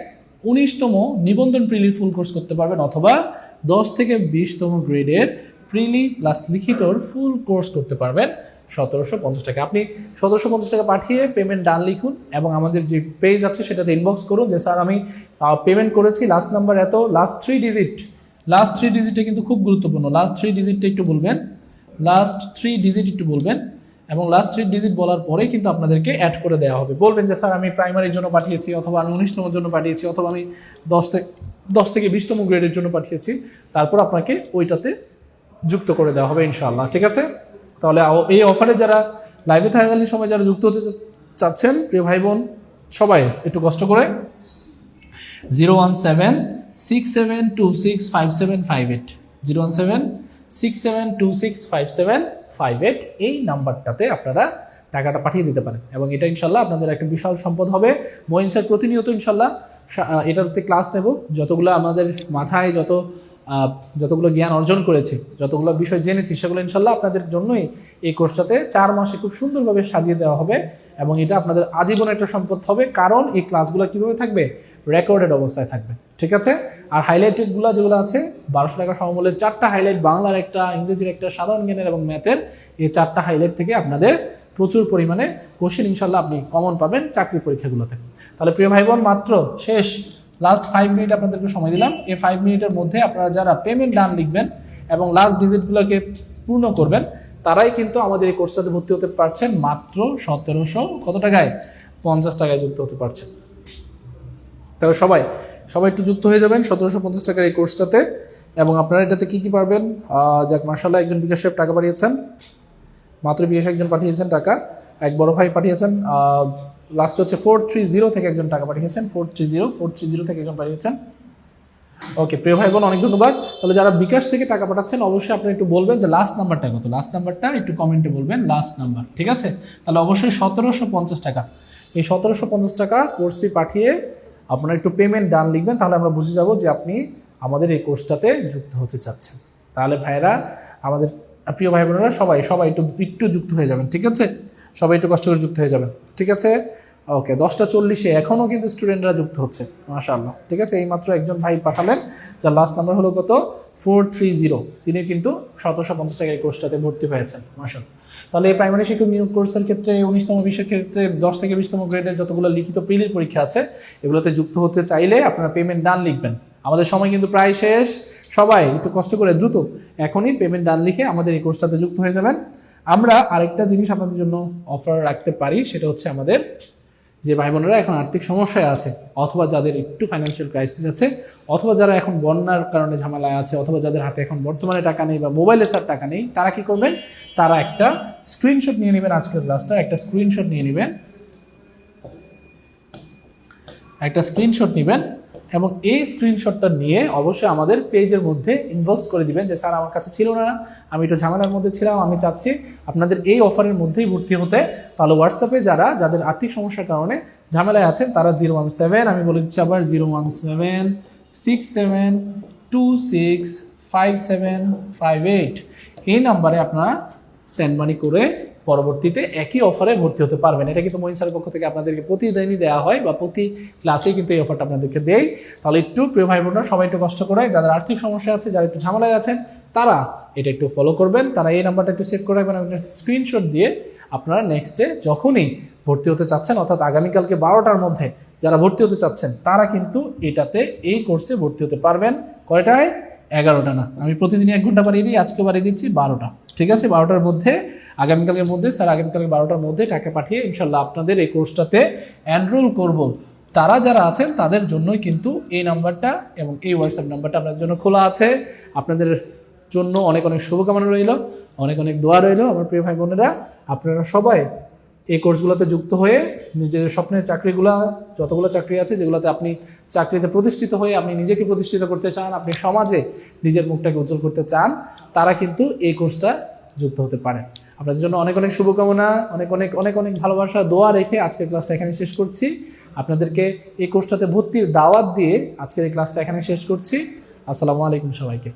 19তম নিবন্ধন প্রিলির ফুল কোর্স করতে পারবেন, অথবা 10 থেকে 20তম গ্রেডের প্রিলি প্লাস লিখিতর ফুল কোর্স করতে পারবেন 1750 টাকা। আপনি 1750 টাকা পাঠিয়ে পেমেন্ট ডান লিখুন এবং আমাদের যে পেজ আছে সেটাতে ইনবক্স করুন যে স্যার আমি পেমেন্ট করেছি, লাস্ট নাম্বার এত, লাস্ট 3 ডিজিট, লাস্ট 3 ডিজিটটা কিন্তু খুব গুরুত্বপূর্ণ, লাস্ট 3 ডিজিটটা একটু বলবেন, লাস্ট 3 ডিজিট একটু বলবেন এবং লাস্ট 3 ডিজিট বলার পরেই কিন্তু আপনাদেরকে অ্যাড করে দেওয়া হবে। বলবেন যে স্যার আমি প্রাইমারির জন্য পাঠিয়েছি, অথবা আমি 19তমের জন্য পাঠিয়েছি, অথবা আমি 10 থেকে 20তম গ্রেডের জন্য পাঠিয়েছি, তারপর আপনাকে ওইটাতে যুক্ত করে দেওয়া হবে ইনশাআল্লাহ, ঠিক আছে। তাহলে এই অফারে যারা লাইভে থাকাকালীন সময় যারা যুক্ত হতে চাচ্ছেন প্রিয় ভাই বোন, সবাই একটু কষ্ট করে 01767265758 01767265758 এই নাম্বারটাতে আপনারা টাকাটা পাঠিয়ে দিতে পারেন এবং এটা ইনশাল্লাহ আপনাদের একটা বিশাল সম্পদ হবে। মঈন স্যার প্রতিনিয়ত ইনশাল্লাহ এটাতে ক্লাস নেব, যতগুলো আমাদের মাথায় যতগুলো জ্ঞান অর্জন করেছি, যতগুলো বিষয় জেনেছি, সেগুলো ইনশাল্লাহ আপনাদের জন্যই এই কোর্সটাতে 4 মাসে খুব সুন্দরভাবে সাজিয়ে দেওয়া হবে এবং এটা আপনাদের আজীবন একটা সম্পদ হবে। কারণ এই ক্লাসগুলো কীভাবে থাকবে, রেকর্ডেড অবস্থায় থাকবে, ঠিক আছে। আর হাইলাইটেডগুলো যেগুলো আছে 1200 টাকা সমমূল্যের 4টা হাইলাইট, বাংলার একটা, ইংরেজির একটা, সাধারণ জ্ঞানের এবং ম্যাথের, এই 4টা হাইলাইট থেকে আপনাদের প্রচুর পরিমাণে কোশ্চেন ইনশাল্লাহ আপনি কমন পাবেন চাকরি পরীক্ষাগুলোতে। তাহলে প্রিয় ভাই বোন, মাত্র শেষ লাস্ট 5 মিনিট আপনাদেরকে সময় দিলাম। এই 5 মিনিটের মধ্যে আপনারা যারা পেমেন্ট ডান লিখবেন এবং লাস্ট ডিজিটগুলোকে পূর্ণ করবেন, তারাই কিন্তু আমাদের এই কোর্সটাতে ভর্তি হতে পারছেন মাত্র 1700 কত টাকায়, 50 টাকায় যুক্ত হতে পারছেন। তাহলে সবাই একটু যুক্ত হয়ে যাবেন 1750 টাকার এই কোর্সটাতে। এবং আপনারা এটাতে কি পারবেন, যাক মাশাআল্লাহ, একজন বিকাশ সাহেব টাকা পাঠিয়েছেন, মাত্র বিকাশ একজন পাঠিয়েছেন টাকা, এক বড় ভাই পাঠিয়েছেন, লাস্ট হচ্ছে 430 থেকে একজন টাকা পাঠিয়েছেন, 430 থেকে একজন পাঠিয়েছেন। ওকে প্রিয় ভাই বোন, অনেক ধন্যবাদ। তাহলে যারা বিকাশ থেকে টাকা পাঠাচ্ছেন অবশ্যই আপনি একটু বলবেন যে লাস্ট নাম্বারটা কত, লাস্ট নাম্বারটা একটু কমেন্টে বলবেন, লাস্ট নাম্বার, ঠিক আছে। তাহলে অবশ্যই 1750 টাকা, এই 1750 টাকা কোর্স ফি পাঠিয়ে আপনারা একটু পেমেন্ট ডান লিখবেন, তাহলে আমরা বুঝে যাব যে আপনি আমাদের এই কোর্সটাতে যুক্ত হতে চাচ্ছেন। তাহলে ভাইরা, আমাদের প্রিয় ভাই বোনেরা সবাই একটু যুক্ত হয়ে যাবেন, ঠিক আছে। সবাই একটু কষ্ট করে যুক্ত হয়ে যাবেন, ঠিক আছে। ওকে, 10:40 এখনও কিন্তু স্টুডেন্টরা যুক্ত হচ্ছে, মাশাআল্লাহ, ঠিক আছে। এইমাত্র একজন ভাই পাঠালেন, যার লাস্ট নাম্বার হলো কত, 430, তিনি কিন্তু 1750 টাকা এই কোর্সটাতে ভর্তি হয়েছেন, মাশাআল্লাহ। তাহলে এই প্রাইমারি শিক্ষক নিয়োগ কোর্সের ক্ষেত্রে 19তম বিষয়ের ক্ষেত্রে 10 থেকে 20তম গ্রেডের যতগুলো লিখিত প্রিলির পরীক্ষা আছে, এগুলোতে যুক্ত হতে চাইলে আপনারা পেমেন্ট ডান লিখবেন। আমাদের সময় কিন্তু প্রায় শেষ, সবাই একটু কষ্ট করে দ্রুত এখনই পেমেন্ট ডান লিখে আমাদের এই কোর্সটাতে যুক্ত হয়ে যাবেন। আমরা আরেকটা জিনিস আপনাদের জন্য অফার রাখতে পারি, সেটা হচ্ছে আমাদের যে ভাই বোনেরা এখন আর্থিক সমস্যায় আছে, অথবা যাদের একটু ফাইন্যান্সিয়াল ক্রাইসিস আছে, অথবা যারা এখন বন্যার কারণে ঝামেলায় আছে, অথবা যাদের হাতে এখন বর্তমানে টাকা নেই বা মোবাইলে স্যার টাকা নেই, তারা কি করবেন, তারা একটা স্ক্রিনশট নিয়ে নেবেন, আজকের ক্লাসটা একটা স্ক্রিনশট নিয়ে নেবেন, একটা স্ক্রিনশট নেবেন এবং এই স্ক্রিনশটটা নিয়ে অবশ্যই আমাদের পেজের মধ্যে ইনবক্স করে দিবেন যে স্যার আমার কাছে ছিল না, আমি একটু ঝামেলার মধ্যে ছিলাম, আমি চাচ্ছি আপনাদের এই অফারের মধ্যেই ভর্তি হতে। তাহলে হোয়াটসঅ্যাপে যাদের আর্থিক সমস্যার কারণে ঝামেলায় আছেন, তারা 017, আমি বলে দিচ্ছি আবার 01767265758 এই নাম্বারে আপনারা সেন্ড মানি করে পরবর্তীতে একই অফারে ভর্তি হতে পারবেন। এটা কিন্তু মঈন স্যারের পক্ষ থেকে আপনাদেরকে প্রতিদিনই দেওয়া হয় বা প্রতি ক্লাসেই কিন্তু এই অফারটা আপনাদেরকে দেয়। তাহলে একটু প্রিয় ভাই বোনরা সবাই একটু কষ্ট করে, যাদের আর্থিক সমস্যা আছে, যারা একটু ঝামেলায় আছেন, তারা এটা একটু ফলো করবেন, তারা এই নাম্বারটা একটু সেভ করে রাখবেন, স্ক্রিনশট দিয়ে আপনারা নেক্সট ডে যখনই ভর্তি হতে চাচ্ছেন, অর্থাৎ আগামীকালকে 12টার মধ্যে যারা ভর্তি হতে চাচ্ছেন, তারা কিন্তু এটাতে এই কোর্সে ভর্তি হতে পারবেন। কয়টায়? 11টা না, আমি প্রতিদিন 1 ঘন্টা বাড়িয়ে দিই, আজকে বাড়িয়ে দিচ্ছি 12টা, ঠিক আছে। 12টার মধ্যে, আগামীকালের মধ্যে, স্যার আগামীকালকে 12টার মধ্যে টাকা পাঠিয়ে ইনশাল্লাহ আপনাদের এই কোর্সটাতে এনরোল করব। তারা যারা আছেন তাদের জন্যই কিন্তু এই নাম্বারটা এবং এই হোয়াটসঅ্যাপ নাম্বারটা আপনাদের জন্য খোলা আছে। আপনাদের জন্য অনেক অনেক শুভকামনা রইল, অনেক অনেক দোয়া রইল আমার প্রিয় ভাই বোনেরা। আপনারা সবাই এই কোর্সগুলোতে যুক্ত হয়ে নিজের স্বপ্নের চাকরিগুলো, যতগুলো চাকরি আছে যেগুলোতে আপনি চাকরিতে প্রতিষ্ঠিত হয়ে আপনি নিজেকে প্রতিষ্ঠিত করতে চান, আপনি সমাজে নিজের মুখটাকে উজ্জ্বল করতে চান, তারা কিন্তু এই কোর্সটা যুক্ত হতে পারেন। আপনাদের জন্য অনেক অনেক শুভকামনা, অনেক অনেক অনেক অনেক ভালোবাসা, দোয়া রেখে আজকের ক্লাসটা এখানে শেষ করছি। আপনাদেরকে এই কোর্সটাতে ভর্তির দাওয়াত দিয়ে আজকের এই ক্লাসটা এখানে শেষ করছি। আসসালামু আলাইকুম সবাইকে।